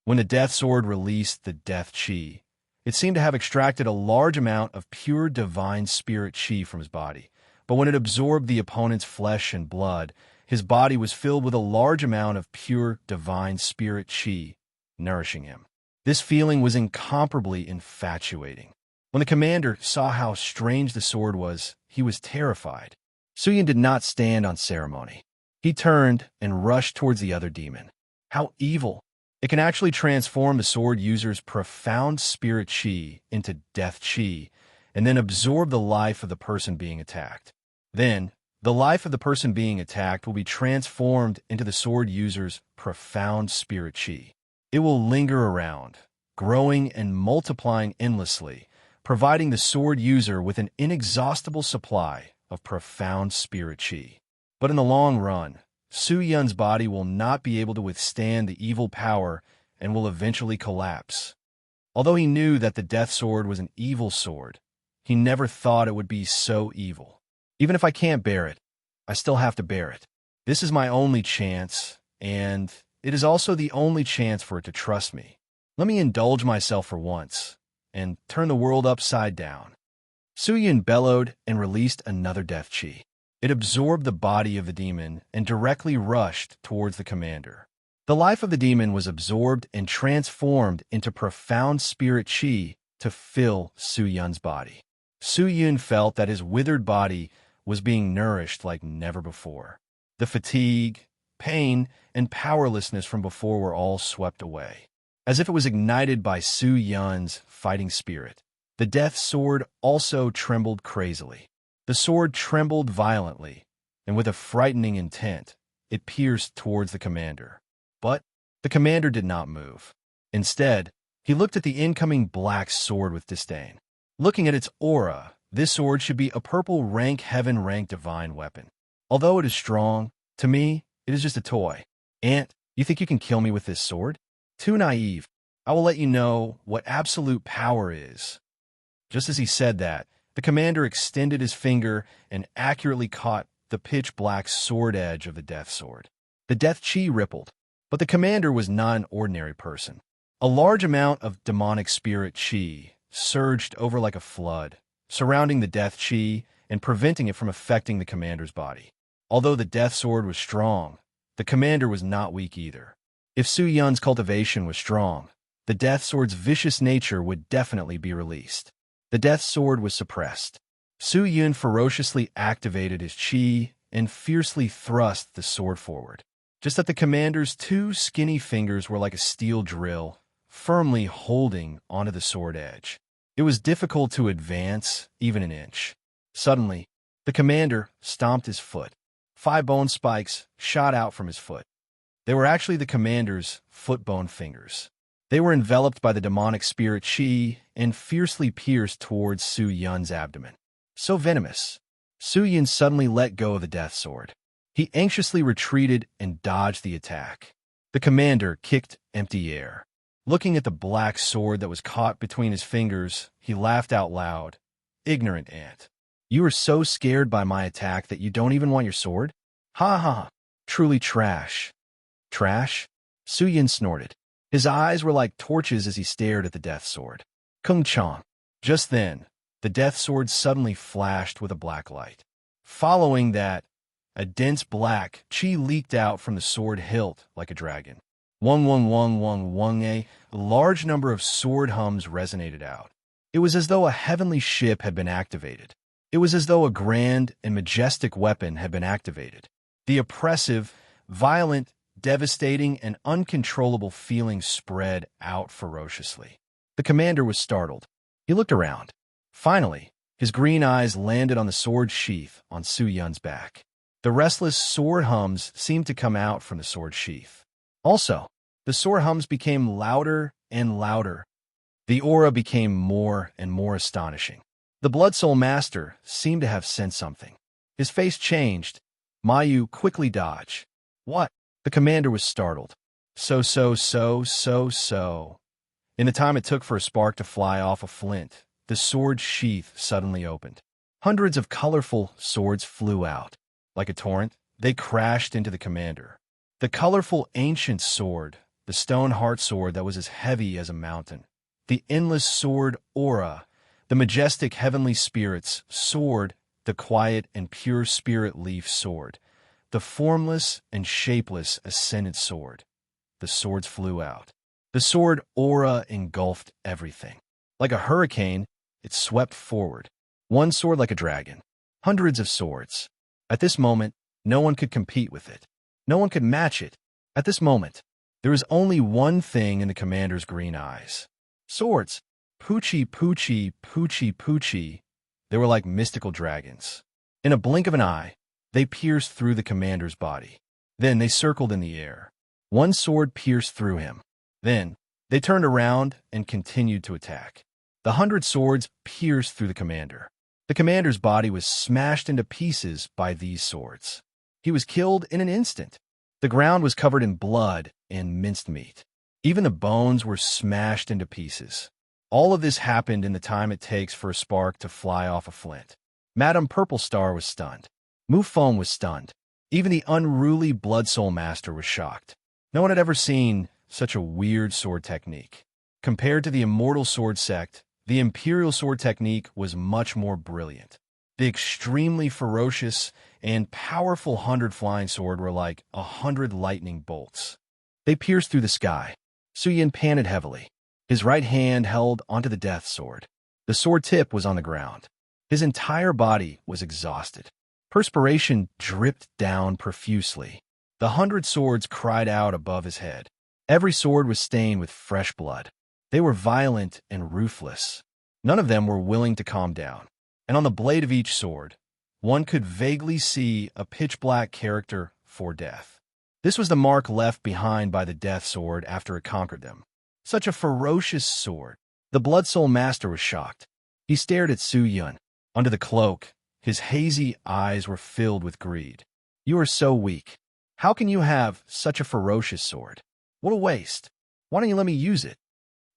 When the death sword released the death chi, it seemed to have extracted a large amount of pure divine spirit chi from his body. But when it absorbed the opponent's flesh and blood, his body was filled with a large amount of pure divine spirit chi, nourishing him. This feeling was incomparably infatuating. When the commander saw how strange the sword was, he was terrified. Su Yun did not stand on ceremony. He turned and rushed towards the other demon. How evil! It can actually transform the sword user's profound spirit chi into death chi, and then absorb the life of the person being attacked. Then, the life of the person being attacked will be transformed into the sword user's profound spirit chi. It will linger around, growing and multiplying endlessly, providing the sword user with an inexhaustible supply of profound spirit chi. But in the long run, Su Yun's body will not be able to withstand the evil power and will eventually collapse. Although he knew that the death sword was an evil sword, he never thought it would be so evil. Even if I can't bear it, I still have to bear it. This is my only chance, and it is also the only chance for it to trust me. Let me indulge myself for once and turn the world upside down. Su Yun bellowed and released another death chi. It absorbed the body of the demon and directly rushed towards the commander. The life of the demon was absorbed and transformed into profound spirit chi to fill Su Yun's body. Su Yun felt that his withered body was being nourished like never before. The fatigue, pain, and powerlessness from before were all swept away. As if it was ignited by Su Yun's fighting spirit, the death sword also trembled crazily. The sword trembled violently, and with a frightening intent, it pierced towards the commander. But the commander did not move. Instead, he looked at the incoming black sword with disdain. Looking at its aura, this sword should be a purple rank heaven rank divine weapon. Although it is strong, to me, it is just a toy. Ant, you think you can kill me with this sword? Too naive. I will let you know what absolute power is. Just as he said that, the commander extended his finger and accurately caught the pitch-black sword edge of the death sword. The death chi rippled, but the commander was not an ordinary person. A large amount of demonic spirit chi surged over like a flood, surrounding the death chi and preventing it from affecting the commander's body. Although the death sword was strong, the commander was not weak either. If Su Yun's cultivation was strong, the death sword's vicious nature would definitely be released. The death sword was suppressed. Su Yun ferociously activated his chi and fiercely thrust the sword forward. Just that the commander's two skinny fingers were like a steel drill, firmly holding onto the sword edge. It was difficult to advance even an inch. Suddenly, the commander stomped his foot. 5 bone spikes shot out from his foot. They were actually the commander's foot bone fingers. They were enveloped by the demonic spirit chi and fiercely pierced towards Su Yun's abdomen. So venomous. Su Yun suddenly let go of the death sword. He anxiously retreated and dodged the attack. The commander kicked empty air. Looking at the black sword that was caught between his fingers, he laughed out loud. Ignorant ant. You are so scared by my attack that you don't even want your sword? Ha ha ha. Truly trash. Trash? Su Yun snorted. His eyes were like torches as he stared at the death sword. Clipchamp. Just then, the death sword suddenly flashed with a black light. Following that, a dense black chi leaked out from the sword hilt like a dragon. A large number of sword hums resonated out. It was as though a heavenly ship had been activated. It was as though a grand and majestic weapon had been activated. The oppressive, violent, devastating, and uncontrollable feeling spread out ferociously. The commander was startled. He looked around. Finally, his green eyes landed on the sword sheath on Su Yun's back. The restless sword hums seemed to come out from the sword sheath. Also, the sword hums became louder and louder. The aura became more and more astonishing. The Blood Soul Master seemed to have sensed something. His face changed. Mayu quickly dodged. What? The commander was startled. So. In the time it took for a spark to fly off a flint, the sword sheath suddenly opened. Hundreds of colorful swords flew out. Like a torrent, they crashed into the commander. The colorful ancient sword, the stone heart sword that was as heavy as a mountain. The endless sword aura, the majestic heavenly spirits sword, the quiet and pure spirit leaf sword. The formless and shapeless ascendant sword. The swords flew out. The sword aura engulfed everything. Like a hurricane, it swept forward. One sword like a dragon. Hundreds of swords. At this moment, no one could compete with it. No one could match it. At this moment, there was only one thing in the commander's green eyes. Swords. Poochie. They were like mystical dragons. In a blink of an eye, they pierced through the commander's body. Then they circled in the air. One sword pierced through him. Then they turned around and continued to attack. The 100 swords pierced through the commander. The commander's body was smashed into pieces by these swords. He was killed in an instant. The ground was covered in blood and minced meat. Even the bones were smashed into pieces. All of this happened in the time it takes for a spark to fly off a flint. Madame Purple Star was stunned. Mufone was stunned. Even the unruly Blood Soul Master was shocked. No one had ever seen such a weird sword technique. Compared to the Immortal Sword Sect, the Imperial Sword Technique was much more brilliant. The extremely ferocious and powerful 100 flying sword were like 100 lightning bolts. They pierced through the sky. Su Yun panted heavily. His right hand held onto the death sword. The sword tip was on the ground. His entire body was exhausted. Perspiration dripped down profusely. The 100 swords cried out above his head. Every sword was stained with fresh blood. They were violent and ruthless. None of them were willing to calm down. And on the blade of each sword, one could vaguely see a pitch-black character for death. This was the mark left behind by the death sword after it conquered them. Such a ferocious sword. The Blood Soul Master was shocked. He stared at Su Yun. Under the cloak, his hazy eyes were filled with greed. You are so weak. How can you have such a ferocious sword? What a waste. Why don't you let me use it?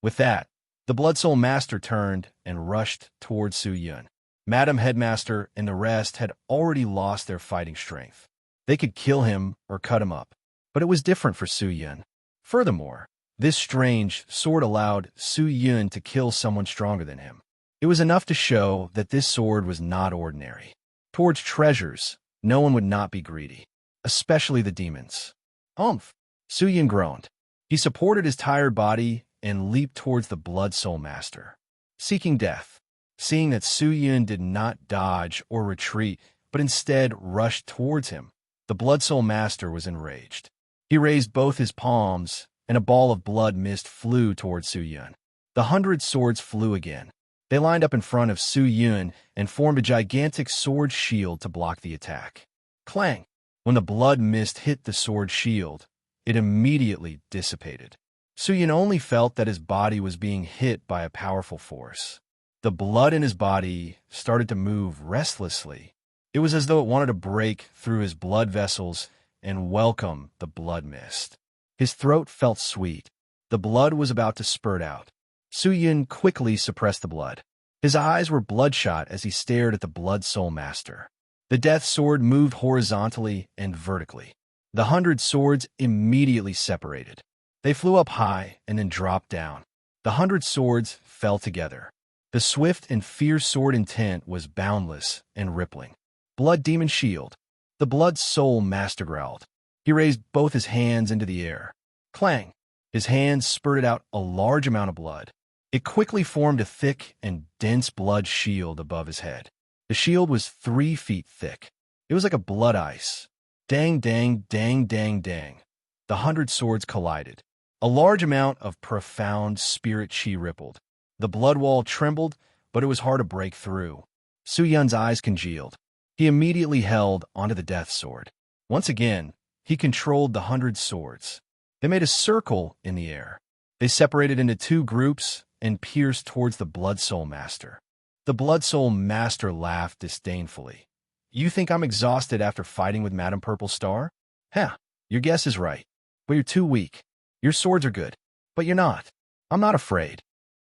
With that, the Blood Soul Master turned and rushed towards Su Yun. Madam Headmaster and the rest had already lost their fighting strength. They could kill him or cut him up, but it was different for Su Yun. Furthermore, this strange sword allowed Su Yun to kill someone stronger than him. It was enough to show that this sword was not ordinary. Towards treasures, no one would not be greedy, especially the demons. Humph! Su Yun groaned. He supported his tired body and leaped towards the Blood Soul Master, seeking death. Seeing that Su Yun did not dodge or retreat, but instead rushed towards him, the Blood Soul Master was enraged. He raised both his palms, and a ball of blood mist flew towards Su Yun. The 100 swords flew again. They lined up in front of Su Yun and formed a gigantic sword shield to block the attack. Clang! When the blood mist hit the sword shield, it immediately dissipated. Su Yun only felt that his body was being hit by a powerful force. The blood in his body started to move restlessly. It was as though it wanted to break through his blood vessels and welcome the blood mist. His throat felt sweet. The blood was about to spurt out. Su Yun quickly suppressed the blood. His eyes were bloodshot as he stared at the Blood Soul Master. The death sword moved horizontally and vertically. The 100 swords immediately separated. They flew up high and then dropped down. The 100 swords fell together. The swift and fierce sword intent was boundless and rippling. Blood Demon Shield. The Blood Soul Master growled. He raised both his hands into the air. Clang! His hands spurted out a large amount of blood. It quickly formed a thick and dense blood shield above his head. The shield was 3 feet thick. It was like a blood ice. Dang, dang, dang, dang, dang. The 100 swords collided. A large amount of profound spirit chi rippled. The blood wall trembled, but it was hard to break through. Su Yun's eyes congealed. He immediately held onto the death sword. Once again, he controlled the 100 swords. They made a circle in the air. They separated into 2 groups and pierced towards the Blood Soul Master. The Blood Soul Master laughed disdainfully. You think I'm exhausted after fighting with Madame Purple Star? Heh, your guess is right. But you're too weak. Your swords are good, but you're not. I'm not afraid.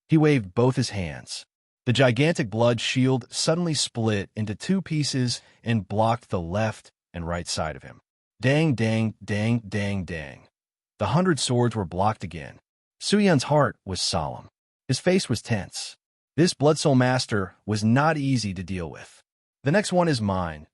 He waved both his hands. The gigantic blood shield suddenly split into 2 pieces and blocked the left and right side of him. Dang, dang, dang, dang, dang. The 100 swords were blocked again. Su Yun's heart was solemn. His face was tense. This Blood Soul Master was not easy to deal with. The next one is mine.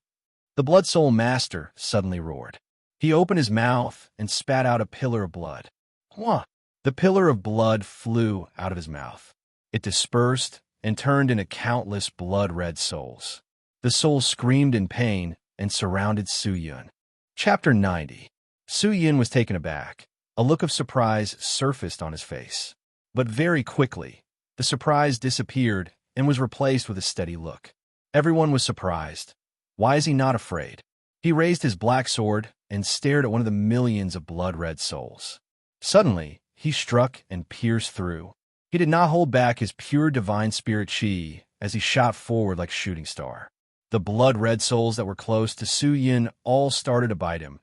The Blood Soul Master suddenly roared. He opened his mouth and spat out a pillar of blood. Wah! The pillar of blood flew out of his mouth. It dispersed and turned into countless blood-red souls. The souls screamed in pain and surrounded Su Yun. Chapter 90. Su Yun was taken aback. A look of surprise surfaced on his face. But very quickly, the surprise disappeared and was replaced with a steady look. Everyone was surprised. Why is he not afraid? He raised his black sword and stared at one of the millions of blood-red souls. Suddenly, he struck and pierced through. He did not hold back his pure divine spirit chi as he shot forward like a shooting star. The blood-red souls that were close to Su Yun all started to bite him,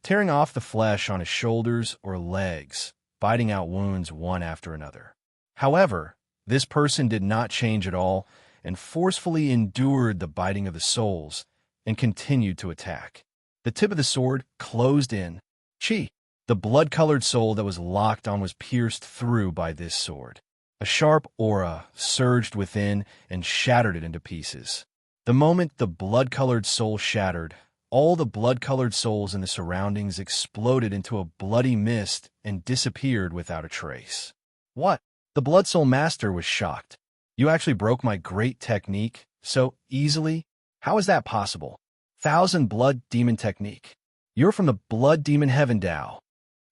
tearing off the flesh on his shoulders or legs, biting out wounds one after another. However, this person did not change at all and forcefully endured the biting of the souls and continued to attack. The tip of the sword closed in. Chi! The blood-colored soul that was locked on was pierced through by this sword. A sharp aura surged within and shattered it into pieces. The moment the blood-colored soul shattered, all the blood-colored souls in the surroundings exploded into a bloody mist and disappeared without a trace. What? The Blood Soul Master was shocked. You actually broke my great technique so easily? How is that possible? 1,000 Blood Demon Technique. You're from the Blood Demon Heaven Dao.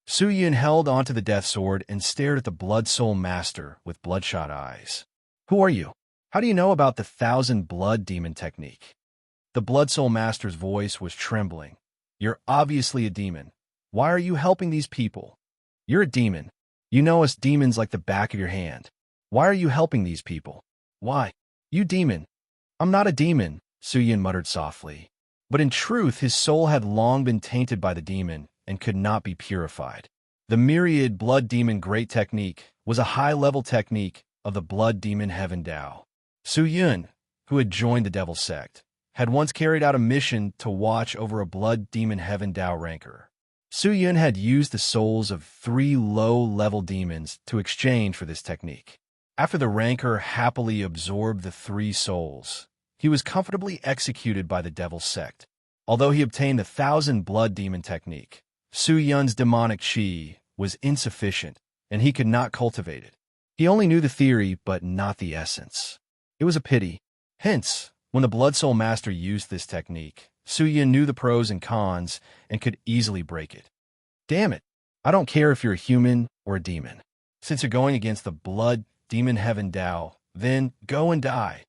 Su Yun held onto the death sword and stared at the Blood Soul Master with bloodshot eyes. Who are you? How do you know about the 1,000 Blood Demon Technique? The Blood Soul Master's voice was trembling. You're obviously a demon. Why are you helping these people? You're a demon. You know us demons like the back of your hand. Why are you helping these people? Why? You demon. I'm not a demon, Su Yun muttered softly. But in truth, his soul had long been tainted by the demon and could not be purified. The myriad Blood Demon Great Technique was a high-level technique of the Blood Demon Heaven Dao. Su Yun, who had joined the Devil sect, had once carried out a mission to watch over a blood demon heaven Dao ranker. Su Yun had used the souls of 3 low-level demons to exchange for this technique. After the ranker happily absorbed the 3 souls, he was comfortably executed by the Devil sect. Although he obtained the 1,000 blood demon technique, Su Yun's demonic qi was insufficient, and he could not cultivate it. He only knew the theory, but not the essence. It was a pity. Hence, when the Blood Soul Master used this technique, Su Yun knew the pros and cons and could easily break it. Damn it, I don't care if you're a human or a demon. Since you're going against the blood demon heaven Dao, then go and die.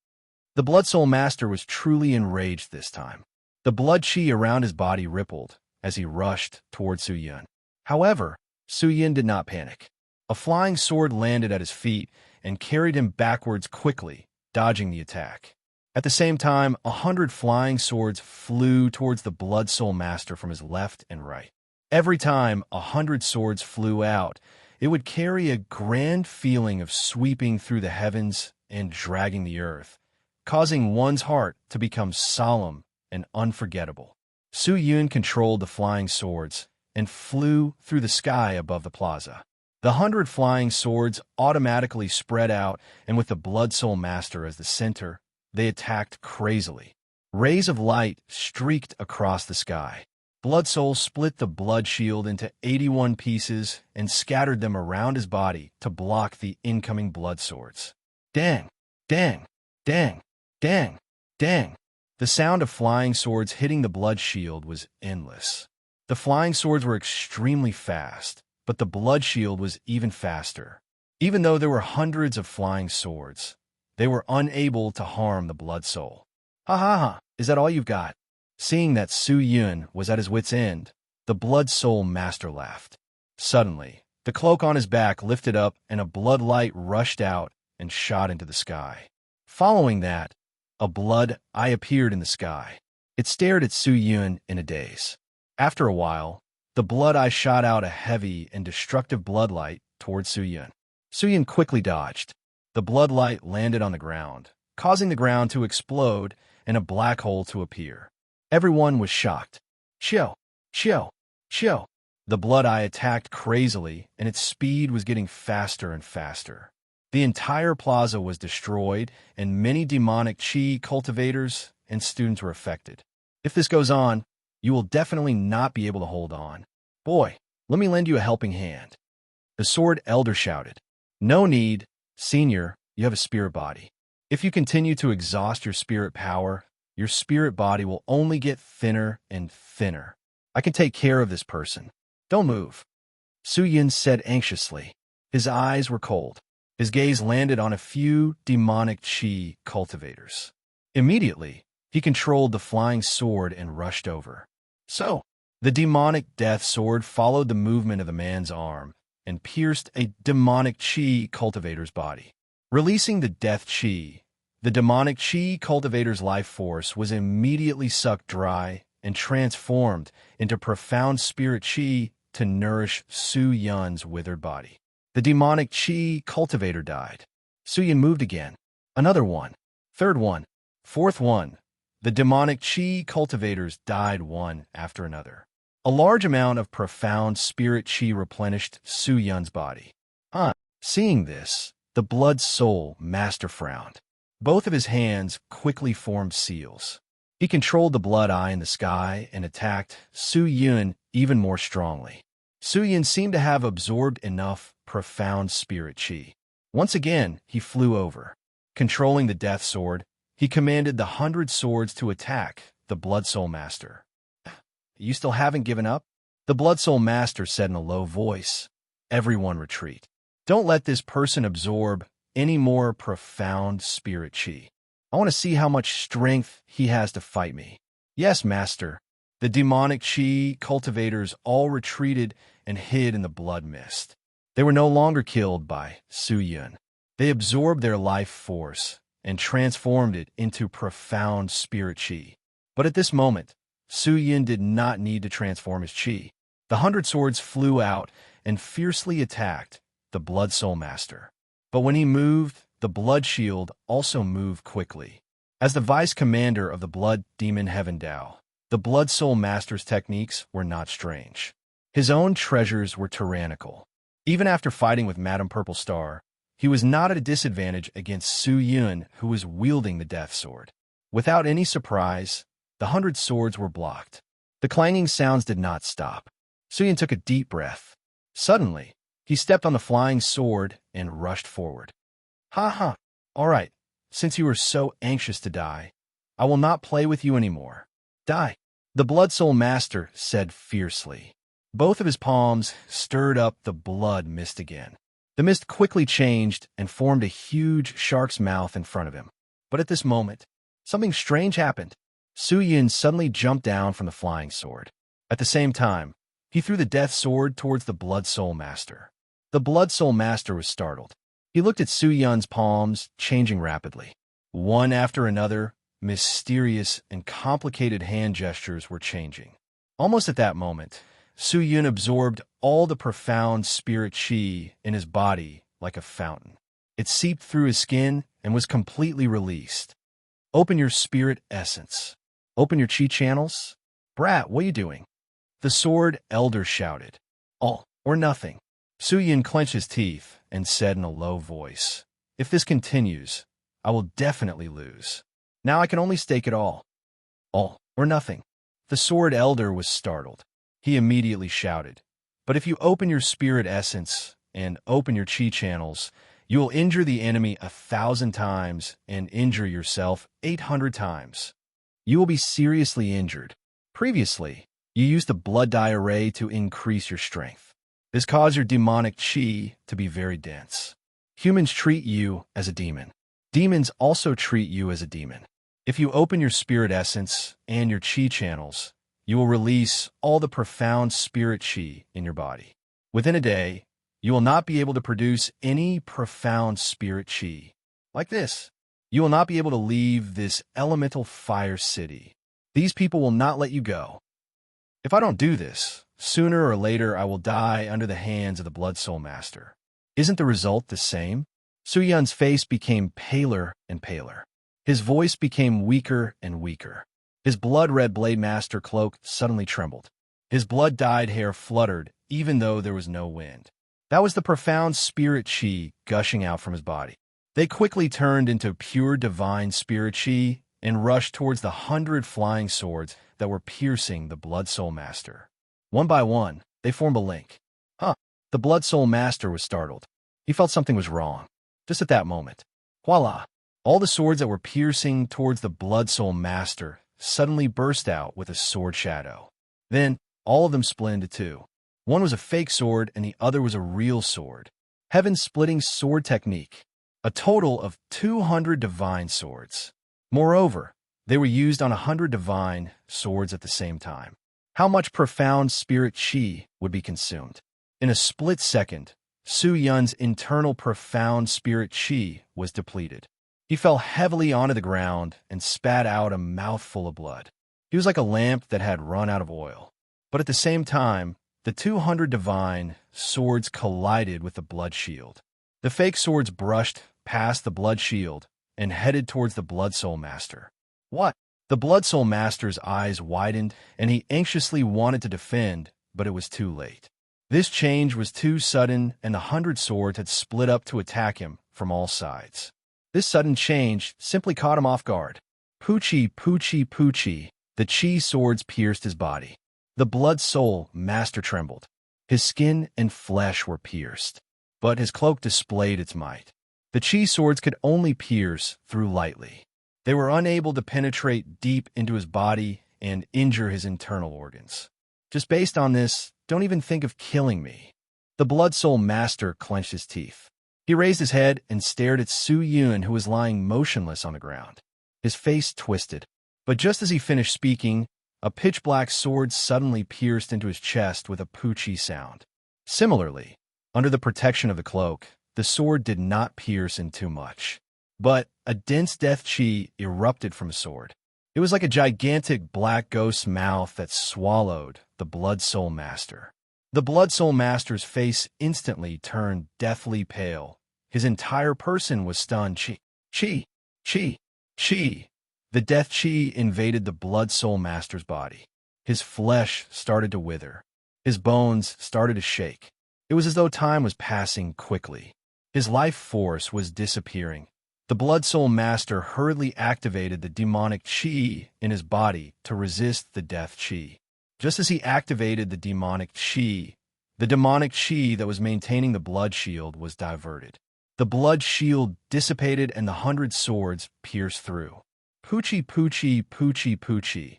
The Blood Soul Master was truly enraged this time. The blood qi around his body rippled as he rushed toward Su Yun. However, Su Yun did not panic. A flying sword landed at his feet and carried him backwards quickly, dodging the attack. At the same time, 100 flying swords flew towards the Blood Soul Master from his left and right. Every time 100 swords flew out, it would carry a grand feeling of sweeping through the heavens and dragging the earth, causing one's heart to become solemn and unforgettable. Su Yun controlled the flying swords and flew through the sky above the plaza. The 100 flying swords automatically spread out, and with the Blood Soul Master as the center, they attacked crazily. Rays of light streaked across the sky. Blood Soul split the blood shield into 81 pieces and scattered them around his body to block the incoming blood swords. Dang, dang, dang, dang, dang. The sound of flying swords hitting the blood shield was endless. The flying swords were extremely fast, but the blood shield was even faster. Even though there were hundreds of flying swords, they were unable to harm the Blood Soul. Ha ha ha, is that all you've got? Seeing that Su Yun was at his wit's end, the Blood Soul Master laughed. Suddenly, the cloak on his back lifted up and a blood light rushed out and shot into the sky. Following that, a blood eye appeared in the sky. It stared at Su Yun in a daze. After a while, the blood eye shot out a heavy and destructive blood light towards Su Yun. Su Yun quickly dodged. The blood light landed on the ground, causing the ground to explode and a black hole to appear. Everyone was shocked. Chill, chill, chill. The blood eye attacked crazily, and its speed was getting faster and faster. The entire plaza was destroyed, and many demonic qi cultivators and students were affected. If this goes on, you will definitely not be able to hold on. Boy, let me lend you a helping hand. The Sword Elder shouted. No need, Senior, you have a spirit body. If you continue to exhaust your spirit power, your spirit body will only get thinner and thinner. I can take care of this person. Don't move. Su Yun said anxiously. His eyes were cold. His gaze landed on a few demonic qi cultivators. Immediately, he controlled the flying sword and rushed over. So, the demonic death sword followed the movement of the man's arm and pierced a demonic qi cultivator's body. Releasing the death qi, the demonic qi cultivator's life force was immediately sucked dry and transformed into profound spirit qi to nourish Su Yun's withered body. The demonic qi cultivator died. Su Yun moved again. Another one. Third one. Fourth one. The demonic qi cultivators died one after another. A large amount of profound spirit qi replenished Su Yun's body. Seeing this, the Blood Soul Master frowned. Both of his hands quickly formed seals. He controlled the blood eye in the sky and attacked Su Yun even more strongly. Su Yun seemed to have absorbed enough profound spirit qi. Once again, he flew over. Controlling the death sword, he commanded the 100 swords to attack the Blood Soul Master. You still haven't given up? The Blood Soul Master said in a low voice. Everyone retreat. Don't let this person absorb any more profound spirit qi. I want to see how much strength he has to fight me. Yes, Master. The demonic qi cultivators all retreated and hid in the blood mist. They were no longer killed by Su Yun. They absorbed their life force and transformed it into profound spirit qi. But at this moment, Su Yun did not need to transform his qi. The 100 swords flew out and fiercely attacked the Blood Soul Master. But when he moved, the blood shield also moved quickly. As the vice commander of the Blood Demon Heaven Dao, the Blood Soul Master's techniques were not strange. His own treasures were tyrannical. Even after fighting with Madame Purple Star, he was not at a disadvantage against Su Yun, who was wielding the Death Sword. Without any surprise, the 100 swords were blocked. The clanging sounds did not stop. Su Yun took a deep breath. Suddenly, he stepped on the flying sword and rushed forward. "Ha ha! All right, since you are so anxious to die, I will not play with you anymore. Die!" The Blood Soul Master said fiercely. Both of his palms stirred up the blood mist again. The mist quickly changed and formed a huge shark's mouth in front of him. But at this moment, something strange happened. Su Yun suddenly jumped down from the flying sword. At the same time, he threw the death sword towards the Blood Soul Master. The Blood Soul Master was startled. He looked at Su Yun's palms, changing rapidly. One after another, mysterious and complicated hand gestures were changing. Almost at that moment, Su Yun absorbed all the profound spirit qi in his body like a fountain. It seeped through his skin and was completely released. "Open your spirit essence. Open your qi channels." "Brat, what are you doing?" The Sword Elder shouted. "All or nothing." Su Yun clenched his teeth and said in a low voice, "If this continues, I will definitely lose. Now I can only stake it all. All or nothing." The Sword Elder was startled. He immediately shouted, "But if you open your spirit essence and open your qi channels, you will injure the enemy 1,000 times and injure yourself 800 times. You will be seriously injured. Previously, you used the blood dye array to increase your strength. This caused your demonic qi to be very dense. Humans treat you as a demon. Demons also treat you as a demon. If you open your spirit essence and your qi channels, you will release all the profound spirit qi in your body. Within a day, you will not be able to produce any profound spirit qi. Like this, you will not be able to leave this elemental fire city. These people will not let you go. If I don't do this, sooner or later I will die under the hands of the Blood Soul Master. Isn't the result the same?" Su Yun's face became paler and paler. His voice became weaker and weaker. His blood-red Blade Master cloak suddenly trembled. His blood-dyed hair fluttered, even though there was no wind. That was the profound spirit qi gushing out from his body. They quickly turned into pure divine spirit qi and rushed towards the 100 flying swords that were piercing the Blood Soul Master. One by one, they formed a link. "Huh." The Blood Soul Master was startled. He felt something was wrong. Just at that moment, voila! All the swords that were piercing towards the Blood Soul Master suddenly burst out with a sword shadow. Then, all of them split into two. One was a fake sword and the other was a real sword. Heaven-splitting sword technique. A total of 200 divine swords. Moreover, they were used on 100 divine swords at the same time. How much profound spirit qi would be consumed? In a split second, Su Yun's internal profound spirit qi was depleted. He fell heavily onto the ground and spat out a mouthful of blood. He was like a lamp that had run out of oil. But at the same time, the 200 divine swords collided with the blood shield. The fake swords brushed past the blood shield and headed towards the Blood Soul Master. "What?" The Blood Soul Master's eyes widened, and he anxiously wanted to defend, but it was too late. This change was too sudden, and the 100 swords had split up to attack him from all sides. This sudden change simply caught him off guard. Poochie, poochie, poochie. The qi swords pierced his body. The Blood Soul Master trembled. His skin and flesh were pierced, but his cloak displayed its might. The qi swords could only pierce through lightly. They were unable to penetrate deep into his body and injure his internal organs. Just based on this, don't even think of killing me. The Blood Soul Master clenched his teeth. He raised his head and stared at Su Yun, who was lying motionless on the ground. His face twisted. But just as he finished speaking, a pitch-black sword suddenly pierced into his chest with a poochie sound. Similarly, under the protection of the cloak, the sword did not pierce in too much. But a dense death qi erupted from the sword. It was like a gigantic black ghost's mouth that swallowed the Blood Soul Master. The Blood Soul Master's face instantly turned deathly pale. His entire person was stunned. Qi, qi, qi, qi. The death chi invaded the blood soul master's body. His flesh started to wither. His bones started to shake. It was as though time was passing quickly. His life force was disappearing. The blood soul master hurriedly activated the demonic chi in his body to resist the death chi. Just as he activated the demonic chi that was maintaining the blood shield was diverted. The blood shield dissipated and the 100 swords pierced through. Poochie, poochie, poochie, poochie.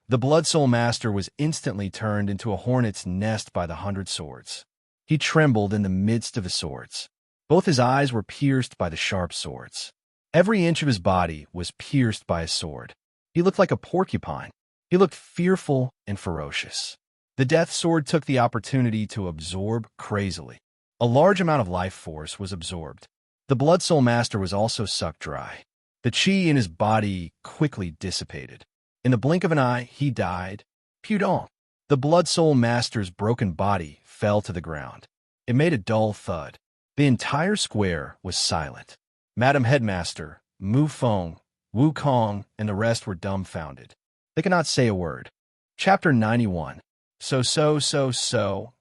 The blood soul master was instantly turned into a hornet's nest by the 100 swords. He trembled in the midst of his swords. Both his eyes were pierced by the sharp swords. Every inch of his body was pierced by a sword. He looked like a porcupine. He looked fearful and ferocious. The death sword took the opportunity to absorb crazily. A large amount of life force was absorbed. The blood soul master was also sucked dry. The chi in his body quickly dissipated. In the blink of an eye, he died. Pudong. The blood soul master's broken body fell to the ground. It made a dull thud. The entire square was silent. Madam Headmaster, Mu Feng, Wu Kong, and the rest were dumbfounded. They could not say a word. Chapter 91. So.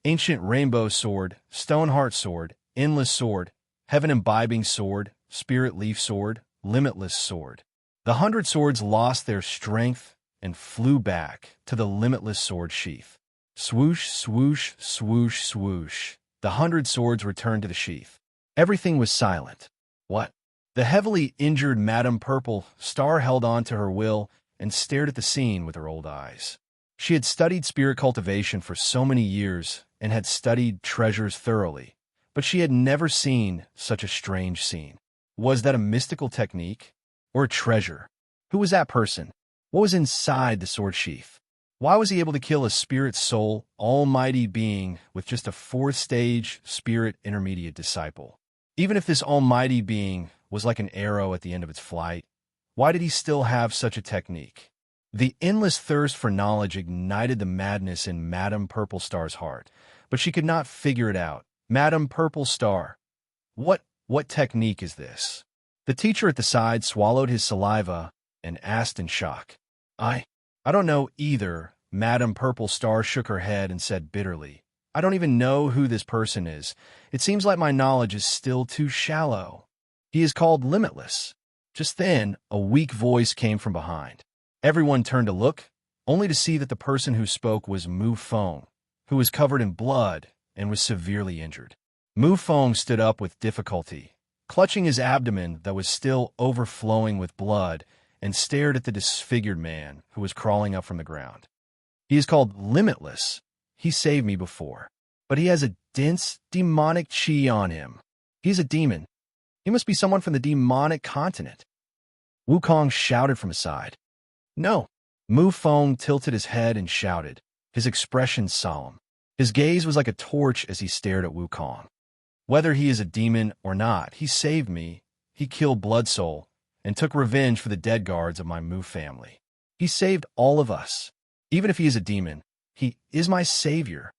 Ancient Rainbow Sword, Stoneheart Sword, Endless Sword, Heaven Imbibing Sword, Spirit Leaf Sword, Limitless Sword. The 100 swords lost their strength and flew back to the limitless sword sheath. Swoosh, swoosh, swoosh, swoosh. The 100 swords returned to the sheath. Everything was silent. What? The heavily injured Madame Purple Star held on to her will and stared at the scene with her old eyes. She had studied spirit cultivation for so many years and had studied treasures thoroughly, but she had never seen such a strange scene. Was that a mystical technique? Or a treasure? Who was that person? What was inside the sword sheath? Why was he able to kill a spirit soul, almighty being with just a 4th-stage spirit intermediate disciple? Even if this almighty being was like an arrow at the end of its flight, why did he still have such a technique? The endless thirst for knowledge ignited the madness in Madame Purple Star's heart, but she could not figure it out. Madame Purple Star, what technique is this? The teacher at the side swallowed his saliva and asked in shock. I don't know either. Madame Purple Star shook her head and said bitterly, I don't even know who this person is. It seems like my knowledge is still too shallow. He is called Limitless. Just then, a weak voice came from behind. Everyone turned to look, only to see that the person who spoke was Mu Feng, who was covered in blood and was severely injured. Mu Feng stood up with difficulty, clutching his abdomen that was still overflowing with blood, and stared at the disfigured man who was crawling up from the ground. He is called Limitless. He saved me before, but he has a dense, demonic chi on him. He's a demon. He must be someone from the demonic continent. Wukong shouted from his side. No. Mu Feng tilted his head and shouted, his expression solemn. His gaze was like a torch as he stared at Wukong. Whether he is a demon or not, he saved me. He killed Blood Soul and took revenge for the dead guards of my Mu family. He saved all of us. Even if he is a demon, he is my savior.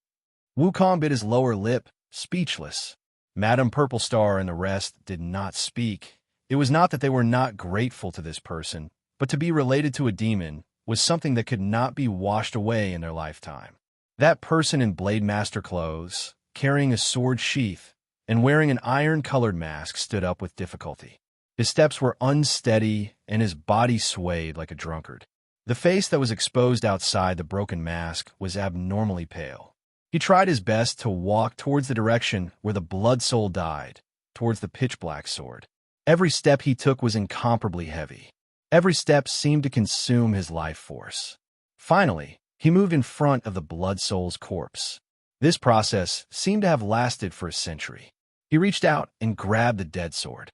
Wukong bit his lower lip, speechless. Madame Purple Star and the rest did not speak. It was not that they were not grateful to this person, but to be related to a demon was something that could not be washed away in their lifetime. That person in Blade Master clothes, carrying a sword sheath, and wearing an iron-colored mask stood up with difficulty. His steps were unsteady, and his body swayed like a drunkard. The face that was exposed outside the broken mask was abnormally pale. He tried his best to walk towards the direction where the blood soul died, towards the pitch-black sword. Every step he took was incomparably heavy. Every step seemed to consume his life force. Finally, he moved in front of the blood soul's corpse. This process seemed to have lasted for a century. He reached out and grabbed the dead sword.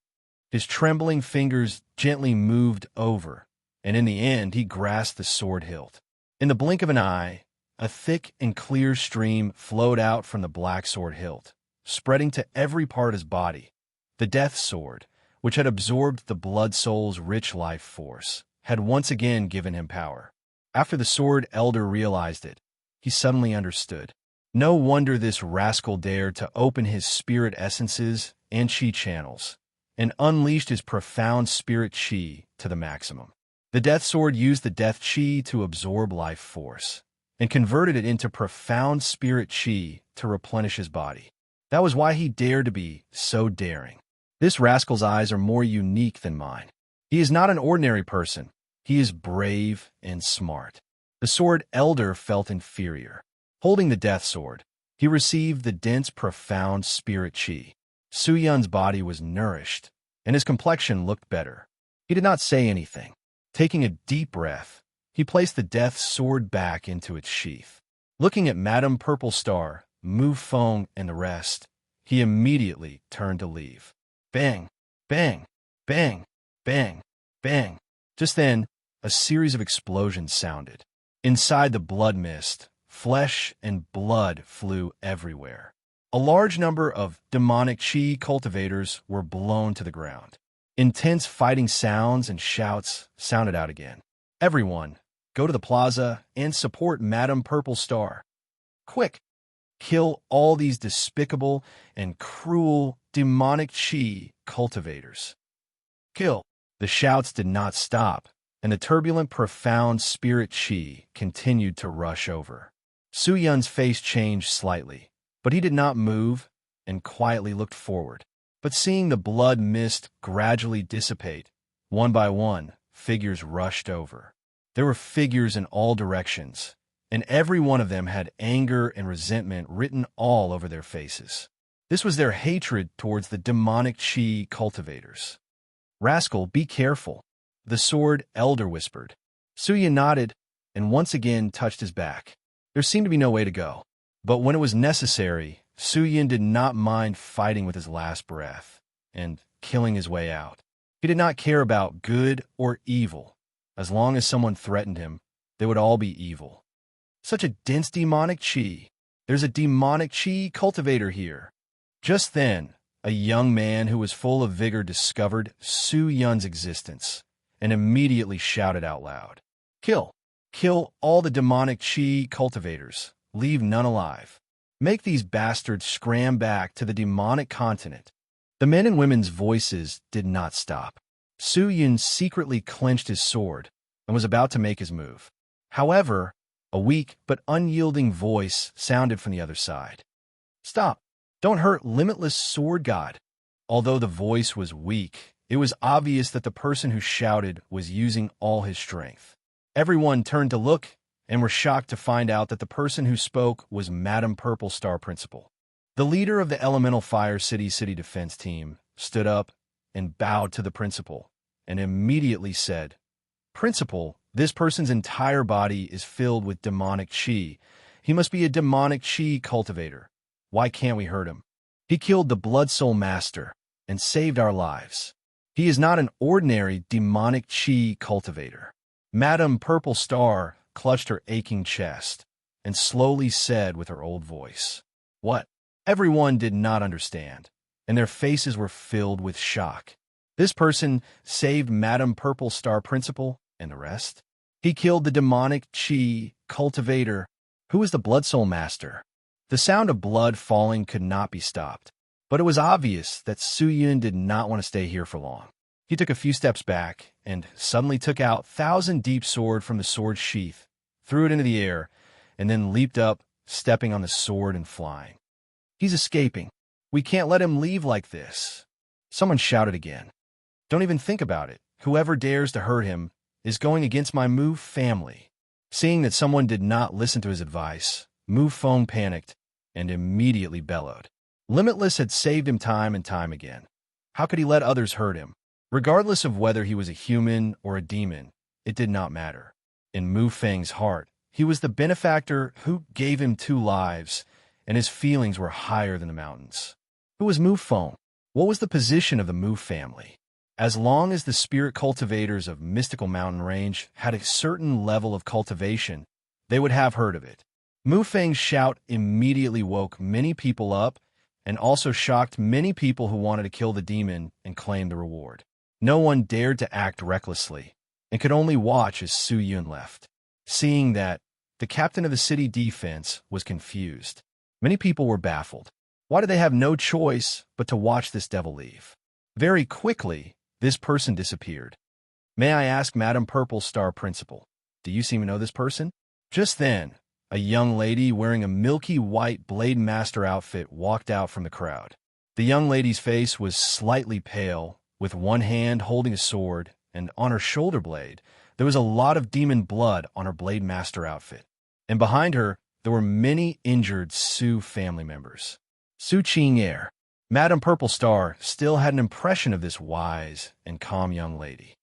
His trembling fingers gently moved over, and in the end he grasped the sword hilt. In the blink of an eye, a thick and clear stream flowed out from the black sword hilt, spreading to every part of his body. The death sword, which had absorbed the blood soul's rich life force, had once again given him power. After the sword elder realized it, he suddenly understood. No wonder this rascal dared to open his spirit essences and chi channels, and unleashed his profound spirit chi to the maximum. The death sword used the death chi to absorb life force and converted it into profound spirit chi to replenish his body. That was why he dared to be so daring. This rascal's eyes are more unique than mine. He is not an ordinary person. He is brave and smart. The sword elder felt inferior. Holding the death sword, he received the dense, profound spirit chi. Su Yun's body was nourished, and his complexion looked better. He did not say anything. Taking a deep breath, he placed the death sword back into its sheath. Looking at Madame Purple Star, Mu Feng, and the rest, he immediately turned to leave. Bang! Bang! Bang! Bang! Bang! Just then, a series of explosions sounded. Inside the blood mist, flesh and blood flew everywhere. A large number of demonic chi cultivators were blown to the ground. Intense fighting sounds and shouts sounded out again. Everyone, go to the plaza and support Madame Purple Star. Quick! Kill all these despicable and cruel demonic chi cultivators. Kill! The shouts did not stop, and the turbulent, profound spirit chi continued to rush over. Su Yun's face changed slightly, but he did not move and quietly looked forward. But seeing the blood mist gradually dissipate, one by one, figures rushed over. There were figures in all directions, and every one of them had anger and resentment written all over their faces. This was their hatred towards the demonic chi cultivators. Rascal, be careful, the sword elder whispered. Su Yun nodded and once again touched his back. There seemed to be no way to go. But when it was necessary, Su Yun did not mind fighting with his last breath and killing his way out. He did not care about good or evil. As long as someone threatened him, they would all be evil. Such a dense demonic chi. There's a demonic chi cultivator here. Just then, a young man who was full of vigor discovered Su Yun's existence and immediately shouted out loud, Kill! Kill all the demonic chi cultivators. Leave none alive. Make these bastards scram back to the demonic continent. The men and women's voices did not stop. Su Yun secretly clenched his sword and was about to make his move. However, a weak but unyielding voice sounded from the other side. Stop! Don't hurt Limitless Sword God. Although the voice was weak, it was obvious that the person who shouted was using all his strength. Everyone turned to look and were shocked to find out that the person who spoke was Madame Purple Star Principal. The leader of the Elemental Fire City Defense Team stood up and bowed to the principal and immediately said, Principal, this person's entire body is filled with demonic chi. He must be a demonic chi cultivator. Why can't we hurt him? He killed the Blood Soul Master and saved our lives. He is not an ordinary demonic chi cultivator. Madame Purple Star clutched her aching chest and slowly said with her old voice, What? Everyone did not understand, and their faces were filled with shock. This person saved Madame Purple Star Principal and the rest. He killed the demonic chi cultivator. Who is the Blood Soul Master? The sound of blood falling could not be stopped, but it was obvious that Su Yun did not want to stay here for long. He took a few steps back and suddenly took out Thousand Deep Sword from the sword sheath, threw it into the air, and then leaped up, stepping on the sword and flying. He's escaping. We can't let him leave like this. Someone shouted again. Don't even think about it. Whoever dares to hurt him is going against my Mu family. Seeing that someone did not listen to his advice, Mu Feng panicked and immediately bellowed. Limitless had saved him time and time again. How could he let others hurt him? Regardless of whether he was a human or a demon, it did not matter. In Mu Feng's heart, he was the benefactor who gave him 2 lives, and his feelings were higher than the mountains. Who was Mu Feng? What was the position of the Mu family? As long as the spirit cultivators of Mystical Mountain Range had a certain level of cultivation, they would have heard of it. Mu Feng's shout immediately woke many people up and also shocked many people who wanted to kill the demon and claim the reward. No one dared to act recklessly and could only watch as Su Yun left. Seeing that, the captain of the city defense was confused. Many people were baffled. Why did they have no choice but to watch this devil leave? Very quickly, this person disappeared. May I ask, Madam Purple Star Principal, do you seem to know this person? Just then, a young lady wearing a milky white Blade Master outfit walked out from the crowd. The young lady's face was slightly pale, with one hand holding a sword, and on her shoulder blade, there was a lot of demon blood on her Blade Master outfit. And behind her, there were many injured Sioux family members. Su Qing-er, Madam Purple Star, still had an impression of this wise and calm young lady.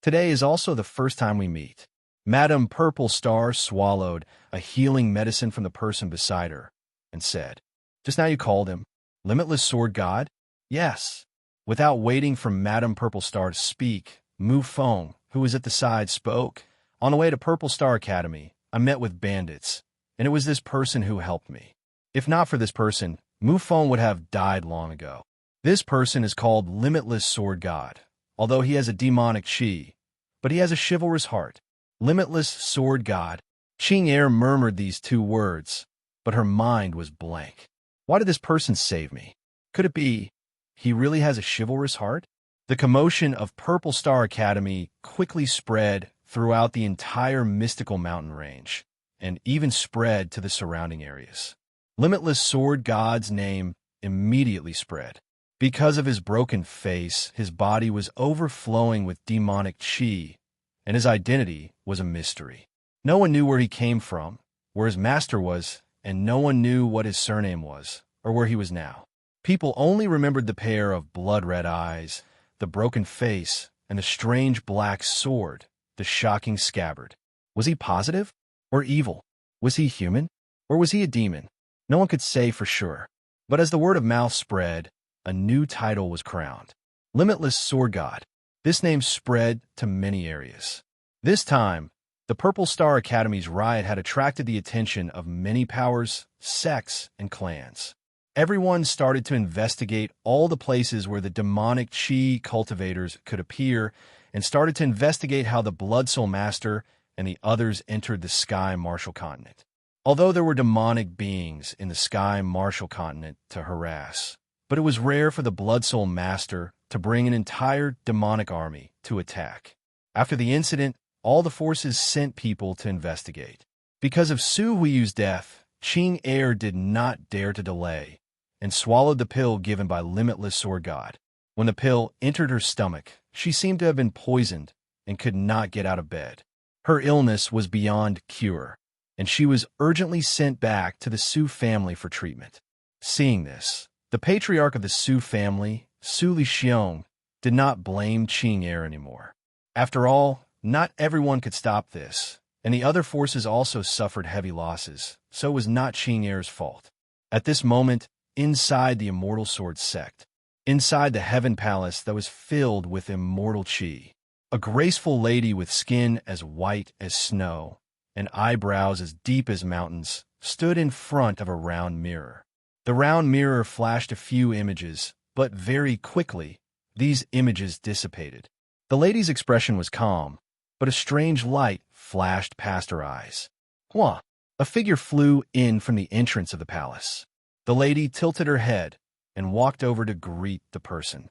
Today is also the first time we meet. Madam Purple Star swallowed a healing medicine from the person beside her and said, "Just now you called him Limitless Sword God?" "Yes." Without waiting for Madam Purple Star to speak, Mu Feng, who was at the side, spoke. "On the way to Purple Star Academy, I met with bandits, and it was this person who helped me. If not for this person, Mu Feng would have died long ago. This person is called Limitless Sword God, although he has a demonic chi, but he has a chivalrous heart. Limitless Sword God." Qing-er murmured these two words, but her mind was blank. Why did this person save me? Could it be he really has a chivalrous heart? The commotion of Purple Star Academy quickly spread throughout the entire mystical mountain range, and even spread to the surrounding areas. Limitless Sword God's name immediately spread. Because of his broken face, his body was overflowing with demonic chi, and his identity was a mystery. No one knew where he came from, where his master was, and no one knew what his surname was, or where he was now. People only remembered the pair of blood-red eyes, the broken face, and the strange black sword, the shocking scabbard. Was he positive or evil? Was he human, or was he a demon? No one could say for sure. But as the word of mouth spread, a new title was crowned. Limitless Sword God. This name spread to many areas. This time, the Purple Star Academy's riot had attracted the attention of many powers, sects, and clans. Everyone started to investigate all the places where the demonic chi cultivators could appear, and started to investigate how the Blood Soul Master and the others entered the Sky Martial Continent. Although there were demonic beings in the Sky Martial Continent to harass, but it was rare for the Blood Soul Master to bring an entire demonic army to attack. After the incident, all the forces sent people to investigate. Because of Su Huiyu's death, Qing-er did not dare to delay, and swallowed the pill given by Limitless Sword God. When the pill entered her stomach, she seemed to have been poisoned and could not get out of bed. Her illness was beyond cure, and she was urgently sent back to the Su family for treatment. Seeing this, the patriarch of the Su family, Su Lixiong, did not blame Qing-er anymore. After all, not everyone could stop this, and the other forces also suffered heavy losses, so it was not Qing-er's fault. At this moment, inside the Immortal Sword sect, inside the Heaven Palace that was filled with immortal chi, a graceful lady with skin as white as snow and eyebrows as deep as mountains stood in front of a round mirror. The round mirror flashed a few images, but very quickly, these images dissipated. The lady's expression was calm, but a strange light flashed past her eyes. Hua! A figure flew in from the entrance of the palace. The lady tilted her head and walked over to greet the person.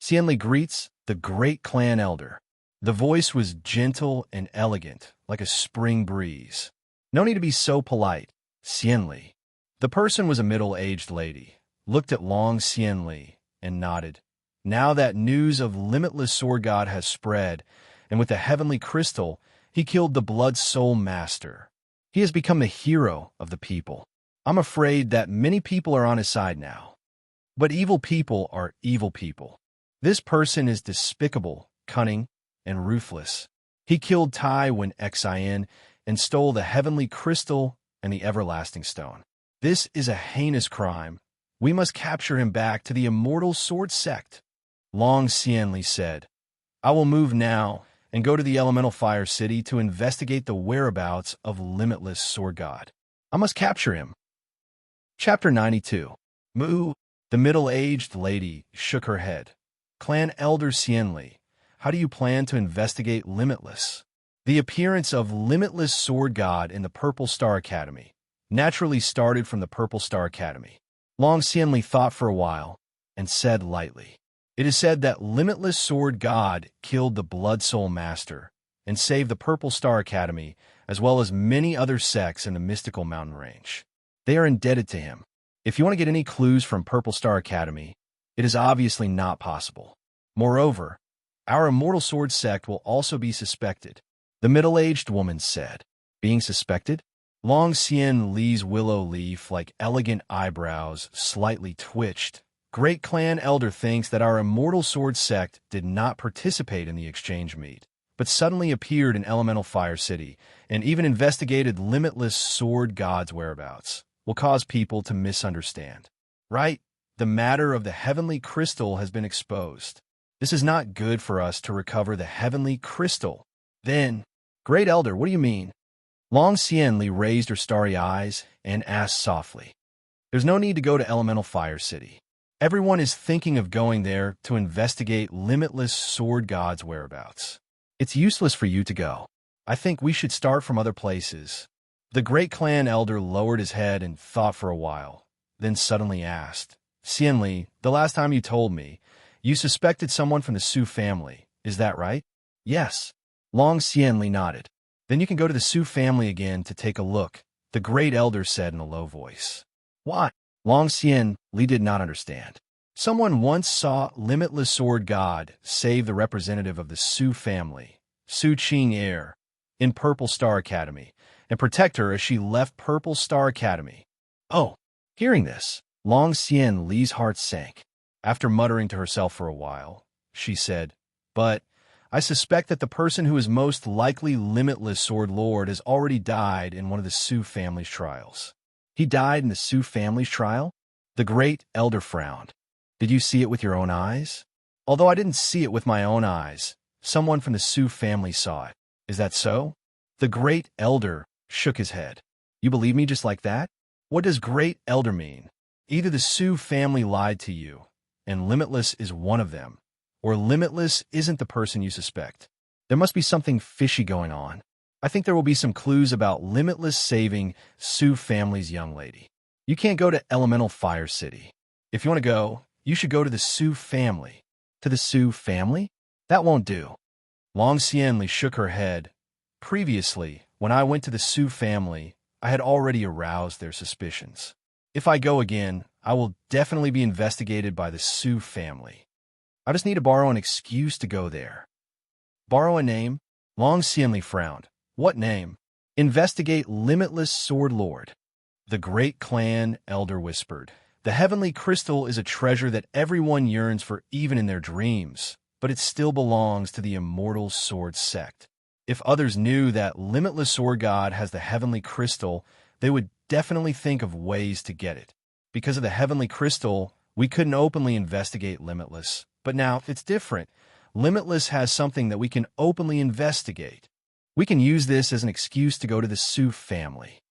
Xianli greets the great clan elder. The voice was gentle and elegant, like a spring breeze. No need to be so polite, Xianli. The person was a middle-aged lady, looked at Long Xianli, and nodded. Now that news of Limitless Sword God has spread, and with the heavenly crystal, he killed the Blood Soul Master. He has become the hero of the people. I'm afraid that many people are on his side now. But evil people are evil people. This person is despicable, cunning, and ruthless. He killed Tai Wen Xin and stole the heavenly crystal and the everlasting stone. This is a heinous crime. We must capture him back to the Immortal Sword sect. Long Xianli said, I will move now and go to the Elemental Fire City to investigate the whereabouts of Limitless Sword God. I must capture him. Chapter 92. Mu, the middle-aged lady, shook her head. Clan Elder Xianli, how do you plan to investigate Limitless? The appearance of Limitless Sword God in the Purple Star Academy naturally started from the Purple Star Academy. Long Xianli thought for a while and said lightly, It is said that Limitless Sword God killed the Blood Soul Master and saved the Purple Star Academy, as well as many other sects in the mystical mountain range. They are indebted to him. If you want to get any clues from Purple Star Academy, it is obviously not possible. Moreover, our Immortal Sword sect will also be suspected, the middle-aged woman said. Being suspected? Long Xian Li's willow leaf-like elegant eyebrows slightly twitched. Great Clan Elder thinks that our Immortal Sword sect did not participate in the exchange meet, but suddenly appeared in Elemental Fire City and even investigated Limitless Sword God's whereabouts. Will cause people to misunderstand. Right? The matter of the heavenly crystal has been exposed. This is not good for us to recover the heavenly crystal. Then, Great Elder, what do you mean? Long Xianli raised her starry eyes and asked softly. There's no need to go to Elemental Fire City. Everyone is thinking of going there to investigate Limitless Sword God's whereabouts. It's useless for you to go. I think we should start from other places. The Great Clan Elder lowered his head and thought for a while, then suddenly asked, Xianli, the last time you told me, you suspected someone from the Su family, is that right? Yes. Long Xianli nodded. Then you can go to the Su family again to take a look, the Great Elder said in a low voice. Why? Long Xianli did not understand. Someone once saw Limitless Sword God save the representative of the Su family, Su Qing Heir, in Purple Star Academy, and protect her as she left Purple Star Academy. Oh, hearing this, Long Xianli's heart sank. After muttering to herself for a while, she said, But I suspect that the person who is most likely Limitless Sword Lord has already died in one of the Su family's trials. He died in the Su family's trial? The Great Elder frowned. Did you see it with your own eyes? Although I didn't see it with my own eyes, someone from the Su family saw it. Is that so? The Great Elder shook his head. You believe me just like that? What does Great Elder mean? Either the Su family lied to you, and Limitless is one of them, or Limitless isn't the person you suspect. There must be something fishy going on. I think there will be some clues about Limitless saving Su family's young lady. You can't go to Elemental Fire City. If you want to go, you should go to the Su family. To the Su family? That won't do. Long Xianli shook her head. Previously, when I went to the Su family, I had already aroused their suspicions. If I go again, I will definitely be investigated by the Su family. I just need to borrow an excuse to go there. Borrow a name? Long Xianli frowned. What name? Investigate Limitless Sword Lord. The Great Clan Elder whispered. The heavenly crystal is a treasure that everyone yearns for even in their dreams, but it still belongs to the Immortal Sword sect. If others knew that Limitless Sword God has the heavenly crystal, they would definitely think of ways to get it. Because of the heavenly crystal, we couldn't openly investigate Limitless. But now it's different. Limitless has something that we can openly investigate. We can use this as an excuse to go to the Su family.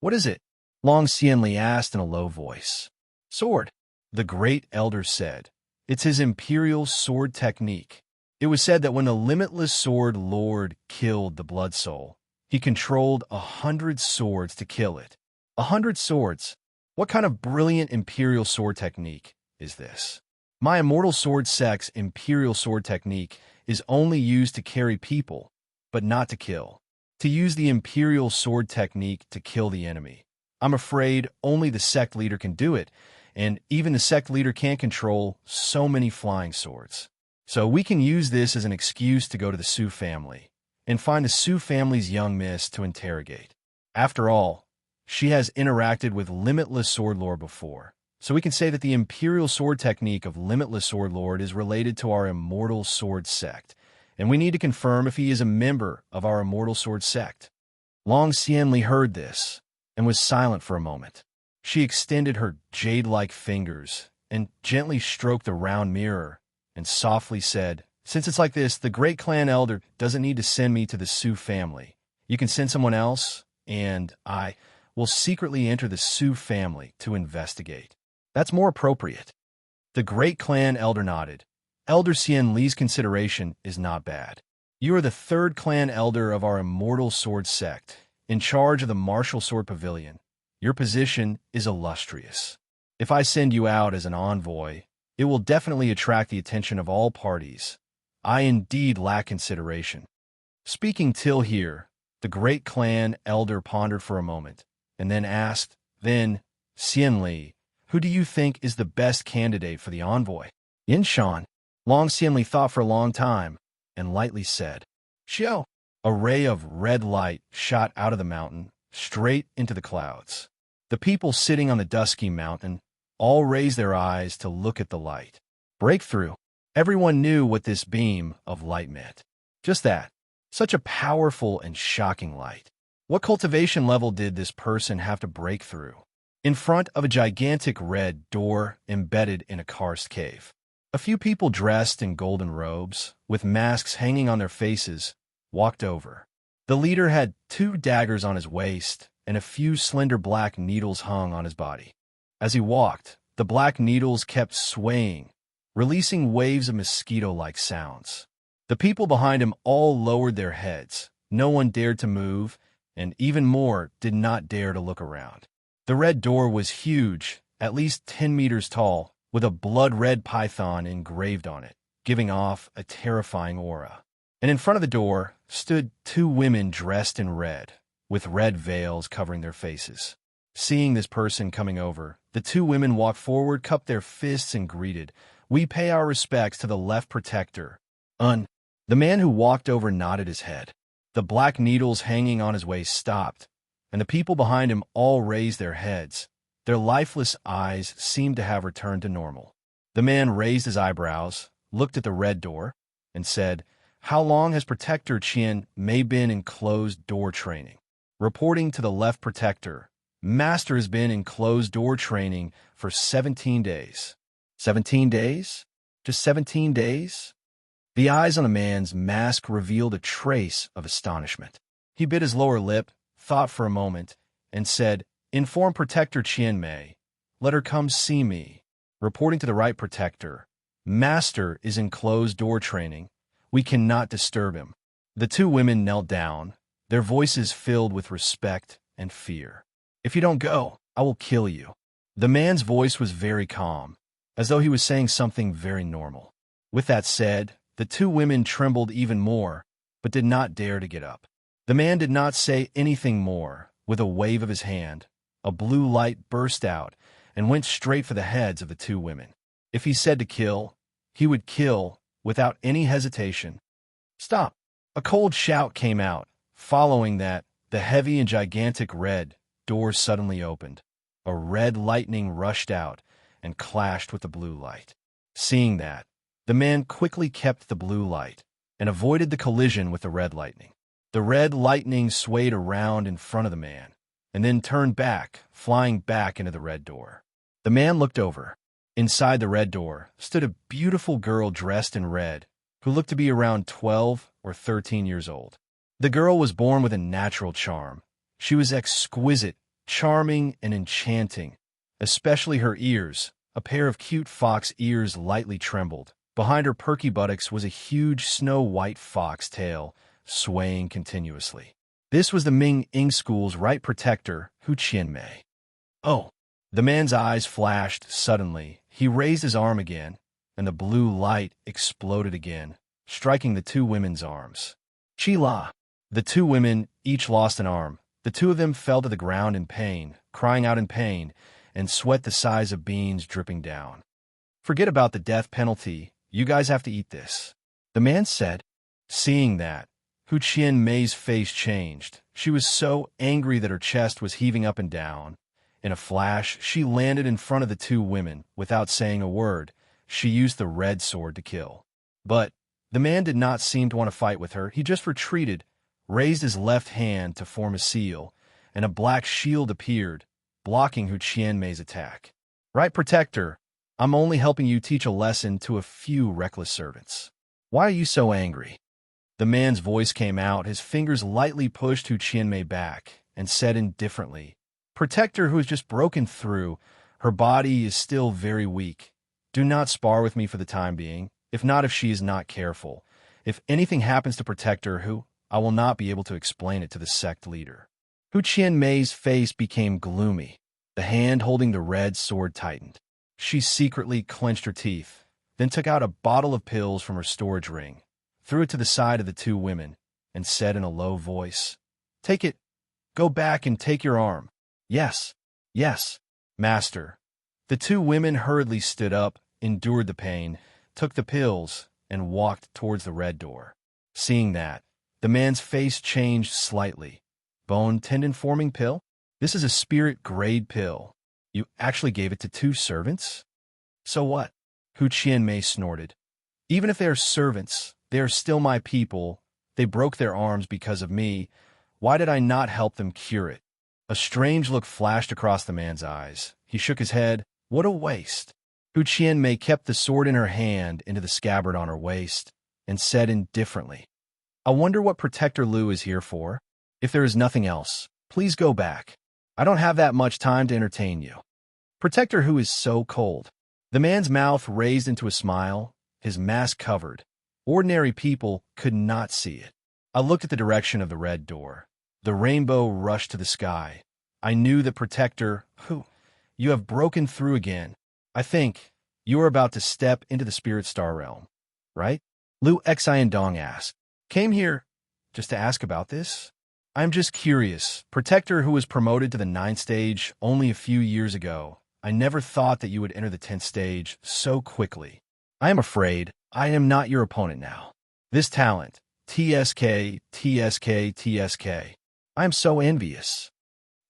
What is it? Long Xianli asked in a low voice. Sword, the Great Elder said. It's his imperial sword technique. It was said that when the Limitless Sword Lord killed the Blood Soul, he controlled 100 swords to kill it. 100 swords? What kind of brilliant imperial sword technique is this? My Immortal Sword sect's imperial sword technique is only used to carry people, but not to kill. To use the imperial sword technique to kill the enemy. I'm afraid only the sect leader can do it, and even the sect leader can't control so many flying swords. So we can use this as an excuse to go to the Su family and find the Su family's young miss to interrogate. After all, she has interacted with Limitless Sword Lord before, so we can say that the imperial sword technique of Limitless Sword Lord is related to our Immortal Sword sect, and we need to confirm if he is a member of our Immortal Sword sect. Long Xianli heard this and was silent for a moment. She extended her jade-like fingers and gently stroked the round mirror and softly said, Since it's like this, the Great Clan Elder doesn't need to send me to the Su family. You can send someone else, and I will secretly enter the Su family to investigate. That's more appropriate. The Great Clan Elder nodded. Elder Xianli's consideration is not bad. You are the third clan elder of our Immortal Sword sect, in charge of the Martial Sword Pavilion. Your position is illustrious. If I send you out as an envoy, It will definitely attract the attention of all parties. I indeed lack consideration. Speaking till here, the great clan elder pondered for a moment, and then asked, then, Xianli, who do you think is the best candidate for the envoy? Yinshan. Long Xianli thought for a long time, and lightly said, Xiao. A ray of red light shot out of the mountain, straight into the clouds. The people sitting on the dusky mountain all raised their eyes to look at the light. Breakthrough. Everyone knew what this beam of light meant. Just that. Such a powerful and shocking light. What cultivation level did this person have to break through? In front of a gigantic red door embedded in a karst cave. A few people dressed in golden robes, with masks hanging on their faces, walked over. The leader had 2 daggers on his waist, and a few slender black needles hung on his body. As he walked, the black needles kept swaying, releasing waves of mosquito-like sounds. The people behind him all lowered their heads. No one dared to move, and even more did not dare to look around. The red door was huge, at least 10 meters tall, with a blood-red python engraved on it, giving off a terrifying aura. And in front of the door stood 2 women dressed in red, with red veils covering their faces. Seeing this person coming over, the 2 women walked forward, cupped their fists, and greeted, We pay our respects to the left protector. The man who walked over nodded his head. The black needles hanging on his waist stopped, and the people behind him all raised their heads. Their lifeless eyes seemed to have returned to normal. The man raised his eyebrows, looked at the red door, and said, How long has Protector Qian Mei been in closed-door training? Reporting to the left protector, Master has been in closed-door training for 17 days. 17 days? Just 17 days? The eyes on the man's mask revealed a trace of astonishment. He bit his lower lip, thought for a moment, and said, Inform Protector Qian Mei. Let her come see me. Reporting to the right protector, Master is in closed-door training. We cannot disturb him. The 2 women knelt down, their voices filled with respect and fear. If you don't go, I will kill you. The man's voice was very calm, as though he was saying something very normal. With that said, the 2 women trembled even more, but did not dare to get up. The man did not say anything more. With a wave of his hand, a blue light burst out and went straight for the heads of the 2 women. If he said to kill, he would kill without any hesitation. Stop! A cold shout came out. Following that, the heavy and gigantic red door suddenly opened. A red lightning rushed out and clashed with the blue light. Seeing that, the man quickly kept the blue light and avoided the collision with the red lightning. The red lightning swayed around in front of the man and then turned back, flying back into the red door. The man looked over. Inside the red door stood a beautiful girl dressed in red who looked to be around 12 or 13 years old. The girl was born with a natural charm. She was exquisite, charming, and enchanting, especially her ears. A pair of cute fox ears lightly trembled. Behind her perky buttocks was a huge snow-white fox tail, swaying continuously. This was the Ming-Ing School's right protector, Hu Qianmei. Oh! The man's eyes flashed suddenly. He raised his arm again, and the blue light exploded again, striking the 2 women's arms. Chi-la! The 2 women each lost an arm. The 2 of them fell to the ground in pain, crying out in pain, and sweat the size of beans dripping down. Forget about the death penalty. You guys have to eat this. The man said. Seeing that, Hu Qianmei's face changed. She was so angry that her chest was heaving up and down. In a flash, she landed in front of the 2 women. Without saying a word, she used the red sword to kill. But the man did not seem to want to fight with her. He just retreated, raised his left hand to form a seal, and a black shield appeared, blocking Hu Qianmei's attack. Right protector, I'm only helping you teach a lesson to a few reckless servants. Why are you so angry? The man's voice came out. His fingers lightly pushed Hu Qianmei back and said indifferently, Protector who has just broken through. Her body is still very weak. Do not spar with me for the time being, if she is not careful. If anything happens to Protector Hu, I will not be able to explain it to the sect leader. Hu Qianmei's face became gloomy. The hand holding the red sword tightened. She secretly clenched her teeth, then took out a bottle of pills from her storage ring, threw it to the side of the two women, and said in a low voice, "Take it. Go back and take your arm." "Yes, yes, master." The two women hurriedly stood up, endured the pain, took the pills, and walked towards the red door. Seeing that, the man's face changed slightly. "Bone tendon-forming pill? This is a spirit-grade pill. You actually gave it to two servants?" "So what?" Hu Qianmei snorted. "Even if they are servants, they are still my people. They broke their arms because of me. Why did I not help them cure it?" A strange look flashed across the man's eyes. He shook his head. "What a waste." Hu Qianmei kept the sword in her hand into the scabbard on her waist, and said indifferently, "I wonder what Protector Lu is here for. If there is nothing else, please go back. I don't have that much time to entertain you." Protector Hu is so cold. The man's mouth raised into a smile, his mask covered. Ordinary people could not see it. I looked at the direction of the red door. The rainbow rushed to the sky. I knew that Protector Hu, you have broken through again. I think you are about to step into the Spirit Star realm, right? Lu Xiandong asked. "Came here just to ask about this?" "I'm just curious. Protector Hu was promoted to the 9th stage only a few years ago. I never thought that you would enter the 10th stage so quickly. I am afraid I am not your opponent now. This talent, TSK, TSK, TSK. I am so envious."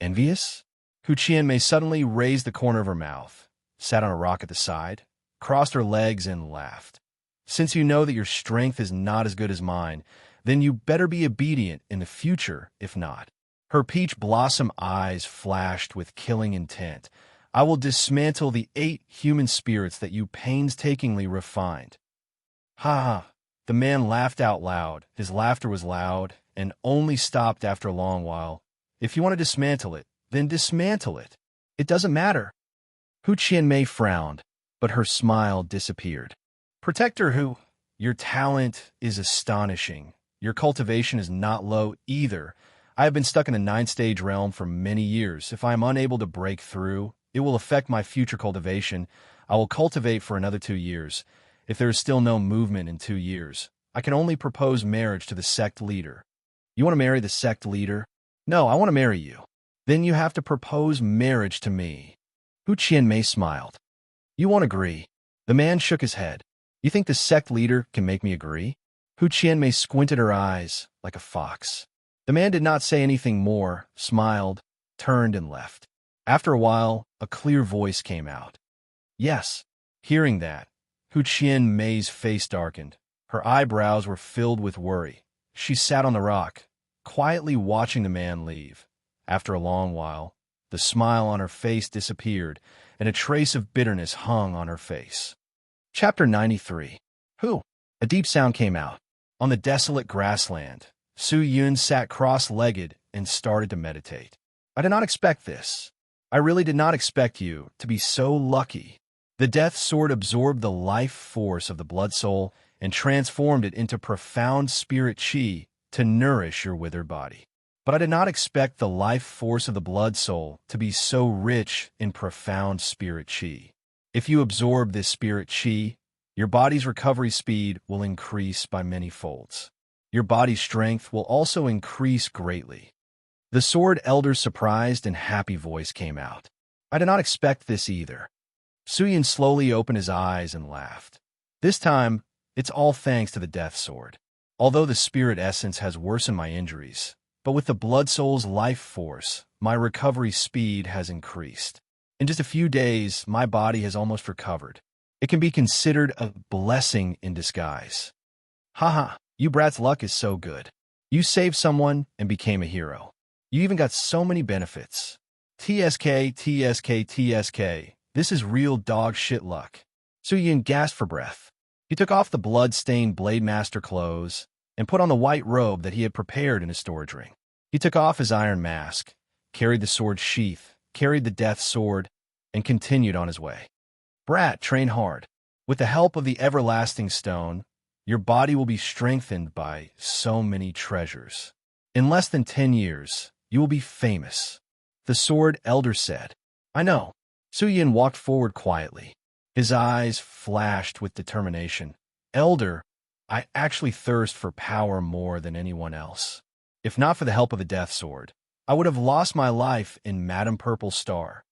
"Envious?" Hu Qianmei suddenly raised the corner of her mouth, sat on a rock at the side, crossed her legs, and laughed. "Since you know that your strength is not as good as mine, then you better be obedient in the future, if not." Her peach blossom eyes flashed with killing intent. "I will dismantle the 8 human spirits that you painstakingly refined." "Ha ha." The man laughed out loud. His laughter was loud and only stopped after a long while. "If you want to dismantle it, then dismantle it. It doesn't matter." Hu Qianmei frowned, but her smile disappeared. "Protector Hu, your talent is astonishing. Your cultivation is not low either. I have been stuck in the 9th stage realm for many years. If I am unable to break through, it will affect my future cultivation. I will cultivate for another 2 years. If there is still no movement in 2 years, I can only propose marriage to the sect leader." "You want to marry the sect leader?" "No, I want to marry you." "Then you have to propose marriage to me." Hu Qianmei smiled. "You won't agree." The man shook his head. "You think the sect leader can make me agree?" Hu Qianmei squinted her eyes like a fox. The man did not say anything more, smiled, turned, and left. After a while, a clear voice came out. "Yes." Hearing that, Hu Qianmei's face darkened. Her eyebrows were filled with worry. She sat on the rock, quietly watching the man leave. After a long while, the smile on her face disappeared, and a trace of bitterness hung on her face. Chapter 93. Who? A deep sound came out. On the desolate grassland, Su Yun sat cross-legged and started to meditate. "I did not expect this. I really did not expect you to be so lucky." The death sword absorbed the life force of the blood soul and transformed it into profound spirit chi to nourish your withered body. But I did not expect the life force of the blood soul to be so rich in profound spirit chi. If you absorb this spirit chi, your body's recovery speed will increase by many folds. Your body's strength will also increase greatly. The sword elder's surprised and happy voice came out. "I did not expect this either." Su Yun slowly opened his eyes and laughed. "This time, it's all thanks to the death sword. Although the spirit essence has worsened my injuries, but with the blood soul's life force, my recovery speed has increased. In just a few days, my body has almost recovered. It can be considered a blessing in disguise." "Haha, you brat's luck is so good. You saved someone and became a hero. You even got so many benefits. TSK, TSK, TSK. This is real dog shit luck." Su Yun gasped for breath. He took off the blood-stained Blade Master clothes and put on the white robe that he had prepared in his storage ring. He took off his iron mask, carried the sword sheath, carried the death sword, and continued on his way. "Brat, train hard. With the help of the everlasting stone, your body will be strengthened by so many treasures. In less than 10 years, you will be famous." The sword elder said. "I know." Su Yun walked forward quietly. His eyes flashed with determination. Elder, I actually thirst for power more than anyone else. If not for the help of the Death Sword, I would have lost my life in Madame Purple Star.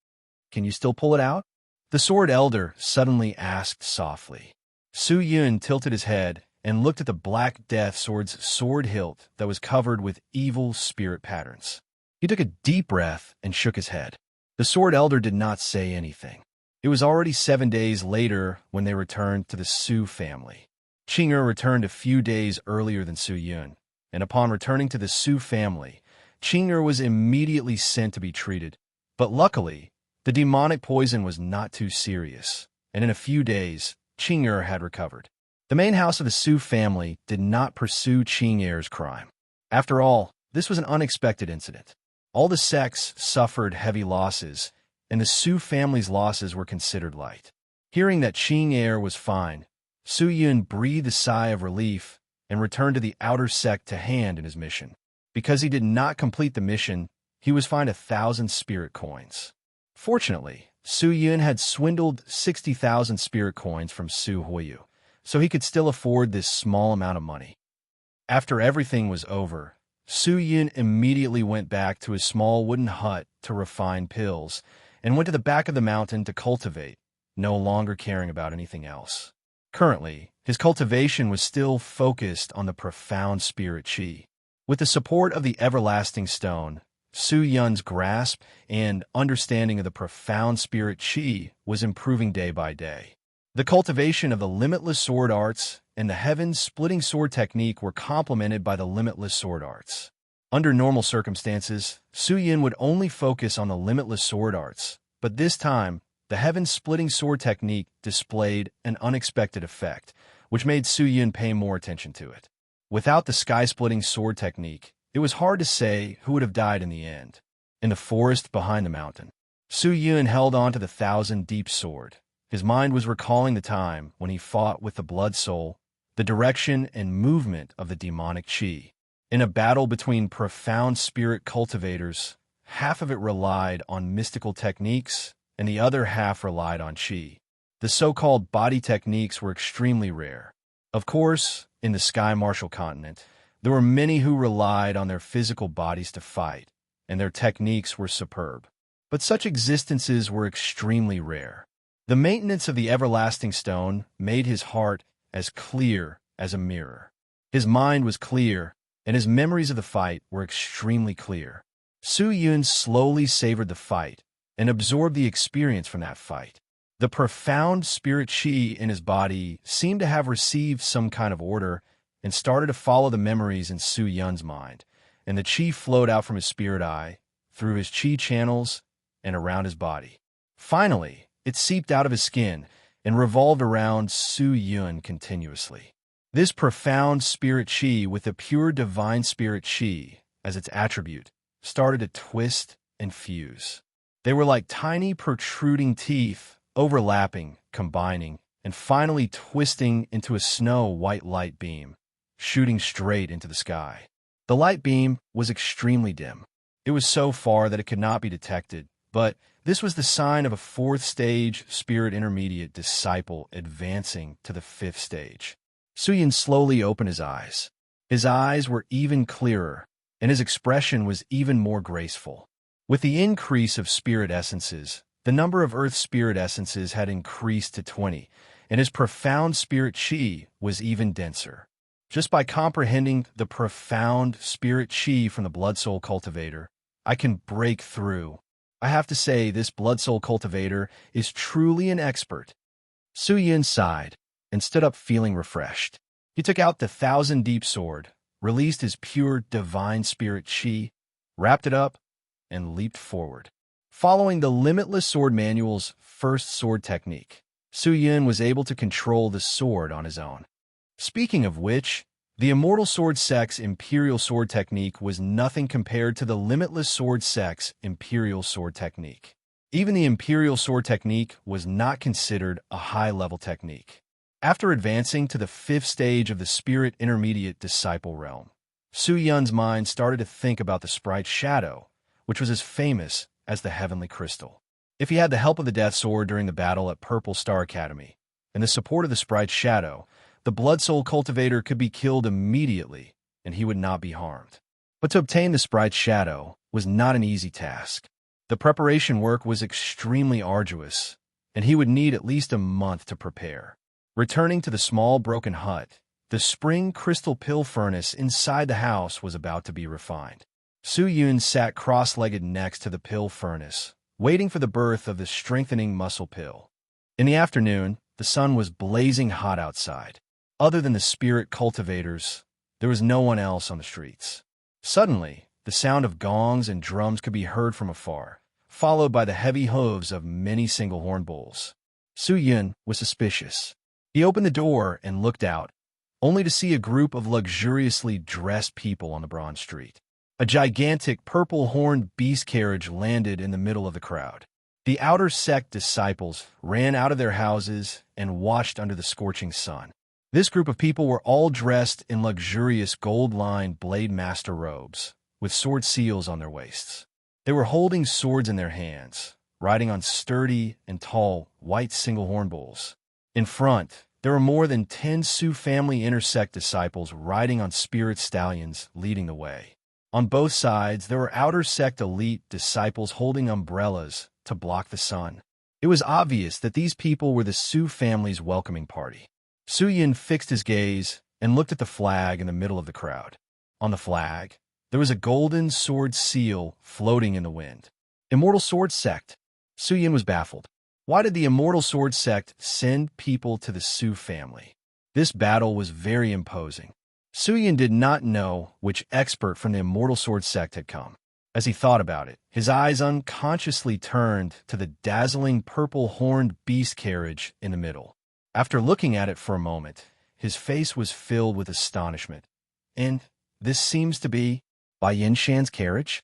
Can you still pull it out? The Sword Elder suddenly asked softly. Su Yun tilted his head and looked at the Black Death Sword's sword hilt that was covered with evil spirit patterns. He took a deep breath and shook his head. The Sword Elder did not say anything. It was already 7 days later when they returned to the Su family. Qing'er returned a few days earlier than Su Yun, and upon returning to the Su family, Qing'er was immediately sent to be treated. But luckily, the demonic poison was not too serious, and in a few days, Qing'er had recovered. The main house of the Su family did not pursue Qing'er's crime. After all, this was an unexpected incident. All the sects suffered heavy losses, and the Su family's losses were considered light. Hearing that Qing'er was fine, Su Yun breathed a sigh of relief and returned to the outer sect to hand in his mission. Because he did not complete the mission, he was fined 1,000 spirit coins. Fortunately, Su Yun had swindled 60,000 spirit coins from Su Huiyu, so he could still afford this small amount of money. After everything was over, Su Yun immediately went back to his small wooden hut to refine pills and went to the back of the mountain to cultivate, no longer caring about anything else. Currently, his cultivation was still focused on the profound spirit qi. With the support of the everlasting stone, Su Yun's grasp and understanding of the profound spirit qi was improving day by day. The cultivation of the limitless sword arts and the heaven-splitting sword technique were complemented by the limitless sword arts. Under normal circumstances, Su Yun would only focus on the limitless sword arts, but this time, the heaven-splitting sword technique displayed an unexpected effect, which made Su Yun pay more attention to it. Without the sky-splitting sword technique, it was hard to say who would have died in the end. In the forest behind the mountain, Su Yun held on to the 1,000-deep sword. His mind was recalling the time when he fought with the blood soul, the direction and movement of the demonic qi. In a battle between profound spirit cultivators, half of it relied on mystical techniques, and the other half relied on qi. The so-called body techniques were extremely rare. Of course, in the Sky Martial continent, there were many who relied on their physical bodies to fight, and their techniques were superb. But such existences were extremely rare. The maintenance of the everlasting stone made his heart as clear as a mirror. His mind was clear, and his memories of the fight were extremely clear. Su Yun slowly savored the fight and absorbed the experience from that fight. The profound spirit qi in his body seemed to have received some kind of order and started to follow the memories in Su Yun's mind, and the qi flowed out from his spirit eye, through his qi channels, and around his body. Finally, it seeped out of his skin and revolved around Su Yun continuously. This profound spirit qi with the pure divine spirit qi as its attribute started to twist and fuse. They were like tiny protruding teeth, overlapping, combining, and finally twisting into a snow-white light beam, shooting straight into the sky. The light beam was extremely dim. It was so far that it could not be detected, but this was the sign of a 4th-stage spirit intermediate disciple advancing to the 5th stage. Su Yun slowly opened his eyes. His eyes were even clearer, and his expression was even more graceful. With the increase of spirit essences, the number of Earth spirit essences had increased to 20, and his profound spirit qi was even denser. Just by comprehending the profound spirit qi from the Blood Soul Cultivator, I can break through. I have to say, this Blood Soul Cultivator is truly an expert. Su Yun sighed and stood up feeling refreshed. He took out the 1,000-deep sword, released his pure divine spirit qi, wrapped it up, and leaped forward. Following the Limitless Sword Manual's first sword technique, Su Yun was able to control the sword on his own. Speaking of which, the Immortal Sword Sect's Imperial Sword Technique was nothing compared to the Limitless Sword Sect's Imperial Sword Technique. Even the Imperial Sword Technique was not considered a high-level technique. After advancing to the 5th stage of the Spirit Intermediate Disciple Realm, Su Yun's mind started to think about the sprite Shadow, which was as famous as the Heavenly Crystal. If he had the help of the Death Sword during the battle at Purple Star Academy and the support of the sprite's shadow, the Blood Soul Cultivator could be killed immediately and he would not be harmed. But to obtain the sprite's shadow was not an easy task. The preparation work was extremely arduous, and he would need at least a month to prepare. Returning to the small broken hut, the spring crystal pill furnace inside the house was about to be refined. Su Yun sat cross-legged next to the pill furnace, waiting for the birth of the strengthening muscle pill. In the afternoon, the sun was blazing hot outside. Other than the spirit cultivators, there was no one else on the streets. Suddenly, the sound of gongs and drums could be heard from afar, followed by the heavy hooves of many single-horned bulls. Su Yun was suspicious. He opened the door and looked out, only to see a group of luxuriously dressed people on the broad street. A gigantic purple-horned beast carriage landed in the middle of the crowd. The outer sect disciples ran out of their houses and watched under the scorching sun. This group of people were all dressed in luxurious gold-lined blade master robes, with sword seals on their waists. They were holding swords in their hands, riding on sturdy and tall white single-horn bulls. In front, there were more than 10 Sioux family intersect disciples riding on spirit stallions, leading the way. On both sides, there were outer sect elite disciples holding umbrellas to block the sun. It was obvious that these people were the Sioux family's welcoming party. Su Yun fixed his gaze and looked at the flag in the middle of the crowd. On the flag, there was a golden sword seal floating in the wind. Immortal Sword Sect. Su Yun was baffled. Why did the Immortal Sword Sect send people to the Sioux family? This battle was very imposing. Su Yun did not know which expert from the Immortal Sword Sect had come. As he thought about it, his eyes unconsciously turned to the dazzling purple-horned beast carriage in the middle. After looking at it for a moment, his face was filled with astonishment. And this seems to be Bai Yin Shan's carriage?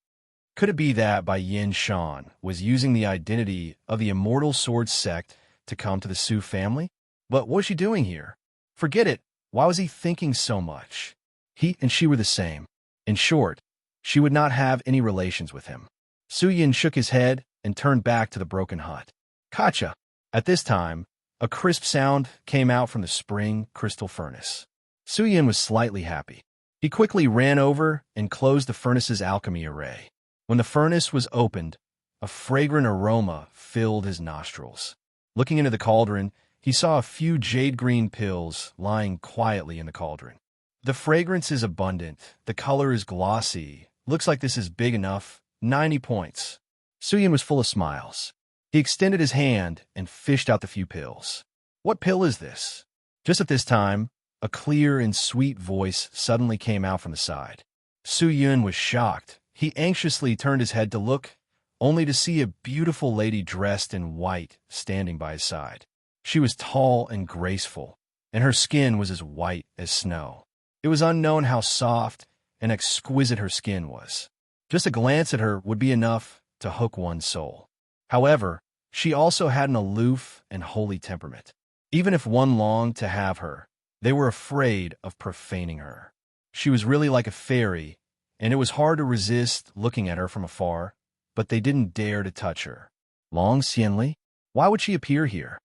Could it be that Bai Yin Shan was using the identity of the Immortal Sword Sect to come to the Sioux family? But what was she doing here? Forget it. Why was he thinking so much? He and she were the same. In short, she would not have any relations with him. Su Yun shook his head and turned back to the broken hut. Kacha! At this time, a crisp sound came out from the spring crystal furnace. Su Yun was slightly happy. He quickly ran over and closed the furnace's alchemy array. When the furnace was opened, a fragrant aroma filled his nostrils. Looking into the cauldron, he saw a few jade-green pills lying quietly in the cauldron. The fragrance is abundant, the color is glossy, looks like this is big enough, 90 points. Su Yun was full of smiles. He extended his hand and fished out the few pills. What pill is this? Just at this time, a clear and sweet voice suddenly came out from the side. Su Yun was shocked. He anxiously turned his head to look, only to see a beautiful lady dressed in white standing by his side. She was tall and graceful, and her skin was as white as snow. It was unknown how soft and exquisite her skin was. Just a glance at her would be enough to hook one's soul. However, she also had an aloof and holy temperament. Even if one longed to have her, they were afraid of profaning her. She was really like a fairy, and it was hard to resist looking at her from afar, but they didn't dare to touch her. Long Xianli? Why would she appear here?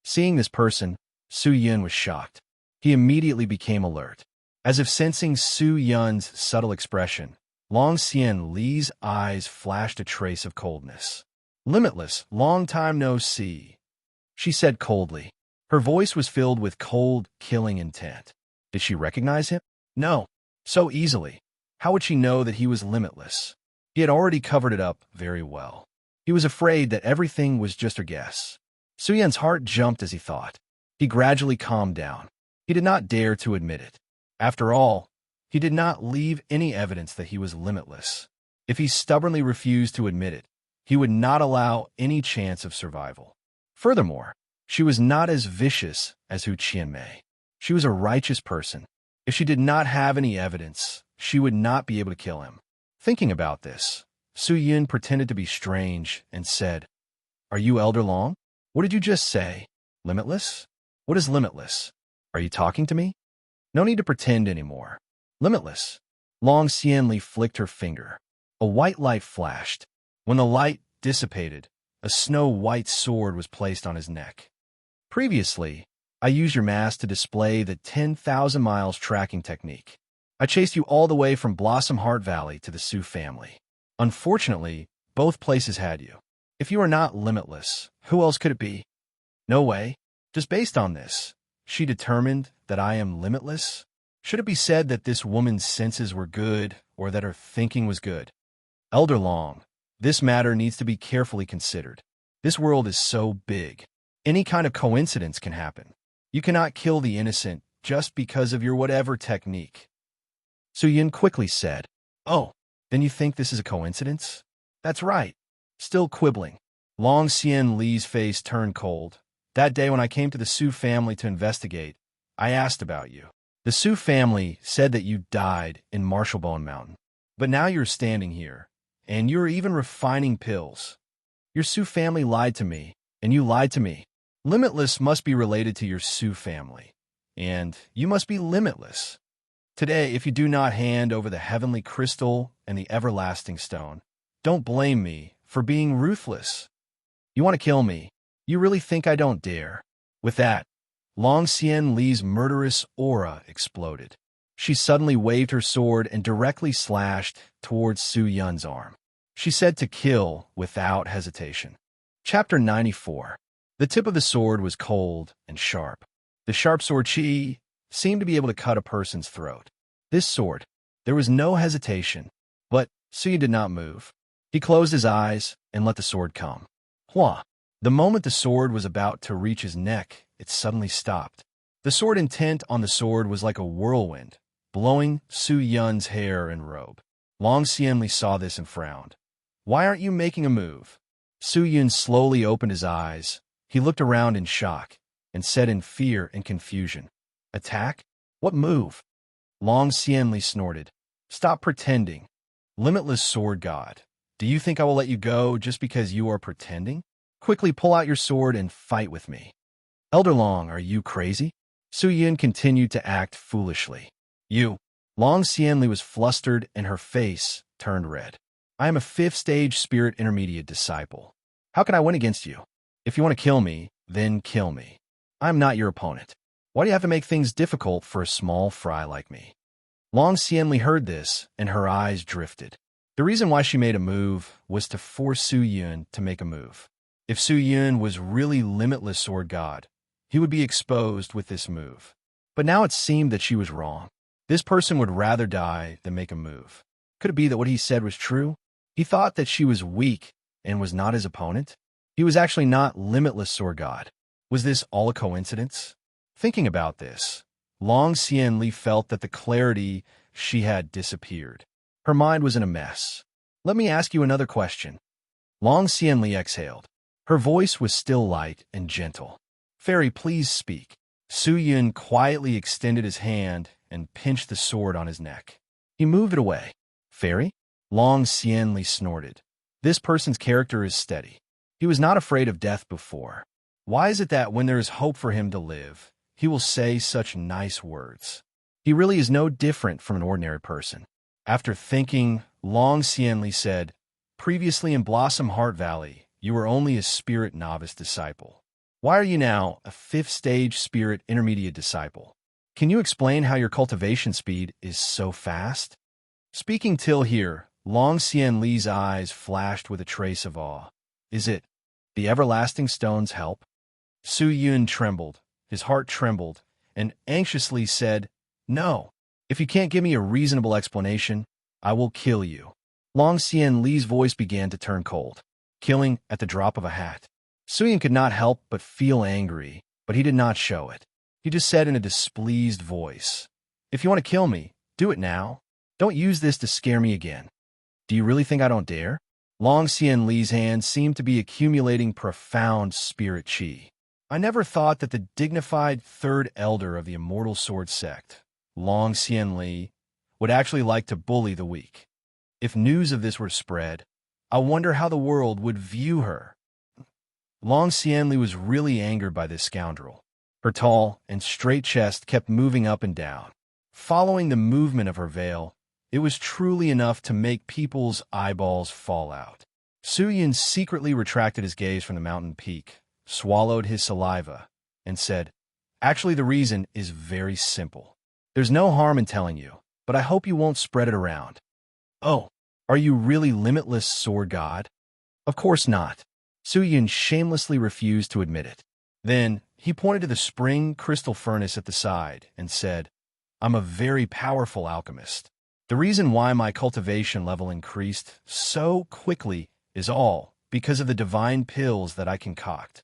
Seeing this person, Su Yun was shocked. He immediately became alert. As if sensing Su Yun's subtle expression, Long Xianli's eyes flashed a trace of coldness. Limitless, long time no see, she said coldly. Her voice was filled with cold, killing intent. Did she recognize him? No, so easily. How would she know that he was limitless? He had already covered it up very well. He was afraid that everything was just her guess. Su Yun's heart jumped as he thought. He gradually calmed down. He did not dare to admit it. After all, he did not leave any evidence that he was limitless. If he stubbornly refused to admit it, he would not allow any chance of survival. Furthermore, she was not as vicious as Hu Qianmei. She was a righteous person. If she did not have any evidence, she would not be able to kill him. Thinking about this, Su Yun pretended to be strange and said, "Are you Elder Long? What did you just say? Limitless? What is limitless? Are you talking to me? No need to pretend anymore. Limitless." Long Xianli flicked her finger. A white light flashed. When the light dissipated, A snow-white sword was placed on his neck. Previously, I used your mask to display the 10,000 miles tracking technique. I chased you all the way from Blossom Heart Valley to the Sioux family. Unfortunately, both places had you. If you are not limitless, who else could it be? No way. Just based on this, she determined that I am limitless? Should it be said that this woman's senses were good or that her thinking was good? Elder Long, this matter needs to be carefully considered. This world is so big. Any kind of coincidence can happen. You cannot kill the innocent just because of your whatever technique. Su Yin quickly said, "Oh, then you think this is a coincidence?" "That's right." Still quibbling. Long Xian Li's face turned cold. "That day when I came to the Sioux family to investigate, I asked about you. The Sioux family said that you died in Marshallbone Mountain. But now you're standing here, and you're even refining pills. Your Sioux family lied to me, and you lied to me. Limitless must be related to your Sioux family, and you must be limitless. Today, if you do not hand over the heavenly crystal and the everlasting stone, don't blame me for being ruthless. You want to kill me? You really think I don't dare?" With that, Long Xian Li's murderous aura exploded. She suddenly waved her sword and directly slashed towards Su Yun's arm. She said to kill without hesitation. Chapter 94. The tip of the sword was cold and sharp. The sharp sword chi seemed to be able to cut a person's throat. This sword, there was no hesitation, but Su Yun did not move. He closed his eyes and let the sword come. Hua! The moment the sword was about to reach his neck, it suddenly stopped. The sword intent on the sword was like a whirlwind, blowing Su Yun's hair and robe. Long Xianli saw this and frowned. "Why aren't you making a move?" Su Yun slowly opened his eyes. He looked around in shock and said in fear and confusion, "Attack? What move?" Long Xianli snorted. "Stop pretending. Limitless sword god, do you think I will let you go just because you are pretending? Quickly pull out your sword and fight with me." "Elder Long, are you crazy?" Su Yun continued to act foolishly. "You." Long Xianli was flustered and her face turned red. "I am a 5th stage spirit intermediate disciple. How can I win against you? If you want to kill me, then kill me. I am not your opponent. Why do you have to make things difficult for a small fry like me?" Long Xianli heard this, and her eyes drifted. The reason why she made a move was to force Su Yun to make a move. If Su Yun was really limitless sword god, he would be exposed with this move. But now it seemed that she was wrong. This person would rather die than make a move. Could it be that what he said was true? He thought that she was weak and was not his opponent. He was actually not limitless sword god. Was this all a coincidence? Thinking about this, Long Xianli felt that the clarity she had disappeared. Her mind was in a mess. "Let me ask you another question." Long Xianli exhaled. Her voice was still light and gentle. "Fairy, please speak." Su Yun quietly extended his hand and pinched the sword on his neck. He moved it away. "Fairy?" Long Xianli snorted. This person's character is steady. He was not afraid of death before. Why is it that when there is hope for him to live, he will say such nice words? He really is no different from an ordinary person. After thinking, Long Xianli said, "Previously in Blossom Heart Valley, you were only a spirit novice disciple. Why are you now a 5th stage spirit intermediate disciple? Can you explain how your cultivation speed is so fast?" Speaking till here, Long Xianli's eyes flashed with a trace of awe. "Is it the everlasting stone's help?" Su Yun trembled, his heart trembled, and anxiously said, "No. If you can't give me a reasonable explanation, I will kill you." Long Xianli's voice began to turn cold. Killing at the drop of a hat. Su Yun could not help but feel angry, but he did not show it. He just said in a displeased voice, "If you want to kill me, do it now. Don't use this to scare me again." "Do you really think I don't dare?" Long Xianli's hands seemed to be accumulating profound spirit chi. "I never thought that the dignified 3rd elder of the Immortal Sword Sect, Long Xianli, would actually like to bully the weak. If news of this were spread, I wonder how the world would view her." Long Xianli was really angered by this scoundrel. Her tall and straight chest kept moving up and down. Following the movement of her veil, it was truly enough to make people's eyeballs fall out. Su Yun secretly retracted his gaze from the mountain peak, swallowed his saliva, and said, "Actually, the reason is very simple. There's no harm in telling you, but I hope you won't spread it around." "Oh, are you really limitless sword god?" "Of course not." Su Yun shamelessly refused to admit it. Then he pointed to the spring crystal furnace at the side and said, "I'm a very powerful alchemist. The reason why my cultivation level increased so quickly is all because of the divine pills that I concoct.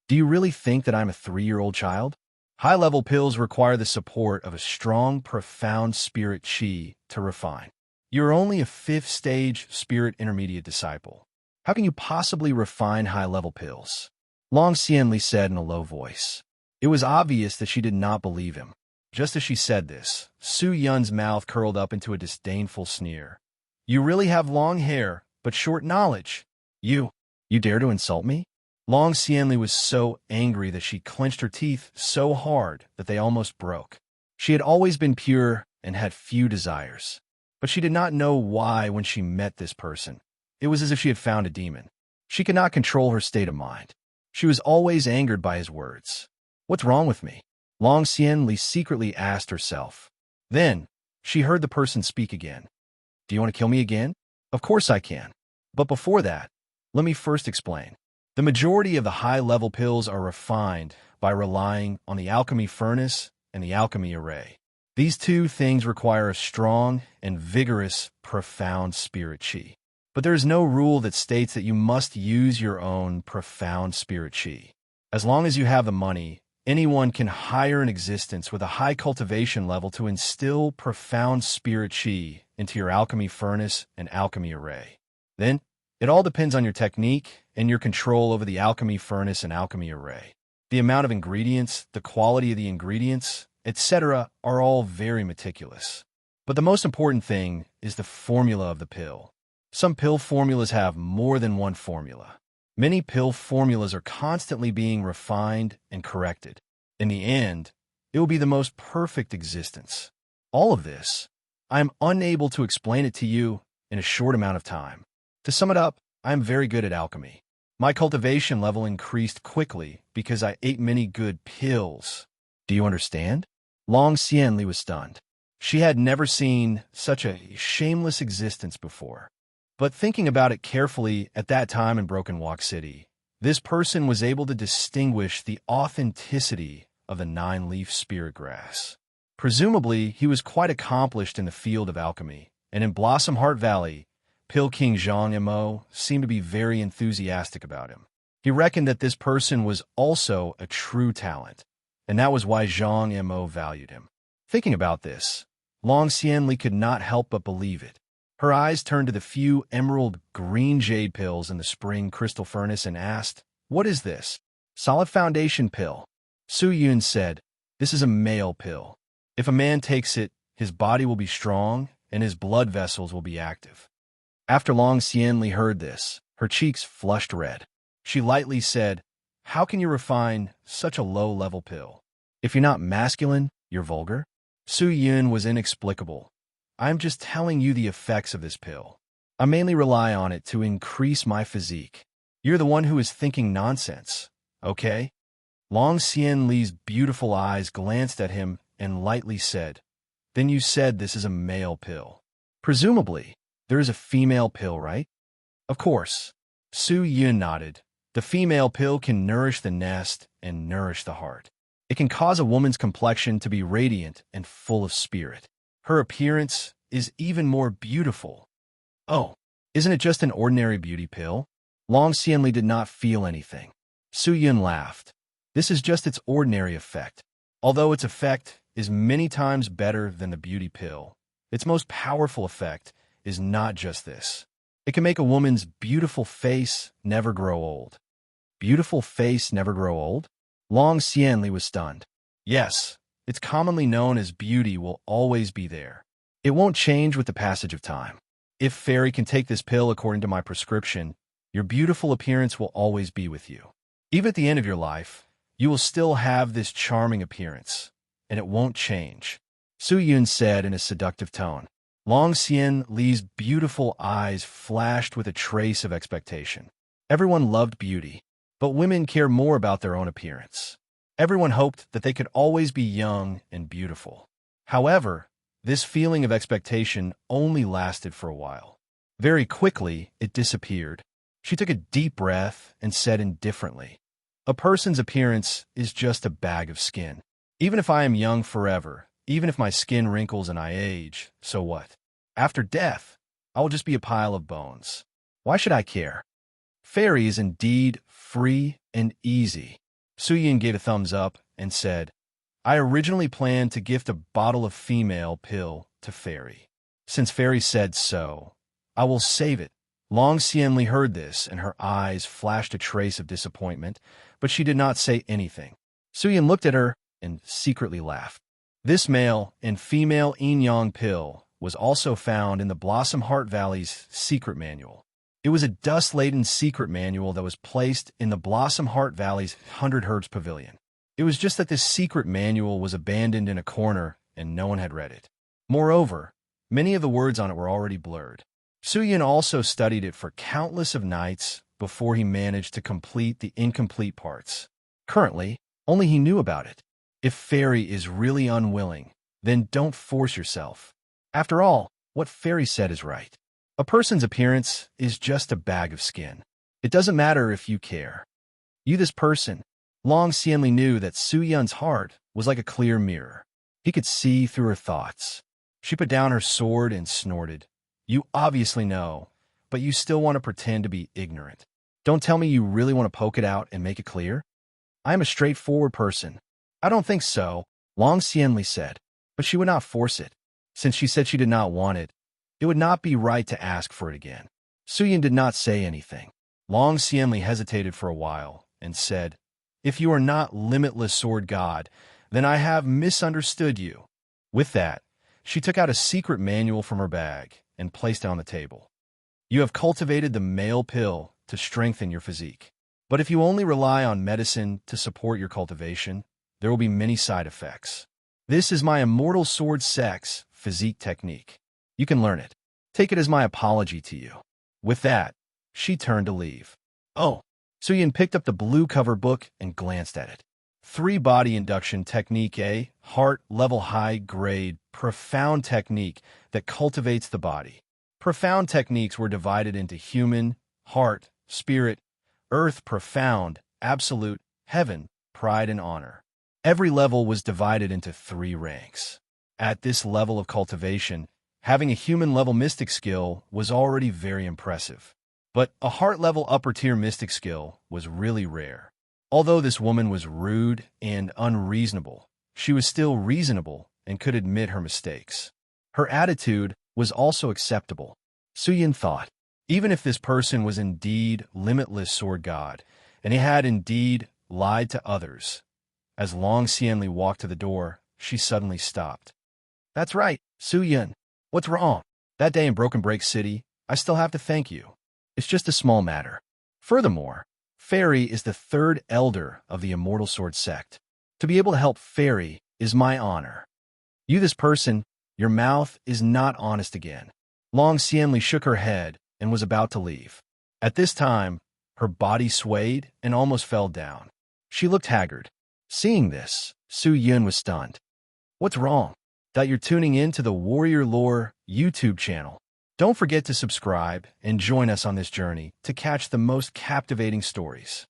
Do you really think that I'm a 3-year-old child? High-level pills require the support of a strong, profound spirit chi to refine. You're only a 5th-stage spirit intermediate disciple. How can you possibly refine high-level pills?" Long Xianli said in a low voice. It was obvious that she did not believe him. Just as she said this, Su Yun's mouth curled up into a disdainful sneer. "You really have long hair, but short knowledge. You dare to insult me?" Long Xianli was so angry that she clenched her teeth so hard that they almost broke. She had always been pure and had few desires. But she did not know why when she met this person. It was as if she had found a demon. She could not control her state of mind. She was always angered by his words. "What's wrong with me?" Long Xianli secretly asked herself. Then, she heard the person speak again. "Do you want to kill me again?" "Of course I can. But before that, let me first explain. The majority of the high-level pills are refined by relying on the alchemy furnace and the alchemy array. These two things require a strong and vigorous, profound spirit chi. But there is no rule that states that you must use your own profound spirit chi. As long as you have the money, anyone can hire an existence with a high cultivation level to instill profound spirit chi into your alchemy furnace and alchemy array. Then, it all depends on your technique and your control over the alchemy furnace and alchemy array. The amount of ingredients, the quality of the ingredients, etc. are all very meticulous. But the most important thing is the formula of the pill. Some pill formulas have more than one formula. Many pill formulas are constantly being refined and corrected. In the end, it will be the most perfect existence. All of this, I am unable to explain it to you in a short amount of time. To sum it up, I am very good at alchemy. My cultivation level increased quickly because I ate many good pills. Do you understand?" Long Xianli was stunned. She had never seen such a shameless existence before. But thinking about it carefully at that time in Broken Walk City, this person was able to distinguish the authenticity of the 9-leaf spirit grass. Presumably, he was quite accomplished in the field of alchemy, and in Blossom Heart Valley, Pill King Zhang Mo seemed to be very enthusiastic about him. He reckoned that this person was also a true talent, and that was why Zhang Mo valued him. Thinking about this, Long Xianli could not help but believe it. Her eyes turned to the few emerald green jade pills in the spring crystal furnace and asked, "What is this?" "Solid foundation pill." Su Yun said, "This is a male pill. If a man takes it, his body will be strong and his blood vessels will be active." After Long Xianli heard this, her cheeks flushed red. She lightly said, "How can you refine such a low-level pill? If you're not masculine, you're vulgar." Su Yun was inexplicable. "I'm just telling you the effects of this pill. I mainly rely on it to increase my physique. You're the one who is thinking nonsense, okay?" Long Xianli's beautiful eyes glanced at him and lightly said, "Then you said this is a male pill. Presumably, there is a female pill, right?" "Of course." Su Yun nodded. "The female pill can nourish the nest and nourish the heart. It can cause a woman's complexion to be radiant and full of spirit. Her appearance is even more beautiful." "Oh, isn't it just an ordinary beauty pill?" Long Xianli did not feel anything. Su Yun laughed. "This is just its ordinary effect. Although its effect is many times better than the beauty pill, its most powerful effect is not just this. It can make a woman's beautiful face never grow old." "Beautiful face never grow old?" Long Xianli was stunned. "Yes. It's commonly known as beauty will always be there. It won't change with the passage of time. If Fairy can take this pill according to my prescription, your beautiful appearance will always be with you. Even at the end of your life, you will still have this charming appearance, and it won't change," Su Yun said in a seductive tone. Long Xian Li's beautiful eyes flashed with a trace of expectation. Everyone loved beauty, but women care more about their own appearance. Everyone hoped that they could always be young and beautiful. However, this feeling of expectation only lasted for a while. Very quickly, it disappeared. She took a deep breath and said indifferently, "A person's appearance is just a bag of skin. Even if I am young forever, even if my skin wrinkles and I age, so what? After death, I will just be a pile of bones. Why should I care?" Fairy is indeed free and easy. Suyin gave a thumbs up and said, "I originally planned to gift a bottle of female pill to Fairy. Since Fairy said so, I will save it." Long Xianli heard this, and her eyes flashed a trace of disappointment, but she did not say anything. Suyin looked at her and secretly laughed. This male and female yin-yang pill was also found in the Blossom Heart Valley's secret manual. It was a dust-laden secret manual that was placed in the Blossom Heart Valley's 100 Herbs Pavilion. It was just that this secret manual was abandoned in a corner and no one had read it. Moreover, many of the words on it were already blurred. Suyin also studied it for countless of nights before he managed to complete the incomplete parts. Currently, only he knew about it. If Fairy is really unwilling, then don't force yourself. After all, what Fairy said is right. A person's appearance is just a bag of skin. It doesn't matter if you care. You, this person. Long Xianli knew that Su Yun's heart was like a clear mirror. He could see through her thoughts. She put down her sword and snorted. "You obviously know, but you still want to pretend to be ignorant. Don't tell me you really want to poke it out and make it clear?" "I am a straightforward person." "I don't think so," Long Xianli said, but she would not force it. Since she said she did not want it, it would not be right to ask for it again. Suyin did not say anything. Long Xianli hesitated for a while and said, "If you are not Limitless Sword God, then I have misunderstood you." With that, she took out a secret manual from her bag and placed it on the table. "You have cultivated the male pill to strengthen your physique. But if you only rely on medicine to support your cultivation, there will be many side effects. This is my Immortal Sword Sex physique technique. You can learn it. Take it as my apology to you." With that, she turned to leave. "Oh." Suyin picked up the blue cover book and glanced at it. 3 Body Induction Technique A, Heart Level High Grade, Profound Technique that cultivates the body. Profound techniques were divided into human, heart, spirit, earth, profound, absolute, heaven, pride, and honor. Every level was divided into 3 ranks. At this level of cultivation, having a human-level mystic skill was already very impressive. But a heart-level upper-tier mystic skill was really rare. Although this woman was rude and unreasonable, she was still reasonable and could admit her mistakes. Her attitude was also acceptable. Suyin thought, even if this person was indeed Limitless Sword God, and he had indeed lied to others. As Long Xianli walked to the door, she suddenly stopped. "That's right, Suyin. What's wrong? That day in Broken Break City, I still have to thank you. It's just a small matter. Furthermore, Fairy is the 3rd elder of the Immortal Sword sect. To be able to help Fairy is my honor. You, this person, your mouth is not honest again." Long Xianli shook her head and was about to leave. At this time, her body swayed and almost fell down. She looked haggard. Seeing this, Su Yun was stunned. "What's wrong?" "That you're tuning in to the Warrior Lore YouTube channel. Don't forget to subscribe and join us on this journey to catch the most captivating stories.